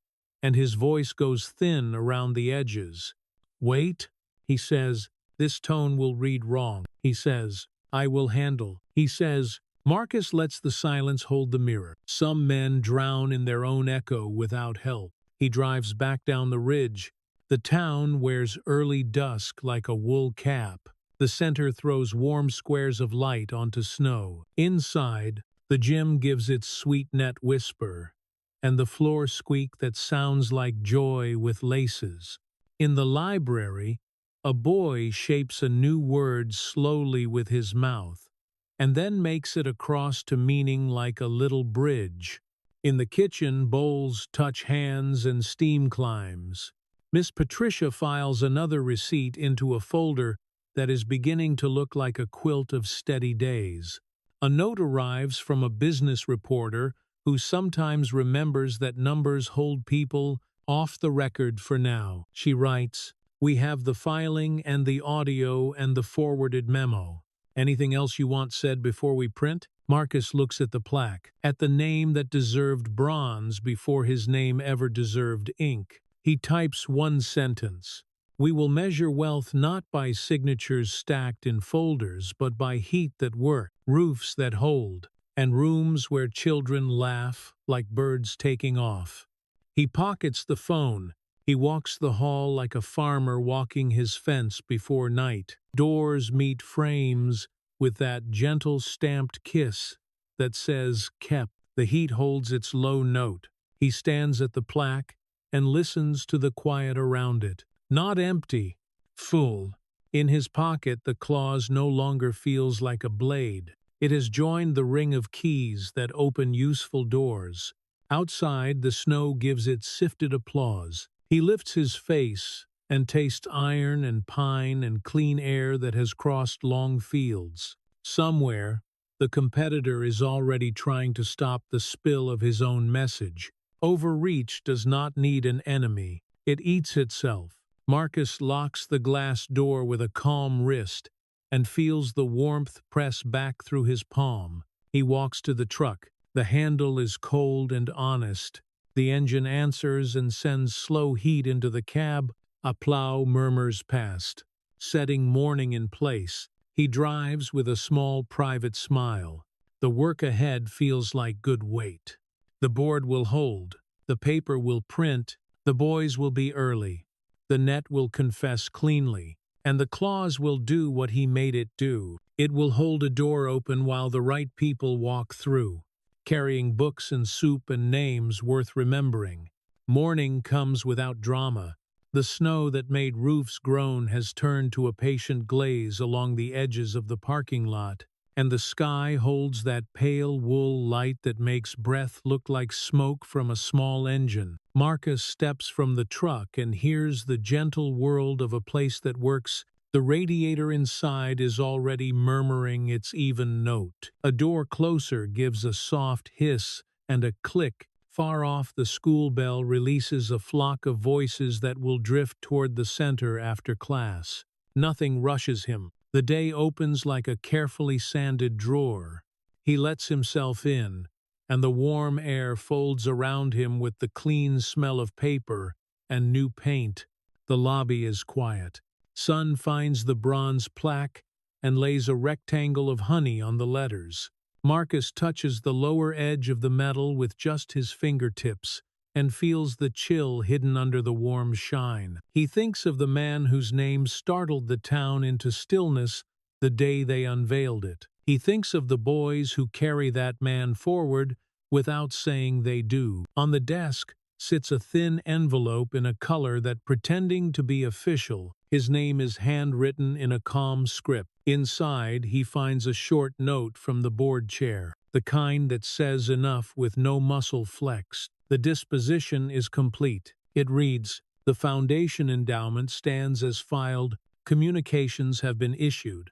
and his voice goes thin around the edges. "Wait," he says, "this tone will read wrong." He says, "I will handle." He says, Marcus lets the silence hold the mirror. Some men drown in their own echo without help. He drives back down the ridge. The town wears early dusk like a wool cap. The center throws warm squares of light onto snow. Inside, the gym gives its sweet net whisper, and the floor squeak that sounds like joy with laces. In the library, a boy shapes a new word slowly with his mouth, and then makes it across to meaning like a little bridge. In the kitchen, bowls touch hands and steam climbs. Miss Patricia files another receipt into a folder that is beginning to look like a quilt of steady days. A note arrives from a business reporter who sometimes remembers that numbers hold people off the record for now. She writes, "We have the filing and the audio and the forwarded memo. Anything else you want said before we print?" Marcus looks at the plaque, at the name that deserved bronze before his name ever deserved ink. He types one sentence. "We will measure wealth not by signatures stacked in folders, but by heat that work, roofs that hold, and rooms where children laugh like birds taking off." He pockets the phone. He walks the hall like a farmer walking his fence before night. Doors meet frames with that gentle stamped kiss that says kept. The heat holds its low note. He stands at the plaque and listens to the quiet around it. Not empty, full. In his pocket, the claws no longer feels like a blade. It has joined the ring of keys that open useful doors. Outside, the snow gives it sifted applause. He lifts his face and tastes iron and pine and clean air that has crossed long fields. Somewhere, the competitor is already trying to stop the spill of his own message. Overreach does not need an enemy. It eats itself. Marcus locks the glass door with a calm wrist and feels the warmth press back through his palm. He walks to the truck. The handle is cold and honest. The engine answers and sends slow heat into the cab. A plow murmurs past, setting morning in place. He drives with a small private smile. The work ahead feels like good weight. The board will hold. The paper will print. The boys will be early. The net will confess cleanly. And the claws will do what he made it do. It will hold a door open while the right people walk through, carrying books and soup and names worth remembering. Morning comes without drama. The snow that made roofs groan has turned to a patient glaze along the edges of the parking lot, and the sky holds that pale wool light that makes breath look like smoke from a small engine. Marcus steps from the truck and hears the gentle world of a place that works. The radiator inside is already murmuring its even note. A door closer gives a soft hiss and a click. Far off, the school bell releases a flock of voices that will drift toward the center after class. Nothing rushes him. The day opens like a carefully sanded drawer. He lets himself in, and the warm air folds around him with the clean smell of paper and new paint. The lobby is quiet. Sun finds the bronze plaque and lays a rectangle of honey on the letters. Marcus touches the lower edge of the metal with just his fingertips and feels the chill hidden under the warm shine. He thinks of the man whose name startled the town into stillness the day they unveiled it. He thinks of the boys who carry that man forward without saying they do. On the desk, sits a thin envelope in a color that, pretending to be official, his name is handwritten in a calm script. Inside, he finds a short note from the board chair, the kind that says enough with no muscle flexed. The disposition is complete. It reads, "The Foundation endowment stands as filed. Communications have been issued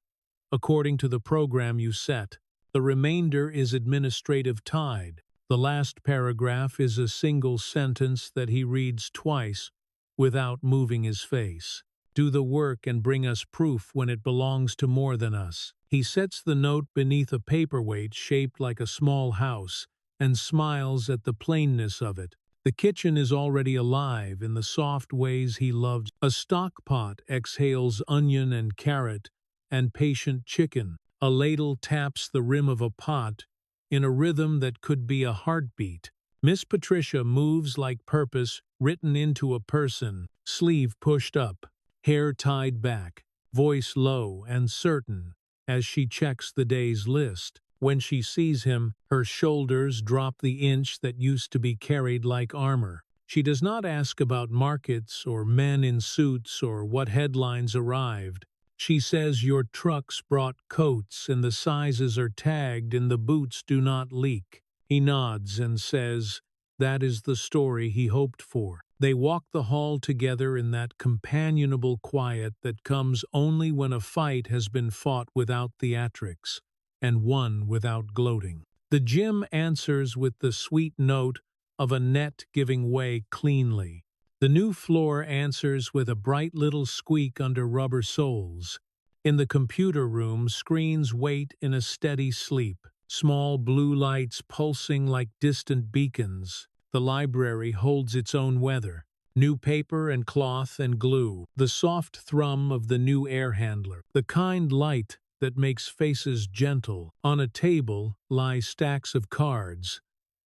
according to the program you set. The remainder is administrative tied." The last paragraph is a single sentence that he reads twice without moving his face. "Do the work and bring us proof when it belongs to more than us." He sets the note beneath a paperweight shaped like a small house and smiles at the plainness of it. The kitchen is already alive in the soft ways he loves. A stock pot exhales onion and carrot and patient chicken. A ladle taps the rim of a pot in a rhythm that could be a heartbeat. Miss Patricia moves like purpose written into a person, sleeve pushed up, hair tied back, voice low and certain as she checks the day's list. When she sees him, her shoulders drop the inch that used to be carried like armor. She does not ask about markets or men in suits or what headlines arrived. She says your trucks brought coats and the sizes are tagged and the boots do not leak. He nods and says that is the story he hoped for. They walk the hall together in that companionable quiet that comes only when a fight has been fought without theatrics and won without gloating. The gym answers with the sweet note of a net giving way cleanly. The new floor answers with a bright little squeak under rubber soles. In the computer room, screens wait in a steady sleep, small blue lights pulsing like distant beacons. The library holds its own weather. New paper and cloth and glue, the soft thrum of the new air handler, the kind light that makes faces gentle. On a table lie stacks of cards.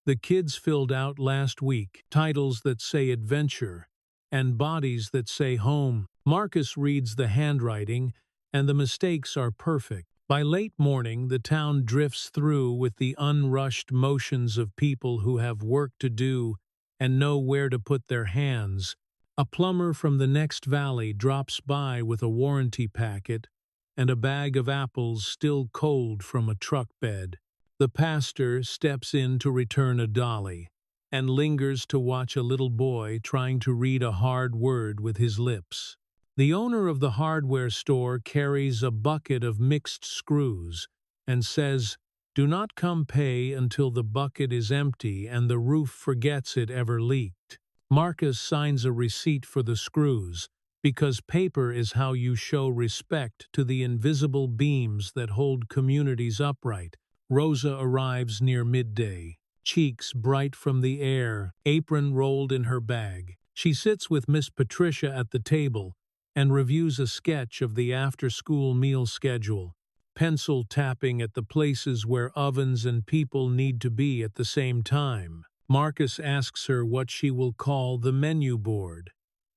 The kids filled out last week, titles that say adventure, and bodies that say home. Marcus reads the handwriting, and the mistakes are perfect. By late morning, the town drifts through with the unrushed motions of people who have work to do and know where to put their hands. A plumber from the next valley drops by with a warranty packet and a bag of apples still cold from a truck bed. The pastor steps in to return a dolly and lingers to watch a little boy trying to read a hard word with his lips. The owner of the hardware store carries a bucket of mixed screws and says, "Do not come pay until the bucket is empty and the roof forgets it ever leaked." Marcus signs a receipt for the screws, because paper is how you show respect to the invisible beams that hold communities upright. Rosa arrives near midday, cheeks bright from the air, apron rolled in her bag. She sits with Miss Patricia at the table and reviews a sketch of the after-school meal schedule, pencil tapping at the places where ovens and people need to be at the same time. Marcus asks her what she will call the menu board,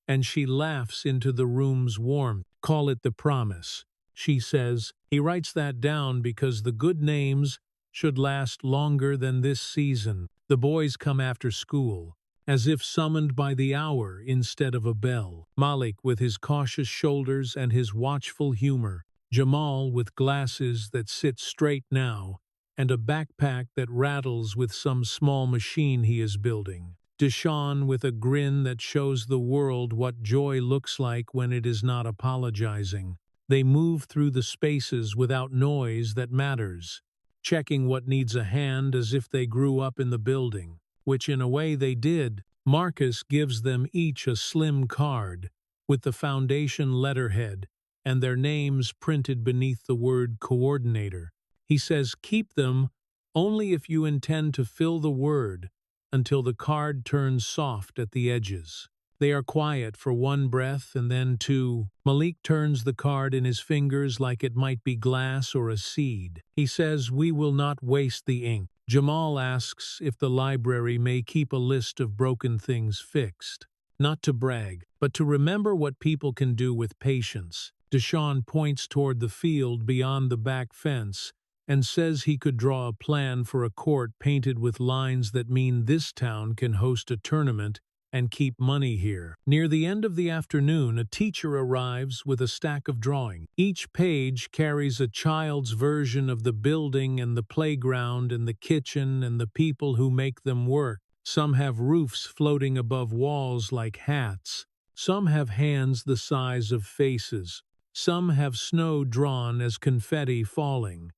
and she laughs into the room's warmth. "Call it the promise," she says. He writes that down because the good names should last longer than this season. The boys come after school, as if summoned by the hour instead of a bell. Malik with his cautious shoulders and his watchful humor. Jamal with glasses that sit straight now, and a backpack that rattles with some small machine he is building. Deshaun with a grin that shows the world what joy looks like when it is not apologizing. They move through the spaces without noise that matters, checking what needs a hand as if they grew up in the building, which in a way they did. Marcus gives them each a slim card with the foundation letterhead and their names printed beneath the word coordinator. He says keep them only if you intend to fill the word until the card turns soft at the edges. They are quiet for one breath and then two. Malik turns the card in his fingers like it might be glass or a seed. He says, "We will not waste the ink." Jamal asks if the library may keep a list of broken things fixed. Not to brag, but to remember what people can do with patience. Deshaun points toward the field beyond the back fence and says he could draw a plan for a court painted with lines that mean this town can host a tournament and keep money here. Near the end of the afternoon, a teacher arrives with a stack of drawings. Each page carries a child's version of the building and the playground and the kitchen and the people who make them work. Some have roofs floating above walls like hats. Some have hands the size of faces. Some have snow drawn as confetti falling.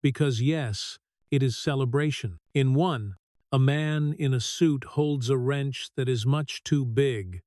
Because yes, it is celebration. In one, a man in a suit holds a wrench that is much too big,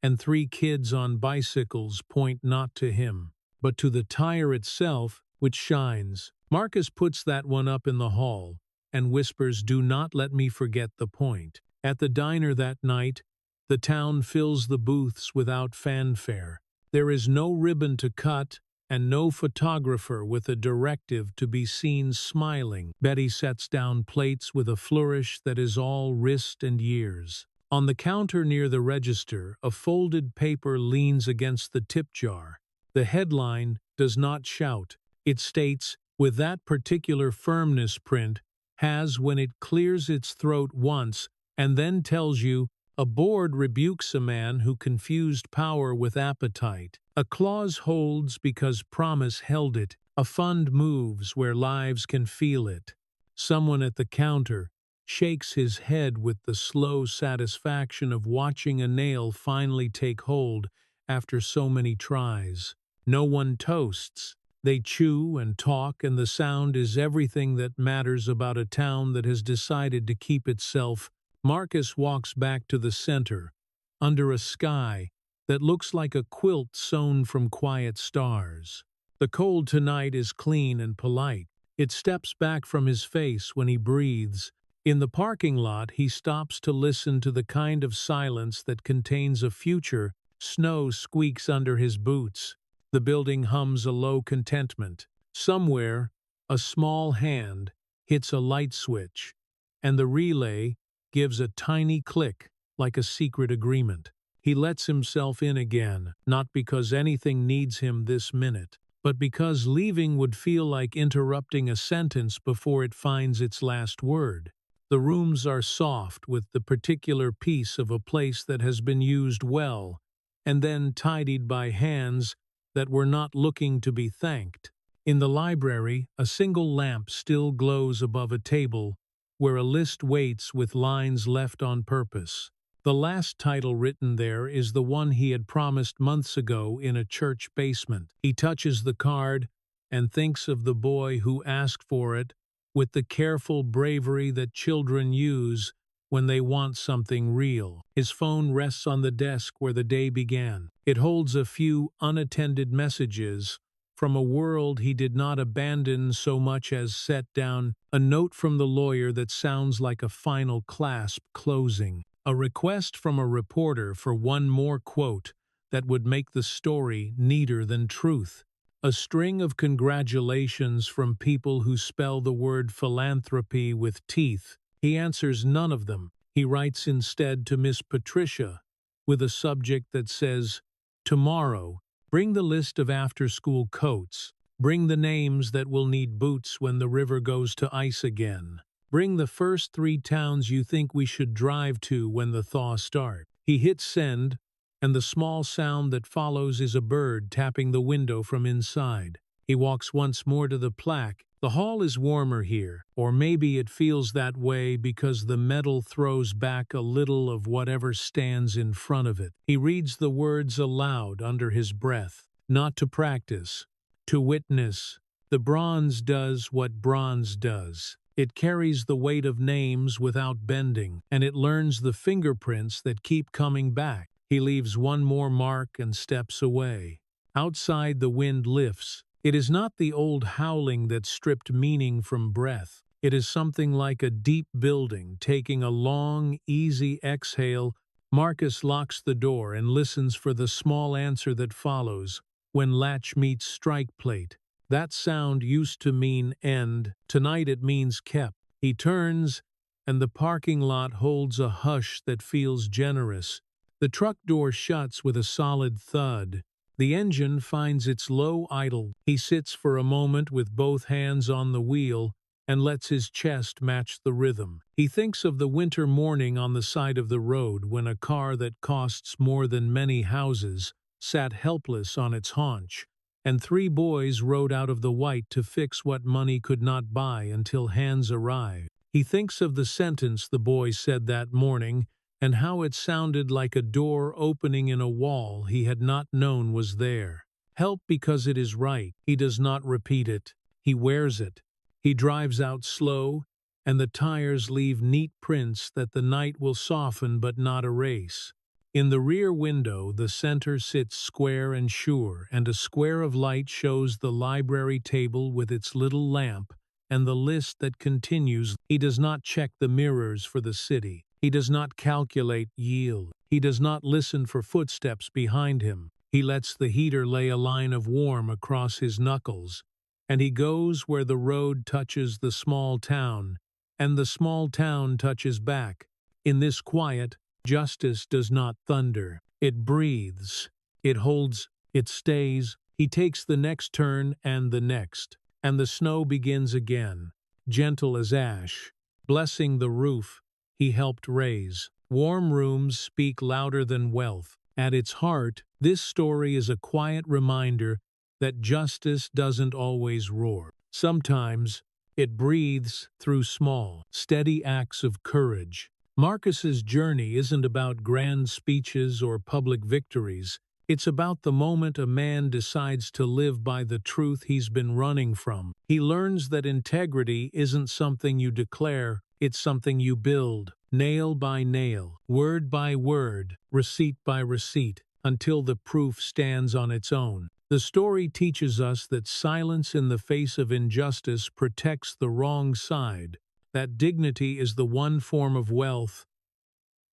and three kids on bicycles point not to him, but to the tire itself, which shines. Marcus puts that one up in the hall, and whispers, "Do not let me forget the point." At the diner that night, the town fills the booths without fanfare. There is no ribbon to cut, and no photographer with a directive to be seen smiling. Betty sets down plates with a flourish that is all wrist and years. On the counter near the register, a folded paper leans against the tip jar. The headline does not shout. It states, with that particular firmness print has when it clears its throat once and then tells you, a board rebukes a man who confused power with appetite. A clause holds because promise held it. A fund moves where lives can feel it. Someone at the counter shakes his head with the slow satisfaction of watching a nail finally take hold after so many tries. No one toasts. They chew and talk, and the sound is everything that matters about a town that has decided to keep itself. Marcus walks back to the center, under a sky that looks like a quilt sewn from quiet stars. The cold tonight is clean and polite. It steps back from his face when he breathes. In the parking lot, he stops to listen to the kind of silence that contains a future. Snow squeaks under his boots. The building hums a low contentment. Somewhere, a small hand hits a light switch, and the relay gives a tiny click like a secret agreement. He lets himself in again, not because anything needs him this minute, but because leaving would feel like interrupting a sentence before it finds its last word. The rooms are soft with the particular piece of a place that has been used well, and then tidied by hands that were not looking to be thanked. In the library, a single lamp still glows above a table where a list waits with lines left on purpose. The last title written there is the one he had promised months ago in a church basement. He touches the card and thinks of the boy who asked for it with the careful bravery that children use when they want something real. His phone rests on the desk where the day began. It holds a few unattended messages from a world he did not abandon so much as set down, a note from the lawyer that sounds like a final clasp closing, a request from a reporter for one more quote that would make the story neater than truth, a string of congratulations from people who spell the word philanthropy with teeth. He answers none of them. He writes instead to Miss Patricia with a subject that says, "Tomorrow, bring the list of after-school coats. Bring the names that will need boots when the river goes to ice again. Bring the first 3 towns you think we should drive to when the thaw starts." He hits send, and the small sound that follows is a bird tapping the window from inside. He walks once more to the plaque. The hall is warmer here, or maybe it feels that way because the metal throws back a little of whatever stands in front of it. He reads the words aloud under his breath, not to practice, to witness. The bronze does what bronze does. It carries the weight of names without bending, and it learns the fingerprints that keep coming back. He leaves one more mark and steps away. Outside, the wind lifts. It is not the old howling that stripped meaning from breath. It is something like a deep building taking a long, easy exhale. Marcus locks the door and listens for the small answer that follows when latch meets strike plate. That sound used to mean end. Tonight it means kept. He turns, and the parking lot holds a hush that feels generous. The truck door shuts with a solid thud. The engine finds its low idle. He sits for a moment with both hands on the wheel, and lets his chest match the rhythm. He thinks of the winter morning on the side of the road when a car that costs more than many houses sat helpless on its haunch, and three boys rode out of the white to fix what money could not buy until hands arrived. He thinks of the sentence the boy said that morning, and how it sounded like a door opening in a wall he had not known was there. Help because it is right. He does not repeat it. He wears it. He drives out slow, and the tires leave neat prints that the night will soften but not erase. In the rear window, the center sits square and sure, and a square of light shows the library table with its little lamp and the list that continues. He does not check the mirrors for the city. He does not calculate yield. He does not listen for footsteps behind him. He lets the heater lay a line of warm across his knuckles, and he goes where the road touches the small town, and the small town touches back. In this quiet, justice does not thunder. It breathes. It holds. It stays. He takes the next turn and the next, and the snow begins again, gentle as ash, blessing the roof he helped raise. Warm rooms speak louder than wealth. At its heart, this story is a quiet reminder that justice doesn't always roar. Sometimes it breathes through small, steady acts of courage. Marcus's journey isn't about grand speeches or public victories. It's about the moment a man decides to live by the truth he's been running from. He learns that integrity isn't something you declare, it's something you build, nail by nail, word by word, receipt by receipt, until the proof stands on its own. The story teaches us that silence in the face of injustice protects the wrong side, that dignity is the one form of wealth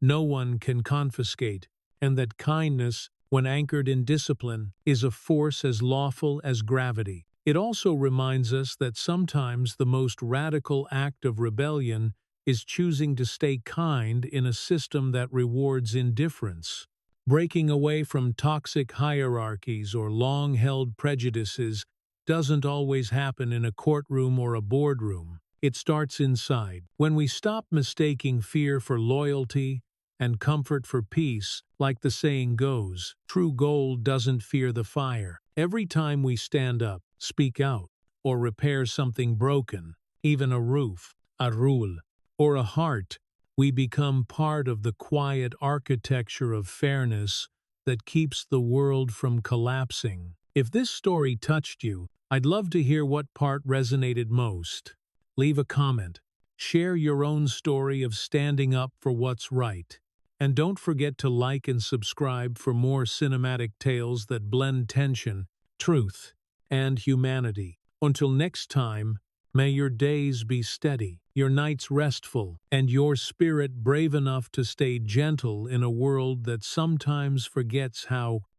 no one can confiscate, and that kindness, when anchored in discipline, is a force as lawful as gravity. It also reminds us that sometimes the most radical act of rebellion is choosing to stay kind in a system that rewards indifference. Breaking away from toxic hierarchies or long-held prejudices doesn't always happen in a courtroom or a boardroom. It starts inside. When we stop mistaking fear for loyalty and comfort for peace, like the saying goes, true gold doesn't fear the fire. Every time we stand up, speak out, or repair something broken, even a roof, a rule, or a heart, we become part of the quiet architecture of fairness that keeps the world from collapsing. If this story touched you, I'd love to hear what part resonated most. Leave a comment. Share your own story of standing up for what's right. And don't forget to like and subscribe for more cinematic tales that blend tension, truth, and humanity. Until next time, may your days be steady, your nights restful, and your spirit brave enough to stay gentle in a world that sometimes forgets how